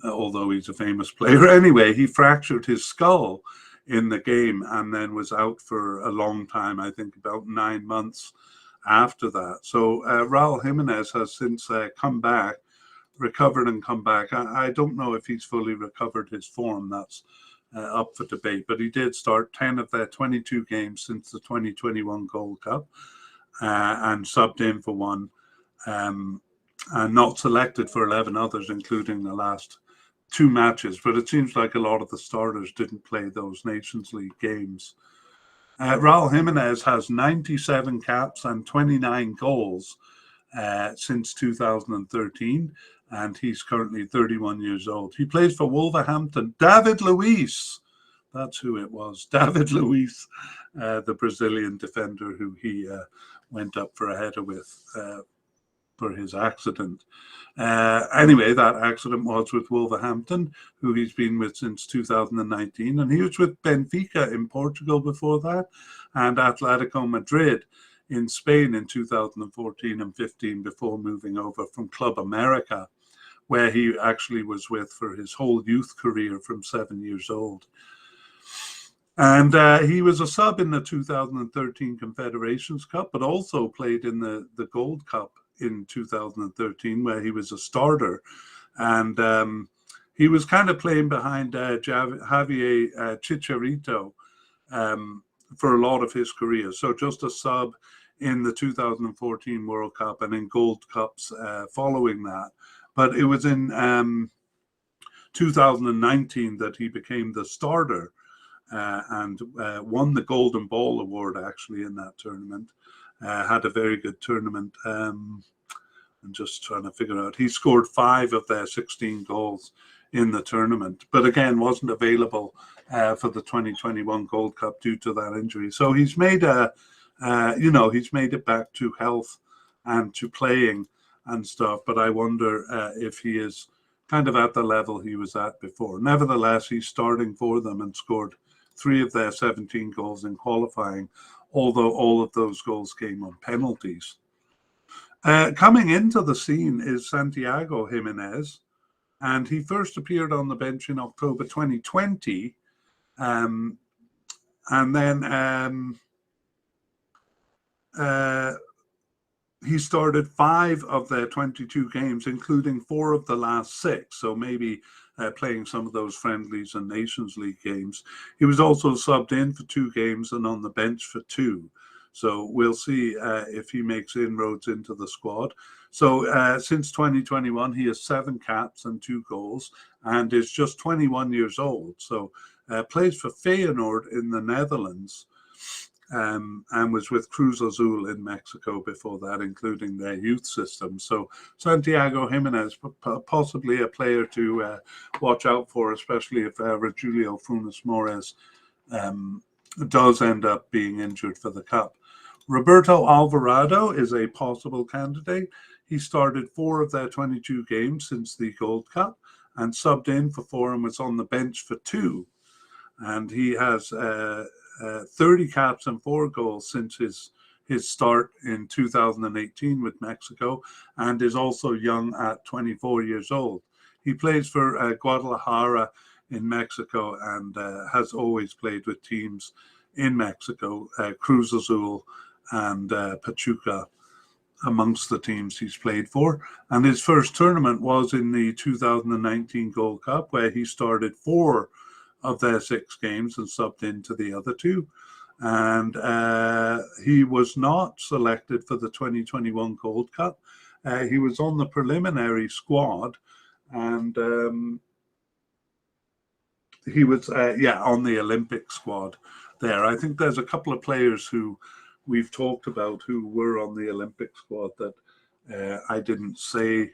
[SPEAKER 1] although he's a famous player. Anyway, he fractured his skull in the game and then was out for a long time, I think about 9 months after that. So Raul Jimenez has since recovered and come back. I don't know if he's fully recovered his form. That's up for debate, but he did start 10 of their 22 games since the 2021 Gold Cup and subbed in for 1 and not selected for 11 others, including the last 2 matches. But it seems like a lot of the starters didn't play those Nations League games. Raul Jimenez has 97 caps and 29 goals since 2013, and he's currently 31 years old. He plays for Wolverhampton. David Luiz That's who it was. David Luiz, the Brazilian defender who he went up for a header with for his accident. Anyway, that accident was with Wolverhampton, who he's been with since 2019. And he was with Benfica in Portugal before that, and Atletico Madrid in Spain in 2014 and 15 before moving over from Club America, where he actually was with for his whole youth career from 7 years old. And he was a sub in the 2013 Confederations Cup, but also played in the Gold Cup in 2013, where he was a starter. And he was kind of playing behind Javier Chicharito for a lot of his career. So just a sub in the 2014 World Cup and in Gold Cups following that. But it was in 2019 that he became the starter and won the Golden Ball Award actually in that tournament. Had a very good tournament. I'm just trying to figure out. He scored 5 of their 16 goals in the tournament, but again wasn't available for the 2021 Gold Cup due to that injury. So he's made he's made it back to health and to playing and stuff. But I wonder if he is kind of at the level he was at before. Nevertheless, he's starting for them and scored 3 of their 17 goals in qualifying, although all of those goals came on penalties. Coming into the scene is Santiago Jimenez, and he first appeared on the bench in October 2020, and then he started 5 of their 22 games, including 4 of the last 6, so maybe playing some of those friendlies and Nations League games. He was also subbed in for 2 games and on the bench for 2. So we'll see if he makes inroads into the squad. So since 2021, he has 7 caps and 2 goals and is just 21 years old. So plays for Feyenoord in the Netherlands. And was with Cruz Azul in Mexico before that, including their youth system. So Santiago Jimenez, possibly a player to watch out for, especially if Rogelio Funes Mores does end up being injured for the Cup. Roberto Alvarado is a possible candidate. He started 4 of their 22 games since the Gold Cup and subbed in for 4 and was on the bench for 2. And he has 30 caps and 4 goals since his start in 2018 with Mexico, and is also young at 24 years old. He plays for Guadalajara in Mexico and has always played with teams in Mexico, Cruz Azul and Pachuca amongst the teams he's played for. And his first tournament was in the 2019 Gold Cup, where he started 4 of their 6 games and subbed into the other 2. And he was not selected for the 2021 Gold Cup. He was on the preliminary squad, and he was, on the Olympic squad there. I think there's a couple of players who we've talked about who were on the Olympic squad that I didn't say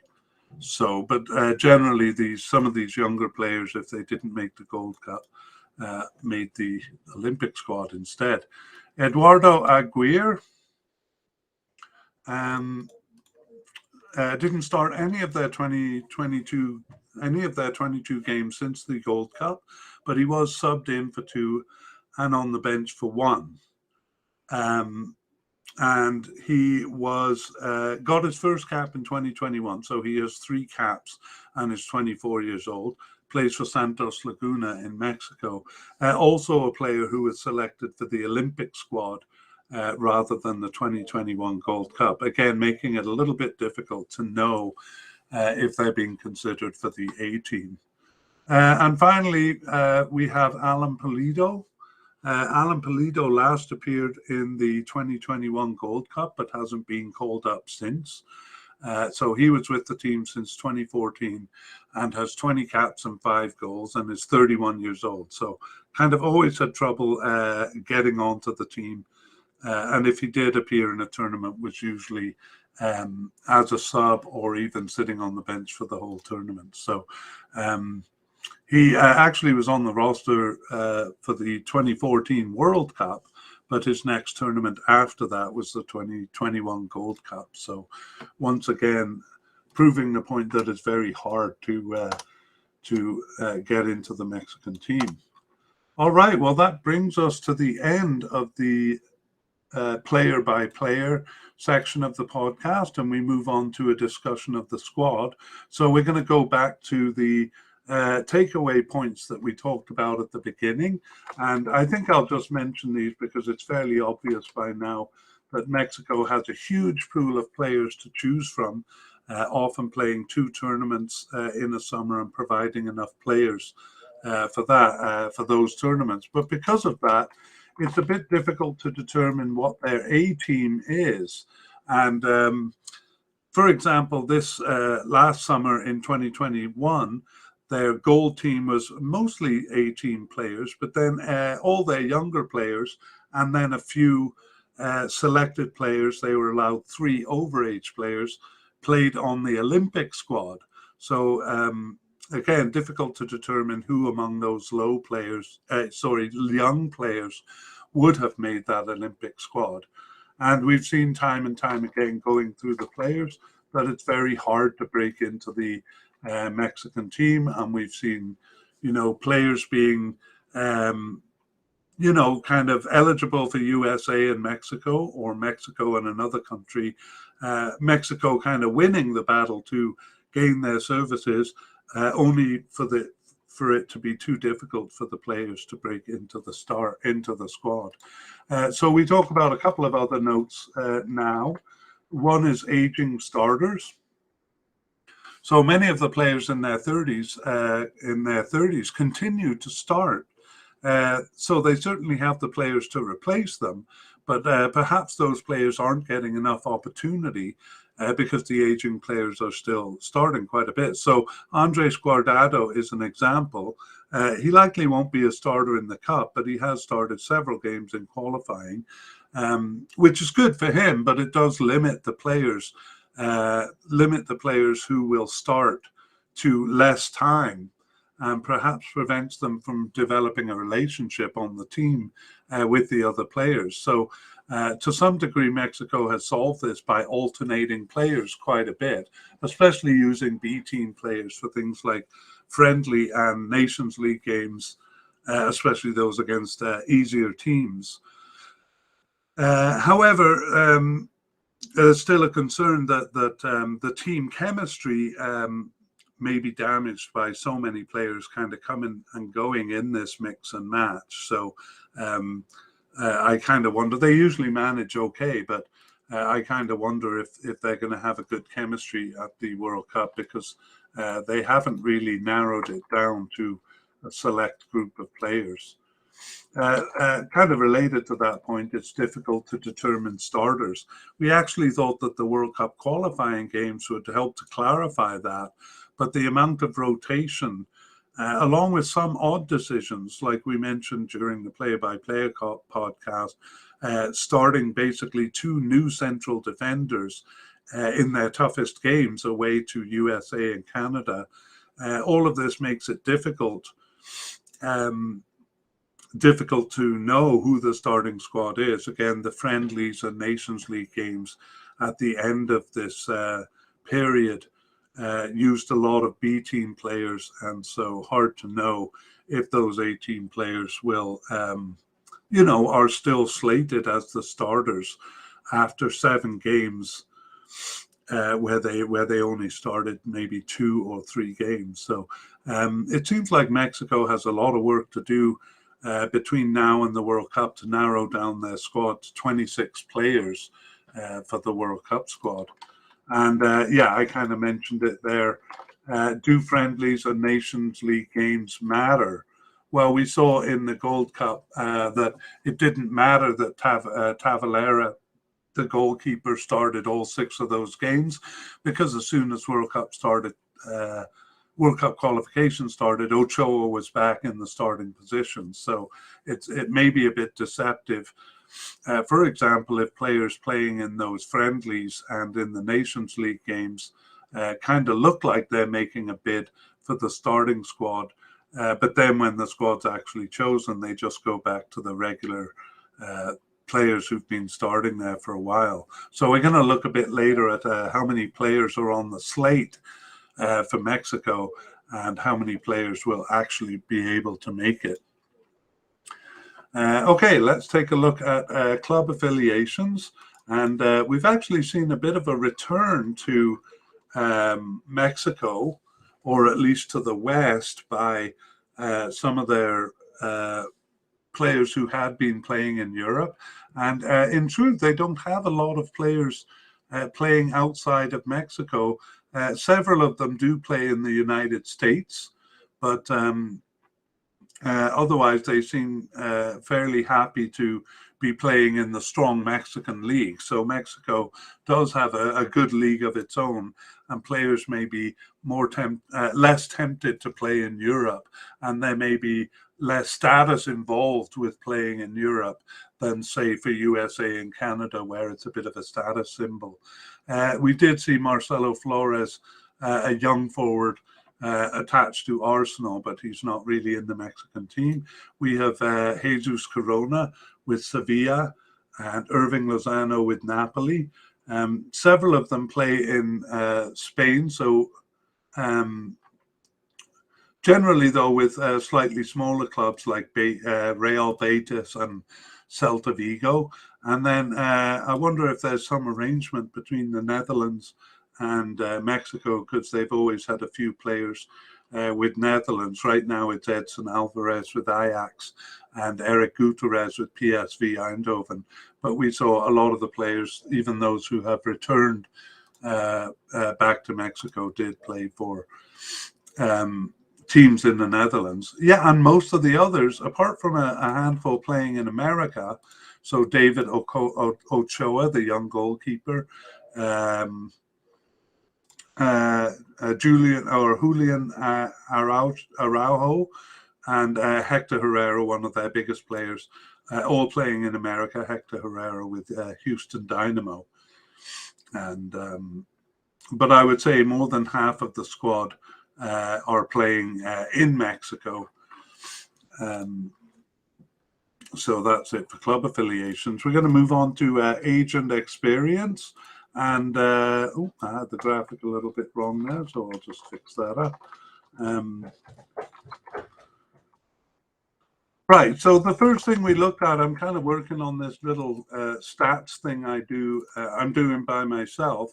[SPEAKER 1] so, but generally some of these younger players, if they didn't make the Gold Cup, made the Olympic squad instead. Eduardo Aguirre didn't start any of their 22 games since the Gold Cup, but he was subbed in for 2 and on the bench for 1. And he was got his first cap in 2021, so he has 3 caps and is 24 years old. Plays for Santos Laguna in Mexico. Also a player who was selected for the Olympic squad rather than the 2021 Gold Cup. Again, making it a little bit difficult to know if they're being considered for the A team. And finally, we have Alan Pulido. Alan Pulido last appeared in the 2021 Gold Cup, but hasn't been called up since. So he was with the team since 2014 and has 20 caps and 5 goals and is 31 years old. So kind of always had trouble getting onto the team. And if he did appear in a tournament, was usually as a sub or even sitting on the bench for the whole tournament. So He actually was on the roster for the 2014 World Cup, but his next tournament after that was the 2021 Gold Cup. So once again, proving the point that it's very hard to get into the Mexican team. All right, well, that brings us to the end of the player by player section of the podcast, and we move on to a discussion of the squad. So we're going to go back to the takeaway points that we talked about at the beginning. And I think I'll just mention these because it's fairly obvious by now that Mexico has a huge pool of players to choose from, often playing 2 tournaments in a summer and providing enough players for those tournaments. But because of that, it's a bit difficult to determine what their A team is. And for example, this last summer in 2021, their goal team was mostly A-team players, but then all their younger players and then a few selected players, they were allowed 3 overage players, played on the Olympic squad. So again, difficult to determine who among those young players would have made that Olympic squad. And we've seen time and time again going through the players that it's very hard to break into the Mexican team, and we've seen, players being, kind of eligible for USA and Mexico, or Mexico and another country. Mexico kind of winning the battle to gain their services, only for it to be too difficult for the players to break into the squad. So we talk about a couple of other notes now. One is aging starters. So many of the players in their 30s continue to start. So they certainly have the players to replace them, but perhaps those players aren't getting enough opportunity because the aging players are still starting quite a bit. So Andres Guardado is an example. He likely won't be a starter in the Cup, but he has started several games in qualifying, which is good for him, but it does limit the players who will start to less time, and perhaps prevents them from developing a relationship on the team with the other players. So to some degree, Mexico has solved this by alternating players quite a bit, especially using B-team players for things like friendly and Nations League games, especially those against easier teams. However, there's still a concern that the team chemistry may be damaged by so many players kind of coming and going in this mix and match. So I kind of wonder, they usually manage okay, but I kind of wonder if they're going to have a good chemistry at the World Cup, because they haven't really narrowed it down to a select group of players. Kind of related to that point, it's difficult to determine starters. We actually thought that the World Cup qualifying games would help to clarify that, but the amount of rotation, along with some odd decisions, like we mentioned during the play-by-play podcast, starting basically 2 new central defenders in their toughest games away to USA and Canada. All of this makes it difficult to know who the starting squad is. Again, the friendlies and Nations League games at the end of this period used a lot of B-team players, and so hard to know if those A-team players will, are still slated as the starters after 7 games, where they only started maybe 2 or 3 games. So it seems like Mexico has a lot of work to do between now and the World Cup to narrow down their squad to 26 players for the World Cup squad. And I kind of mentioned it there. Do friendlies and Nations League games matter? Well, we saw in the Gold Cup that it didn't matter that Talavera, the goalkeeper, started all 6 of those games, because as soon as World Cup qualification started, Ochoa was back in the starting position. So it may be a bit deceptive. For example, if players playing in those friendlies and in the Nations League games kind of look like they're making a bid for the starting squad, But then when the squad's actually chosen, they just go back to the regular players who've been starting there for a while. So we're going to look a bit later at how many players are on the slate for Mexico and how many players will actually be able to make it. Okay, let's take a look at club affiliations. And we've actually seen a bit of a return to Mexico, or at least to the West, by some of their players who had been playing in Europe. And in truth, they don't have a lot of players playing outside of Mexico. Several of them do play in the United States, but otherwise they seem fairly happy to be playing in the strong Mexican league. So Mexico does have a good league of its own, and players may be less tempted to play in Europe, and there may be less status involved with playing in Europe than, say, for USA and Canada, where it's a bit of a status symbol. We did see Marcelo Flores, a young forward, attached to Arsenal, but he's not really in the Mexican team. We have Jesus Corona with Sevilla and Irving Lozano with Napoli. Several of them play in Spain, so generally, though, with slightly smaller clubs like Real Betis and Celta Vigo. And then I wonder if there's some arrangement between the Netherlands and Mexico, because they've always had a few players with Netherlands. Right now it's Edson Alvarez with Ajax and Eric Gutierrez with PSV Eindhoven. But we saw a lot of the players, even those who have returned back to Mexico, did play for teams in the Netherlands. Yeah, and most of the others, apart from a handful playing in America, so David Ochoa, the young goalkeeper, Julian Araujo, and Hector Herrera, one of their biggest players, all playing in America. Hector Herrera with Houston Dynamo. And but I would say more than half of the squad are playing in Mexico. So that's it for club affiliations. We're going to move on to agent experience. And I had the graphic a little bit wrong there, so I'll just fix that up. Right, so the first thing we looked at, I'm kind of working on this little stats thing I'm doing by myself.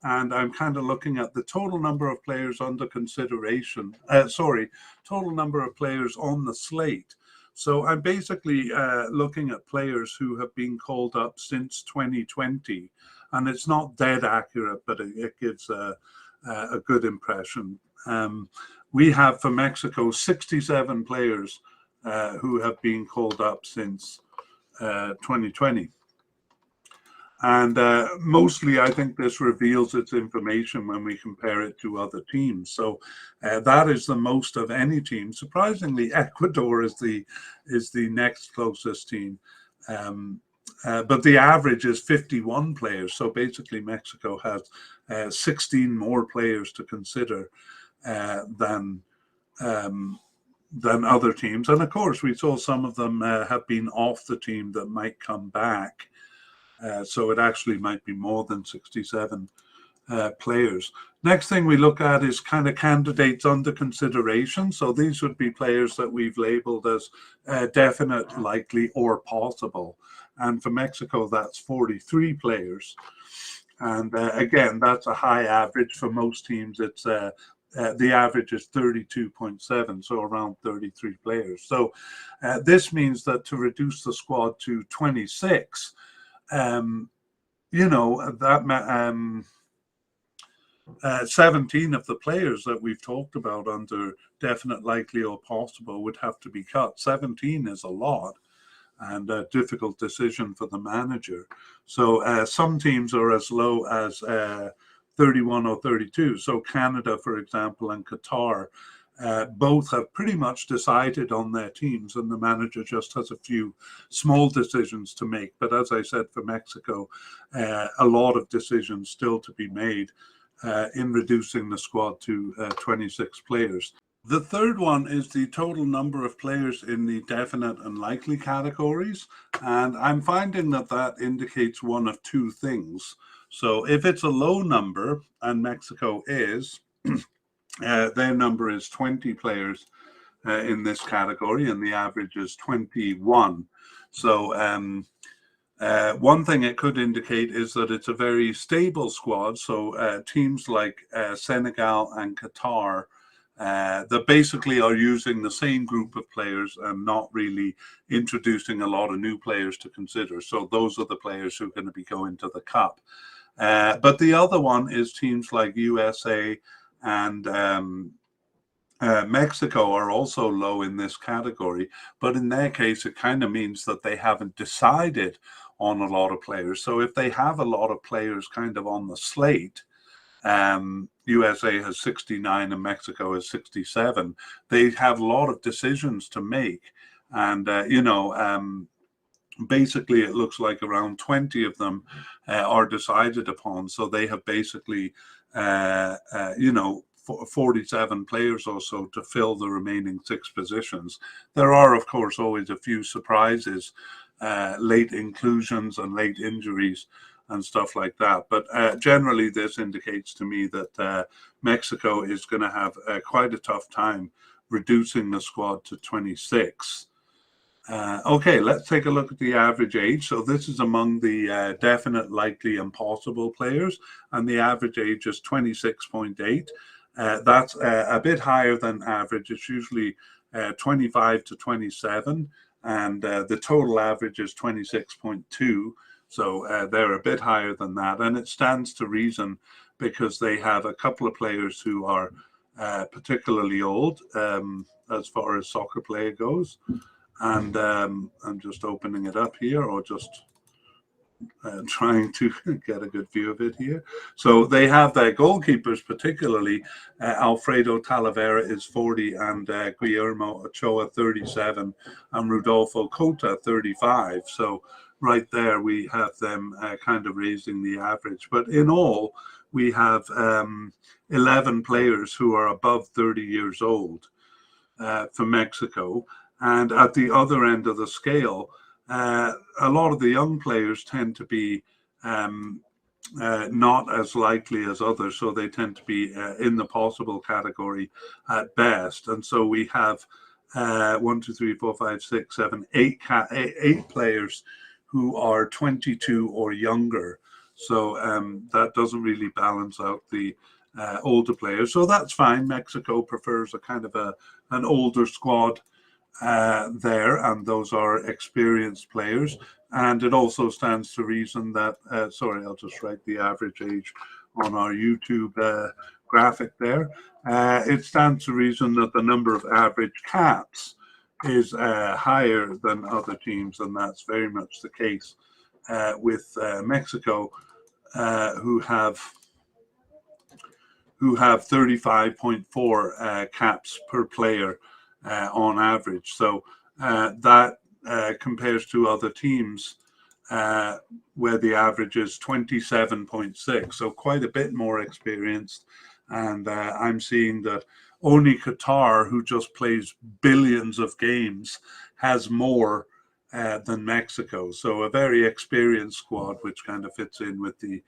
[SPEAKER 1] And I'm kind of looking at the total number of players under consideration. Total number of players on the slate. So I'm basically looking at players who have been called up since 2020. And it's not dead accurate, but it gives a good impression. We have for Mexico 67 players who have been called up since 2020. And mostly, I think this reveals its information when we compare it to other teams. So that is the most of any team. Surprisingly, Ecuador is the next closest team. But the average is 51 players. So basically, Mexico has 16 more players to consider than other teams. And of course, we saw some of them have been off the team that might come back. So it actually might be more than 67 players. Next thing we look at is kind of candidates under consideration. So these would be players that we've labeled as definite, likely, or possible. And for Mexico, that's 43 players. And again, that's a high average. For most teams, it's the average is 32.7, so around 33 players. So this means that to reduce the squad to 26, you know, that 17 of the players that we've talked about under definite, likely, or possible would have to be cut. 17 is a lot and a difficult decision for the manager. So some teams are as low as 31 or 32. So Canada, for example, and Qatar both have pretty much decided on their teams, and the manager just has a few small decisions to make. But as I said, for Mexico, a lot of decisions still to be made in reducing the squad to 26 players. The third one is the total number of players in the definite and likely categories. And I'm finding that that indicates one of two things. So if it's a low number, and Mexico is, their number is 20 players in this category, and the average is 21. So one thing it could indicate is that it's a very stable squad. So teams like Senegal and Qatar that basically are using the same group of players and not really introducing a lot of new players to consider. So those are the players who are going to be going to the Cup. But the other one is teams like USA and Mexico are also low in this category, but in their case, it kind of means that they haven't decided on a lot of players. So if they have a lot of players kind of on the slate, USA has 69 and Mexico has 67. They have a lot of decisions to make. And, basically, it looks like around 20 of them are decided upon. So they have basically, 47 players or so to fill the remaining 6 positions. There are, of course, always a few surprises, late inclusions and late injuries and stuff like that. But generally, this indicates to me that Mexico is going to have quite a tough time reducing the squad to 26. Okay, let's take a look at the average age. So this is among the definite, likely, and possible players, and the average age is 26.8. That's a bit higher than average. It's usually 25 to 27, and the total average is 26.2. So they're a bit higher than that, and it stands to reason because they have a couple of players who are particularly old as far as soccer play goes. And I'm just opening it up here, or just trying to get a good view of it here. So they have their goalkeepers, particularly Alfredo Talavera is 40, and Guillermo Ochoa 37, and Rodolfo Cota 35. So right there we have them kind of raising the average. But in all, we have 11 players who are above 30 years old for Mexico. And at the other end of the scale, a lot of the young players tend to be not as likely as others, so they tend to be in the possible category at best. And so we have 1, 2, 3, 4, 5, 6, 7, 8 players who are 22 or younger. So that doesn't really balance out the older players. So that's fine. Mexico prefers a kind of an older squad there, and those are experienced players. And it also stands to reason that, sorry, I'll just write the average age on our YouTube graphic there. It stands to reason that the number of average caps is higher than other teams, and that's very much the case with Mexico, who have 35.4 caps per player on average. So that compares to other teams where the average is 27.6. So quite a bit more experienced. And I'm seeing that only Qatar, who just plays billions of games, has more than Mexico. So a very experienced squad, which kind of fits in with the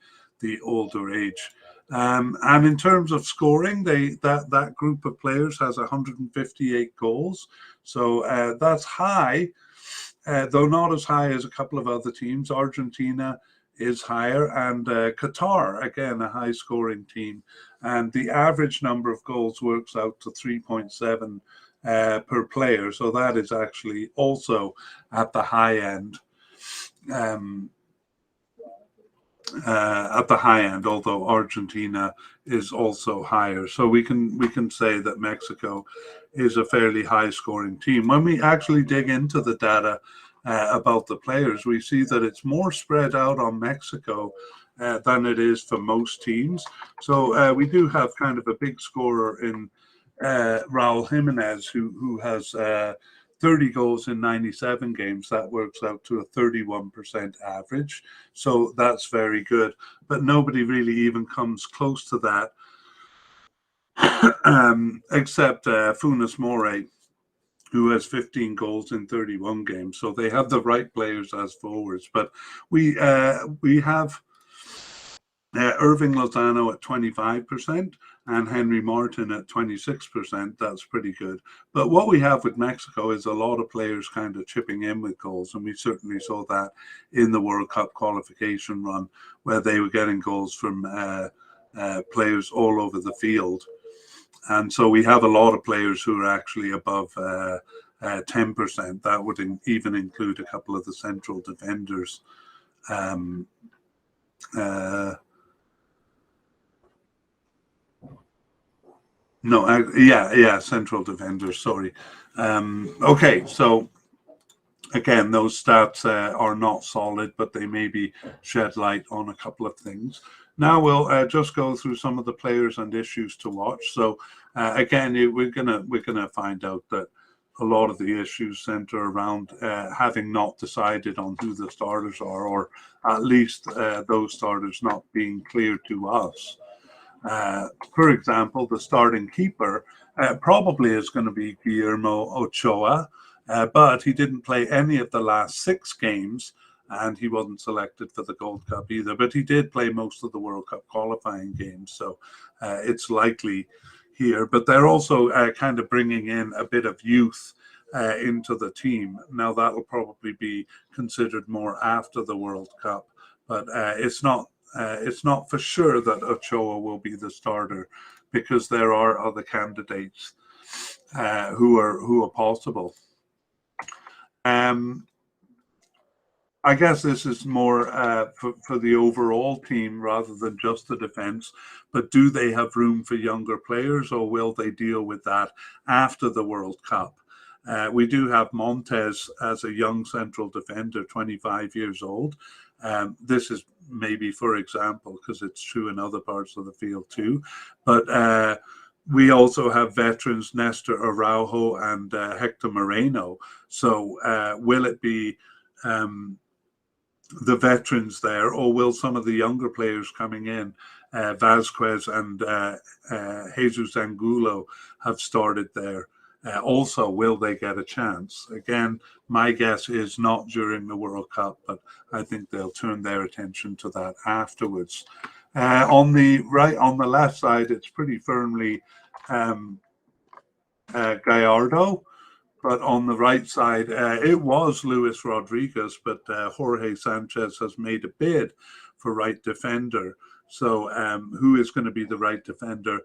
[SPEAKER 1] older age. And in terms of scoring, that group of players has 158 goals. So that's high, though not as high as a couple of other teams. Argentina is higher, and Qatar, again, a high scoring team. And the average number of goals works out to 3.7 per player. So that is actually also at the high end. At the high end, although Argentina is also higher. So we can say that Mexico is a fairly high scoring team. When we actually dig into the data about the players, we see that it's more spread out on Mexico than it is for most teams. So we do have kind of a big scorer in Raul Jimenez, who has 30 goals in 97 games. That works out to a 31% average. So that's very good. But nobody really even comes close to that except Funes Mori, who has 15 goals in 31 games. So they have the right players as forwards. But we have Irving Lozano at 25% and Henry Martin at 26%. That's pretty good. But what we have with Mexico is a lot of players kind of chipping in with goals. And we certainly saw that in the World Cup qualification run, where they were getting goals from players all over the field. And so we have a lot of players who are actually above 10%. That would even include a couple of the central defenders. Central defenders, sorry. Okay, so again, those stats are not solid, but they maybe shed light on a couple of things. Now we'll just go through some of the players and issues to watch. So again, we're gonna find out that a lot of the issues center around having not decided on who the starters are, or at least those starters not being clear to us. For example, the starting keeper probably is going to be Guillermo Ochoa, but he didn't play any of the last 6 games, and he wasn't selected for the Gold Cup either. But he did play most of the World Cup qualifying games, so it's likely here. But they're also kind of bringing in a bit of youth into the team. Now, that'll probably be considered more after the World Cup, but it's not for sure that Ochoa will be the starter, because there are other candidates who are possible. I guess this is more for the overall team rather than just the defense, but do they have room for younger players, or will they deal with that after the World Cup? We do have Montes as a young central defender, 25 years old. This is maybe for example, because it's true in other parts of the field too. But we also have veterans Nestor Araujo and Hector Moreno. So will it be the veterans there, or will some of the younger players coming in, Vasquez and Jesus Angulo, have started there? Also, will they get a chance? Again, my guess is not during the World Cup, but I think they'll turn their attention to that afterwards. On the left side, it's pretty firmly Gallardo, but on the right side, it was Luis Rodriguez, but Jorge Sanchez has made a bid for right defender. So who is going to be the right defender?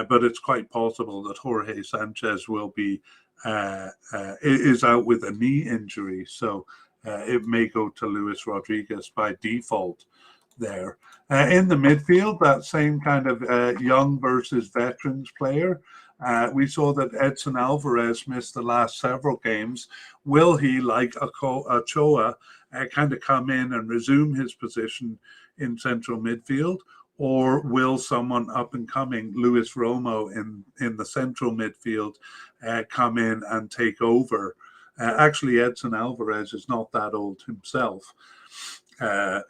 [SPEAKER 1] But it's quite possible that Jorge Sanchez will be is out with a knee injury, so it may go to Luis Rodriguez by default there. In the midfield, that same kind of young versus veterans player. We saw that Edson Alvarez missed the last several games. Will he, like Ochoa, kind of come in and resume his position in central midfield? Or will someone up and coming, Luis Romo in the central midfield, come in and take over? Actually, Edson Alvarez is not that old himself.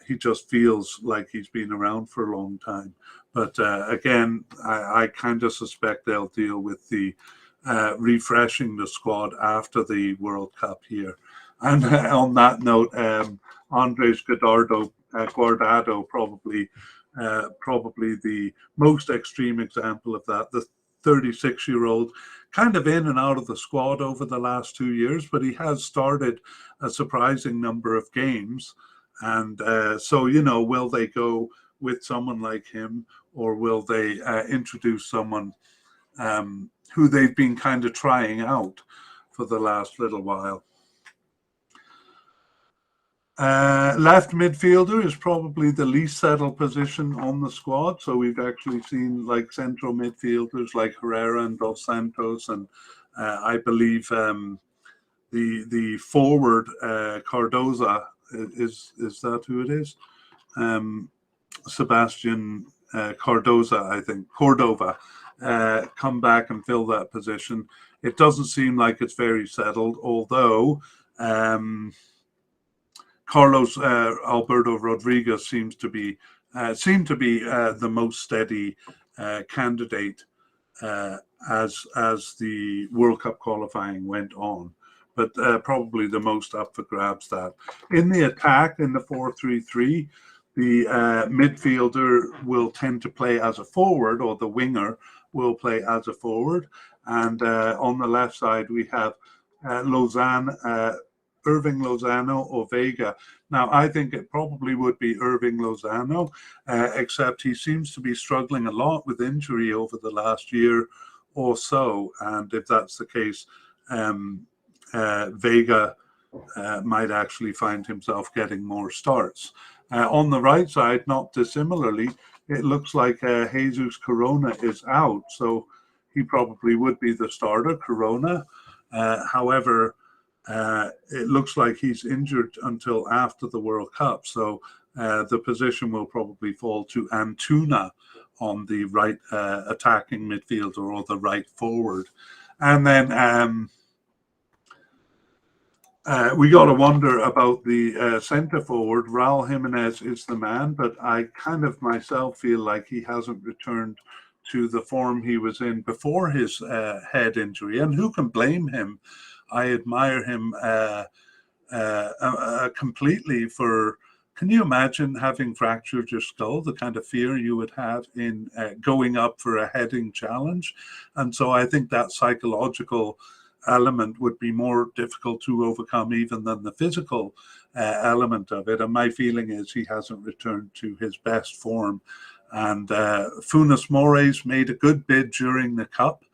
[SPEAKER 1] He just feels like he's been around for a long time. But again, I kind of suspect they'll deal with the refreshing the squad after the World Cup here. And on that note, Andres Guardado probably the most extreme example of that. The 36-year-old, kind of in and out of the squad over the last 2 years, but he has started a surprising number of games. And so, will they go with someone like him, or will they introduce someone who they've been kind of trying out for the last little while? Left midfielder is probably the least settled position on the squad. So we've actually seen like central midfielders like Herrera and Dos Santos, and I believe the forward Cardoza is that who it is? Sebastian Cardoza, I think, Cordova, come back and fill that position. It doesn't seem like it's very settled, although Carlos Alberto Rodriguez seemed to be the most steady candidate as the World Cup qualifying went on. But probably the most up for grabs that. In the attack, in the 4-3-3, the midfielder will tend to play as a forward, or the winger will play as a forward. And on the left side, we have Irving Lozano or Vega. Now, I think it probably would be Irving Lozano, except he seems to be struggling a lot with injury over the last year or so. And if that's the case, Vega might actually find himself getting more starts. On the right side, not dissimilarly, it looks like Jesus Corona is out, so he probably would be the starter, Corona. However, it looks like he's injured until after the World Cup, so the position will probably fall to Antuna on the right attacking midfielder or the right forward. And then we got to wonder about the centre forward. Raul Jimenez is the man, but I kind of myself feel like he hasn't returned to the form he was in before his head injury. And who can blame him? I admire him completely for. Can you imagine having fractured your skull, the kind of fear you would have in going up for a heading challenge? And so I think that psychological element would be more difficult to overcome even than the physical element of it. And my feeling is he hasn't returned to his best form. And Funes Mori's made a good bid during the Cup,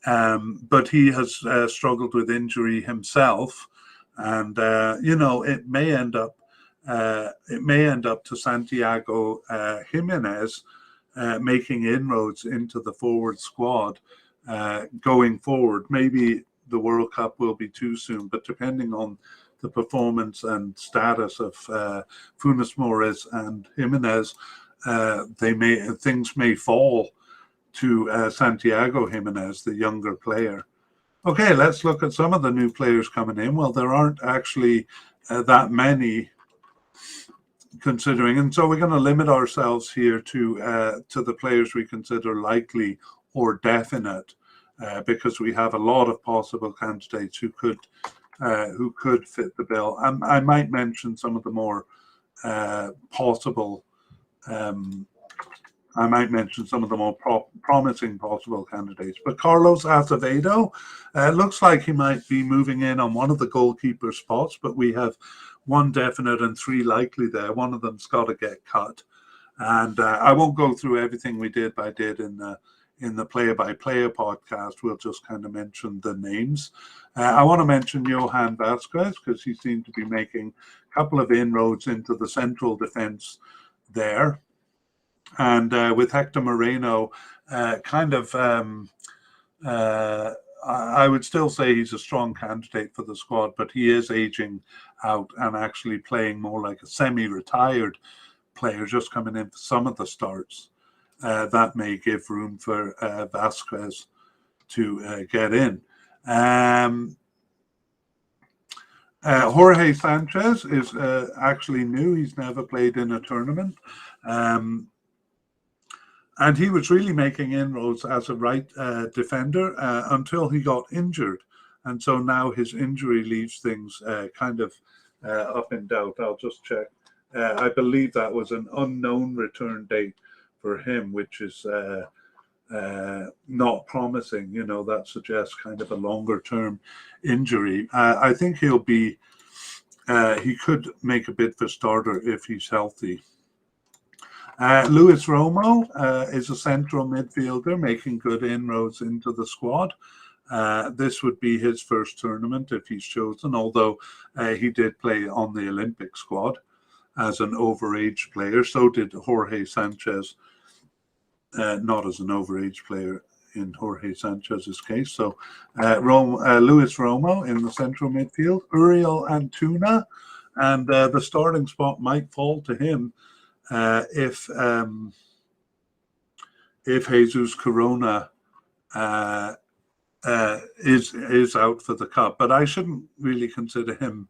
[SPEAKER 1] but he has struggled with injury himself. And, it may end up to Santiago Jimenez making inroads into the forward squad going forward. Maybe the World Cup will be too soon, but depending on the performance and status of Funes Mori and Jimenez, things may fall to Santiago Jimenez, the younger player. Okay, let's look at some of the new players coming in. Well, there aren't actually that many considering, and so we're going to limit ourselves here to the players we consider likely or definite, because we have a lot of possible candidates who could fit the bill. I might mention some of the more possible. I might mention some of the more promising possible candidates. But Carlos Acevedo looks like he might be moving in on one of the goalkeeper spots, but we have one definite and three likely there. One of them's got to get cut. And I won't go through everything we did in the player-by-player podcast. We'll just kind of mention the names. I want to mention Johan Vasquez because he seemed to be making a couple of inroads into the central defense there. And with Hector Moreno, I would still say he's a strong candidate for the squad, but he is aging out and actually playing more like a semi-retired player, just coming in for some of the starts. That may give room for Vasquez to get in. Jorge Sanchez is actually new. He's never played in a tournament. And he was really making inroads as a right defender until he got injured. And so now his injury leaves things kind of up in doubt. I'll just check. I believe that was an unknown return date for him, which is not promising. That suggests kind of a longer term injury. I think he could make a bid for starter if he's healthy. Luis Romo is a central midfielder making good inroads into the squad. This would be his first tournament if he's chosen, although he did play on the Olympic squad as an overage player. So did Jorge Sanchez, not as an overage player in Jorge Sanchez's case. So Luis Romo in the central midfield, Uriel Antuna, and the starting spot might fall to him if Jesus Corona is out for the Cup. But I shouldn't really consider him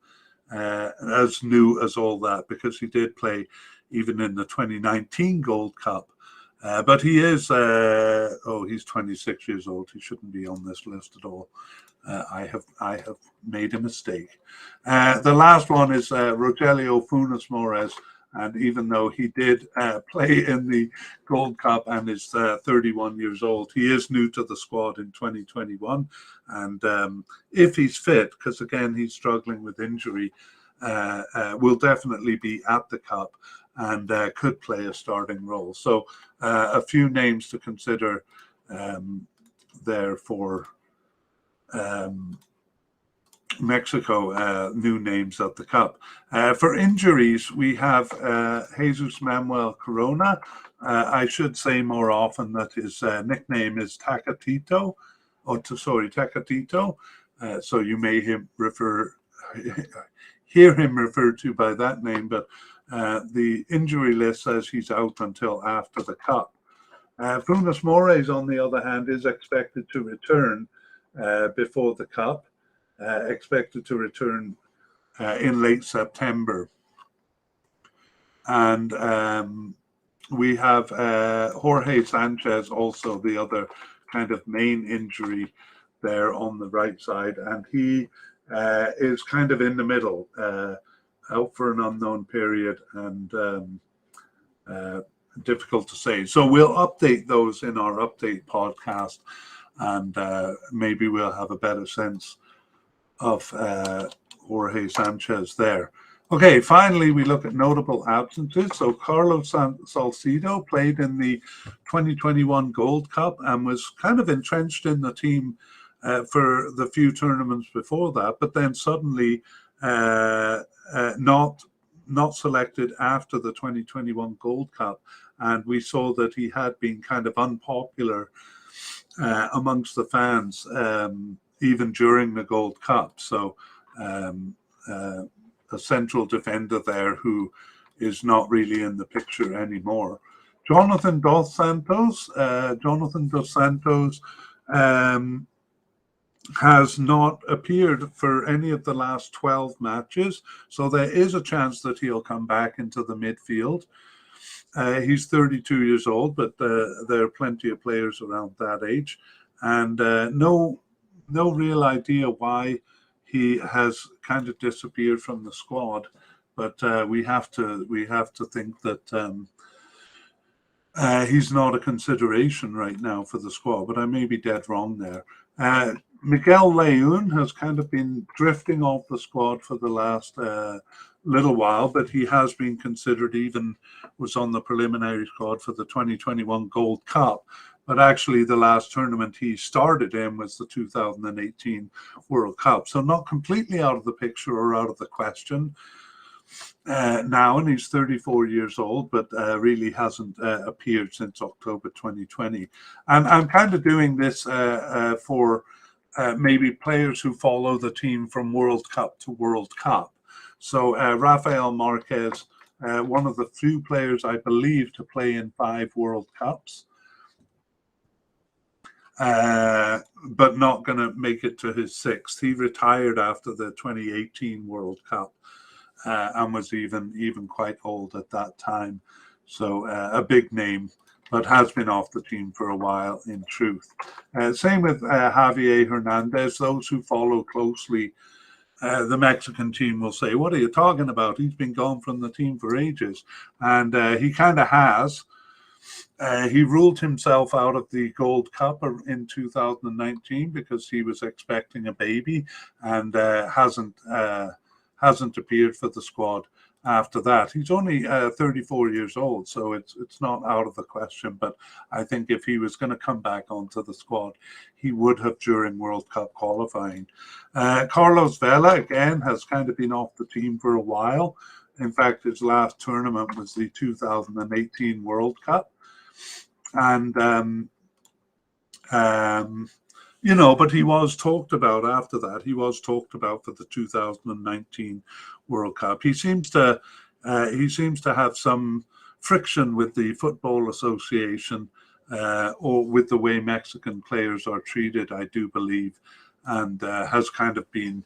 [SPEAKER 1] as new as all that, because he did play even in the 2019 Gold Cup But he is, he's 26 years old. He shouldn't be on this list at all. I have made a mistake. The last one is Rogelio Funes Mores. And even though he did play in the Gold Cup and is 31 years old, he is new to the squad in 2021. And if he's fit, because again, he's struggling with injury, will definitely be at the Cup and could play a starting role. So a few names to consider there for Mexico, new names at the Cup. For injuries, we have Jesus Manuel Corona. I should say more often that his nickname is Tecatito. So you may hear him referred to by that name, but the injury list says he's out until after the Cup. Funes Mores, on the other hand, is expected to return before the Cup. Expected to return in late September. And we have Jorge Sanchez, also the other kind of main injury there on the right side. And he is kind of in the middle, out for an unknown period and difficult to say. So we'll update those in our update podcast, and maybe we'll have a better sense of Jorge Sanchez there. Okay, finally, we look at notable absences. So Carlos Salcido played in the 2021 Gold Cup and was kind of entrenched in the team for the few tournaments before that, but then suddenly not selected after the 2021 Gold Cup. And we saw that he had been kind of unpopular amongst the fans, even during the Gold Cup. So a central defender there who is not really in the picture anymore. Jonathan Dos Santos has not appeared for any of the last 12 matches. So there is a chance that he'll come back into the midfield. He's 32 years old, but there are plenty of players around that age. And no real idea why he has kind of disappeared from the squad, but we have to think that he's not a consideration right now for the squad. But I may be dead wrong there. Miguel Leon has kind of been drifting off the squad for the last little while, but he has been considered, even was on the preliminary squad for the 2021 Gold Cup. But actually, the last tournament he started in was the 2018 World Cup. So not completely out of the picture or out of the question now, and he's 34 years old, but really hasn't appeared since October 2020. And I'm kind of doing this for maybe players who follow the team from World Cup to World Cup. So Rafael Marquez, one of the few players, I believe, to play in 5 World Cups. But not going to make it to his 6th. He retired after the 2018 World Cup and was even quite old at that time. So a big name, but has been off the team for a while, in truth. Same with Javier Hernandez. Those who follow closely the Mexican team will say, what are you talking about? He's been gone from the team for ages. And he kind of has. He ruled himself out of the Gold Cup in 2019 because he was expecting a baby, and hasn't appeared for the squad after that. He's only 34 years old, so it's not out of the question. But I think if he was going to come back onto the squad, he would have during World Cup qualifying. Carlos Vela, again, has kind of been off the team for a while. In fact, his last tournament was the 2018 World Cup. And, but he was talked about after that. He was talked about for the 2019 World Cup. He seems to have some friction with the Football Association or with the way Mexican players are treated, I do believe, and has kind of been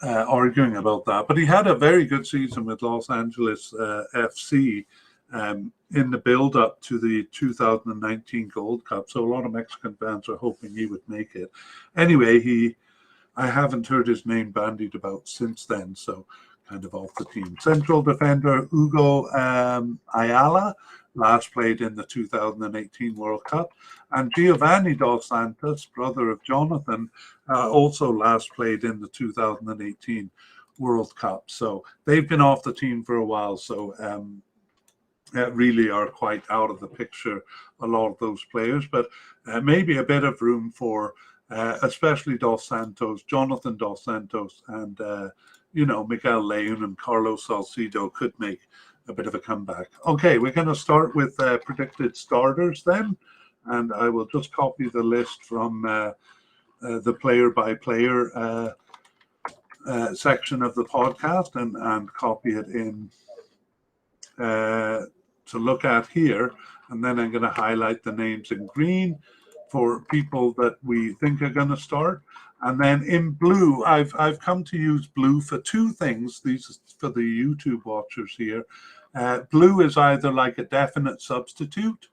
[SPEAKER 1] arguing about that. But he had a very good season with Los Angeles FC. in the build-up to the 2019 Gold Cup. So a lot of Mexican fans are hoping he would make it. Anyway, I haven't heard his name bandied about since then, so kind of off the team. Central defender Hugo Ayala last played in the 2018 World Cup, and Giovanni Dos Santos, brother of Jonathan, also last played in the 2018 World Cup. So they've been off the team for a while, so really are quite out of the picture, a lot of those players, but maybe a bit of room for especially Dos Santos, Jonathan Dos Santos, and Miguel León and Carlos Salcido could make a bit of a comeback. Okay, we're going to start with predicted starters then, and I will just copy the list from the player-by-player section of the podcast and copy it in to look at here, and then I'm going to highlight the names in green for people that we think are going to start, and then in blue I've come to use blue for two things. These are for the YouTube watchers here. Blue is either like a definite substitute,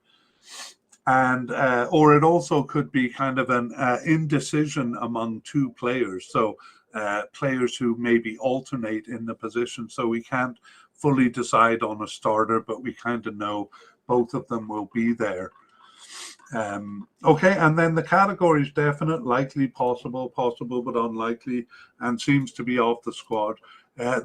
[SPEAKER 1] and or it also could be kind of an indecision among two players, so players who maybe alternate in the position, so we can't fully decide on a starter, but we kind of know both of them will be there. Okay, and then the category is definite, likely, possible but unlikely, and seems to be off the squad.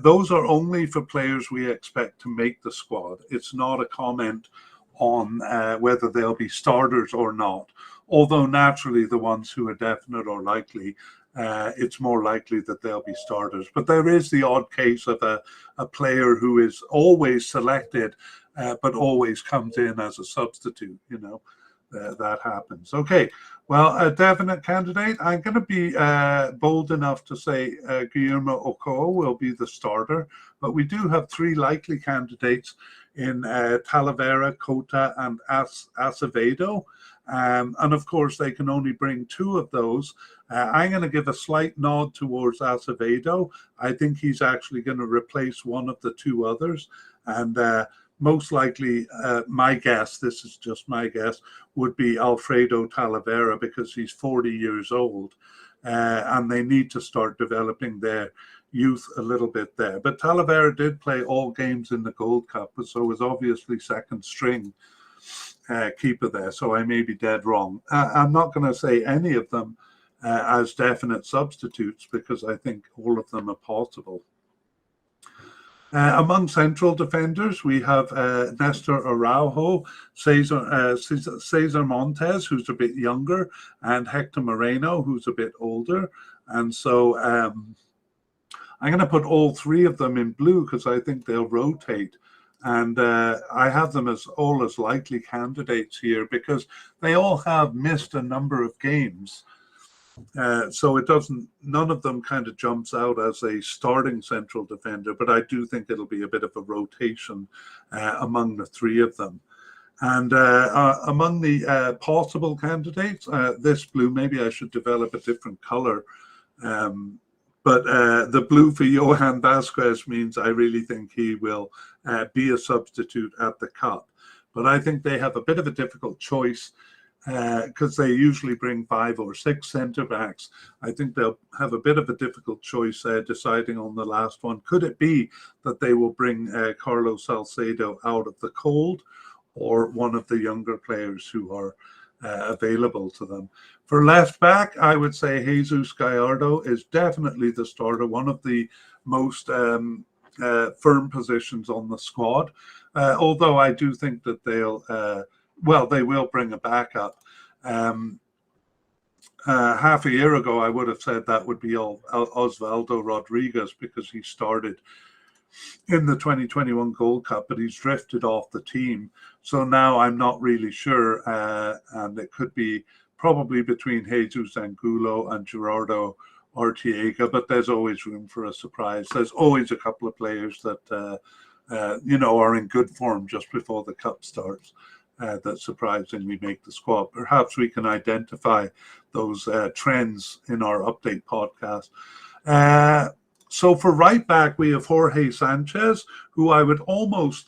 [SPEAKER 1] Those are only for players we expect to make the squad. It's not a comment on whether they'll be starters or not, although naturally the ones who are definite or likely, it's more likely that they'll be starters. But there is the odd case of a player who is always selected but always comes in as a substitute, that happens. Okay, well, a definite candidate, I'm going to be bold enough to say Guillermo Ochoa will be the starter, but we do have three likely candidates in Talavera, Cota, and Acevedo. And of course, they can only bring two of those. I'm going to give a slight nod towards Acevedo. I think he's actually going to replace one of the two others. And most likely, my guess, this is just my guess, would be Alfredo Talavera, because he's 40 years old. And they need to start developing their youth a little bit there. But Talavera did play all games in the Gold Cup, so was obviously second string keeper there, so I may be dead wrong. I'm not going to say any of them as definite substitutes, because I think all of them are possible. Among central defenders, we have Nestor Araujo, Cesar Montes, who's a bit younger, and Hector Moreno, who's a bit older. And so I'm going to put all three of them in blue because I think they'll rotate. And I have them as all as likely candidates here because they all have missed a number of games. So it doesn't, none of them kind of jumps out as a starting central defender, but I do think it'll be a bit of a rotation among the three of them. And among the possible candidates, this blue, maybe I should develop a different color. But the blue for Johan Vasquez means I really think he will be a substitute at the Cup. But I think they have a bit of a difficult choice because they usually bring 5 or 6 centre backs. I think they'll have a bit of a difficult choice deciding on the last one. Could it be that they will bring Carlos Salcedo out of the cold, or one of the younger players who are available to them? For left back, I would say Jesus Gallardo is definitely the starter, one of the most firm positions on the squad. Although I do think that they will bring a backup. Half a year ago, I would have said that would be Osvaldo Rodriguez because he started in the 2021 Gold Cup, but he's drifted off the team. So now I'm not really sure, and it could be probably between Jesus Angulo and Gerardo Arteaga, but there's always room for a surprise. There's always a couple of players that are in good form just before the Cup starts that surprisingly make the squad. Perhaps we can identify those trends in our update podcast. So for right back, we have Jorge Sanchez, who I would almost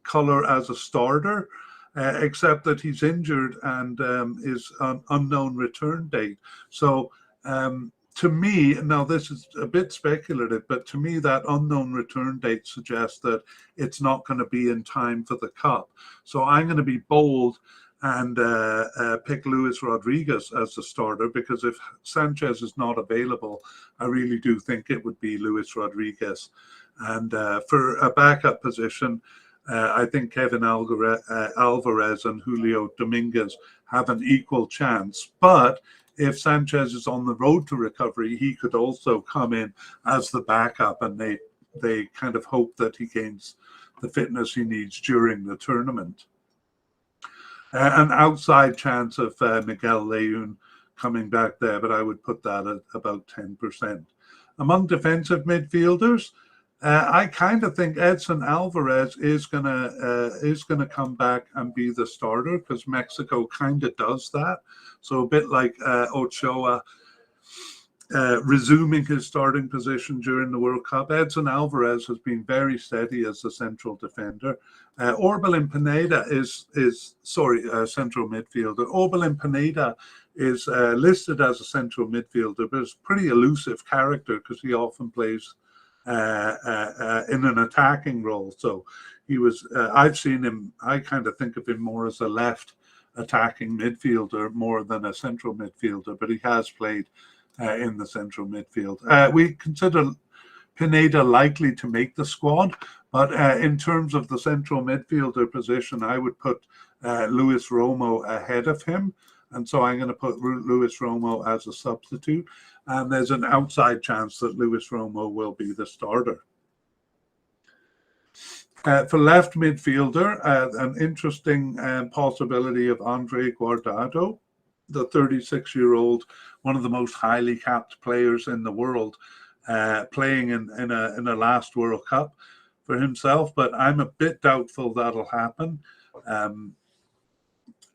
[SPEAKER 1] colour as a starter, except that he's injured and is an unknown return date. So to me, now this is a bit speculative, but to me that unknown return date suggests that it's not going to be in time for the Cup. So I'm going to be bold and pick Luis Rodriguez as the starter, because if Sanchez is not available, I really do think it would be Luis Rodriguez. And for a backup position, I think Kevin Alvarez and Julio Dominguez have an equal chance. But if Sanchez is on the road to recovery, he could also come in as the backup, and they kind of hope that he gains the fitness he needs during the tournament. An outside chance of Miguel Layún coming back there, but I would put that at about 10%. Among defensive midfielders, I kind of think Edson Alvarez is gonna come back and be the starter, because Mexico kind of does that. So a bit like Ochoa resuming his starting position during the World Cup. Edson Alvarez has been very steady as the central defender. Orbelin Pineda is central midfielder. Orbelin Pineda is listed as a central midfielder, but it's a pretty elusive character because he often plays in an attacking role. So he was, I've seen him, I kind of think of him more as a left attacking midfielder more than a central midfielder, but he has played in the central midfield. We consider Pineda likely to make the squad, but in terms of the central midfielder position, I would put Luis Romo ahead of him. And so I'm going to put Luis Romo as a substitute. And there's an outside chance that Luis Romo will be the starter. For left midfielder, an interesting possibility of Andre Guardado, the 36-year-old, one of the most highly capped players in the world, playing in a last World Cup for himself. But I'm a bit doubtful that'll happen.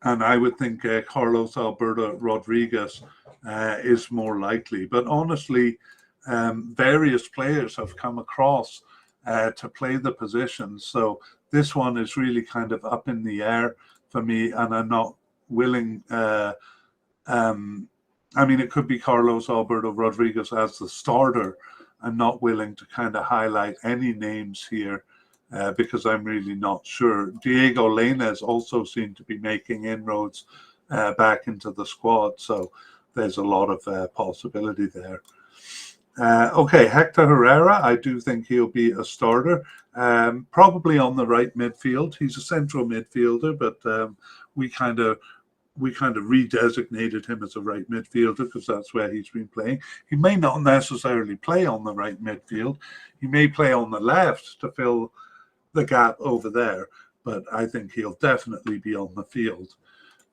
[SPEAKER 1] And I would think Carlos Alberto Rodriguez is more likely. But honestly, various players have come across to play the positions. So this one is really kind of up in the air for me, and I'm not willing. I mean, it could be Carlos Alberto Rodriguez as the starter. I'm not willing to kind of highlight any names here because I'm really not sure. Diego Lainez also seemed to be making inroads back into the squad. So there's a lot of possibility there. Okay, Hector Herrera, I do think he'll be a starter, probably on the right midfield. He's a central midfielder, but we kind of redesignated him as a right midfielder because that's where he's been playing. He may not necessarily play on the right midfield. He may play on the left to fill the gap over there, but I think he'll definitely be on the field.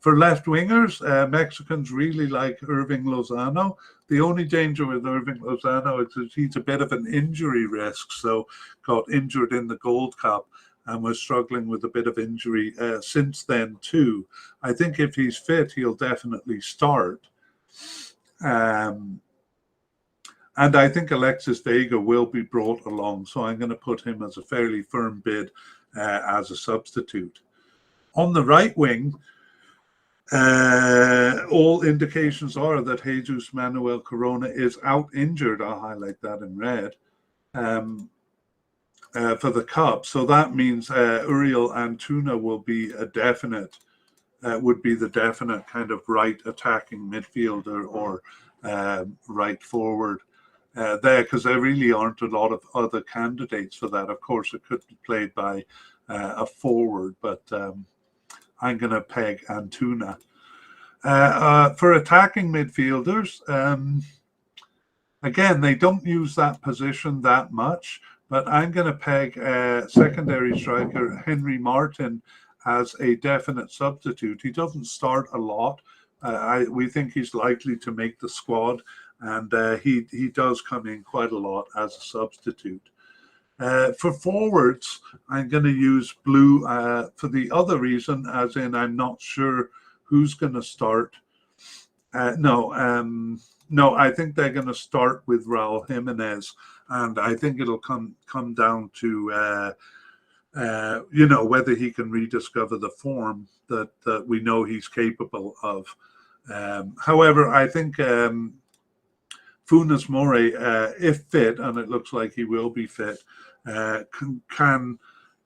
[SPEAKER 1] For left wingers, Mexicans really like Irving Lozano. The only danger with Irving Lozano is that he's a bit of an injury risk. So got injured in the Gold Cup and was struggling with a bit of injury since then too. I think if he's fit, he'll definitely start. And I think Alexis Vega will be brought along. So I'm going to put him as a fairly firm bid as a substitute. On the right wing, all indications are that Jesus Manuel Corona is out injured. I'll highlight that in red for the Cup. So that means Uriel Antuna will be a definite, would be the definite kind of right attacking midfielder or right forward there, because there really aren't a lot of other candidates for that. Of course, it could be played by a forward, but I'm going to peg Antuna. For attacking midfielders, again, they don't use that position that much, but I'm going to peg secondary striker Henry Martin as a definite substitute. He doesn't start a lot. We think he's likely to make the squad, and he does come in quite a lot as a substitute. For forwards, I'm going to use blue for the other reason, as in I'm not sure who's going to start. No, I think they're going to start with Raul Jimenez, and I think it'll come down to whether he can rediscover the form that we know he's capable of. However, I think Funes Mori, if fit, and it looks like he will be fit, can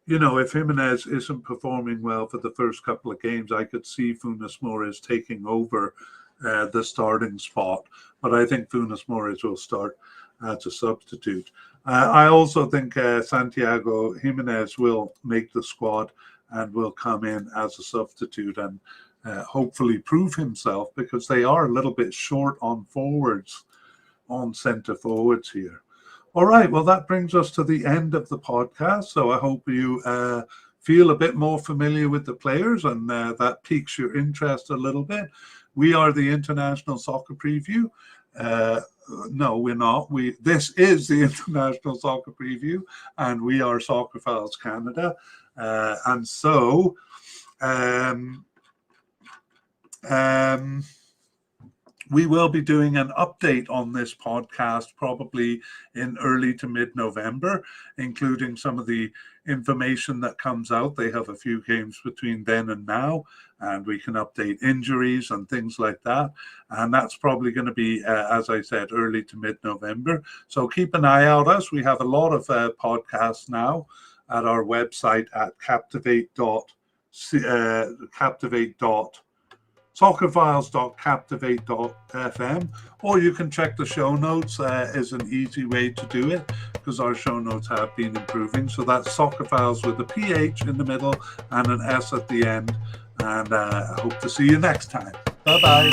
[SPEAKER 1] if Jimenez isn't performing well for the first couple of games, I could see Funes Mori taking over the starting spot. But I think Funes Mori will start as a substitute. I also think Santiago Jimenez will make the squad and will come in as a substitute and hopefully prove himself, because they are a little bit short on forwards, on centre forwards here. All right, well, that brings us to the end of the podcast. So I hope you feel a bit more familiar with the players, and that piques your interest a little bit. We are the International Soccer Preview. No, we're not. This is the International Soccer Preview, and we are Soccerphiles Canada. And so we will be doing an update on this podcast probably in early to mid-November, including some of the information that comes out. They have a few games between then and now, and we can update injuries and things like that. And that's probably going to be, as I said, early to mid-November. So keep an eye out us. We have a lot of podcasts now at our website at soccerphiles.captivate.fm, or you can check the show notes. Is an easy way to do it, because our show notes have been improving. So that's Soccerphiles with a PH in the middle and an S at the end. And I hope to see you next time. Bye-bye.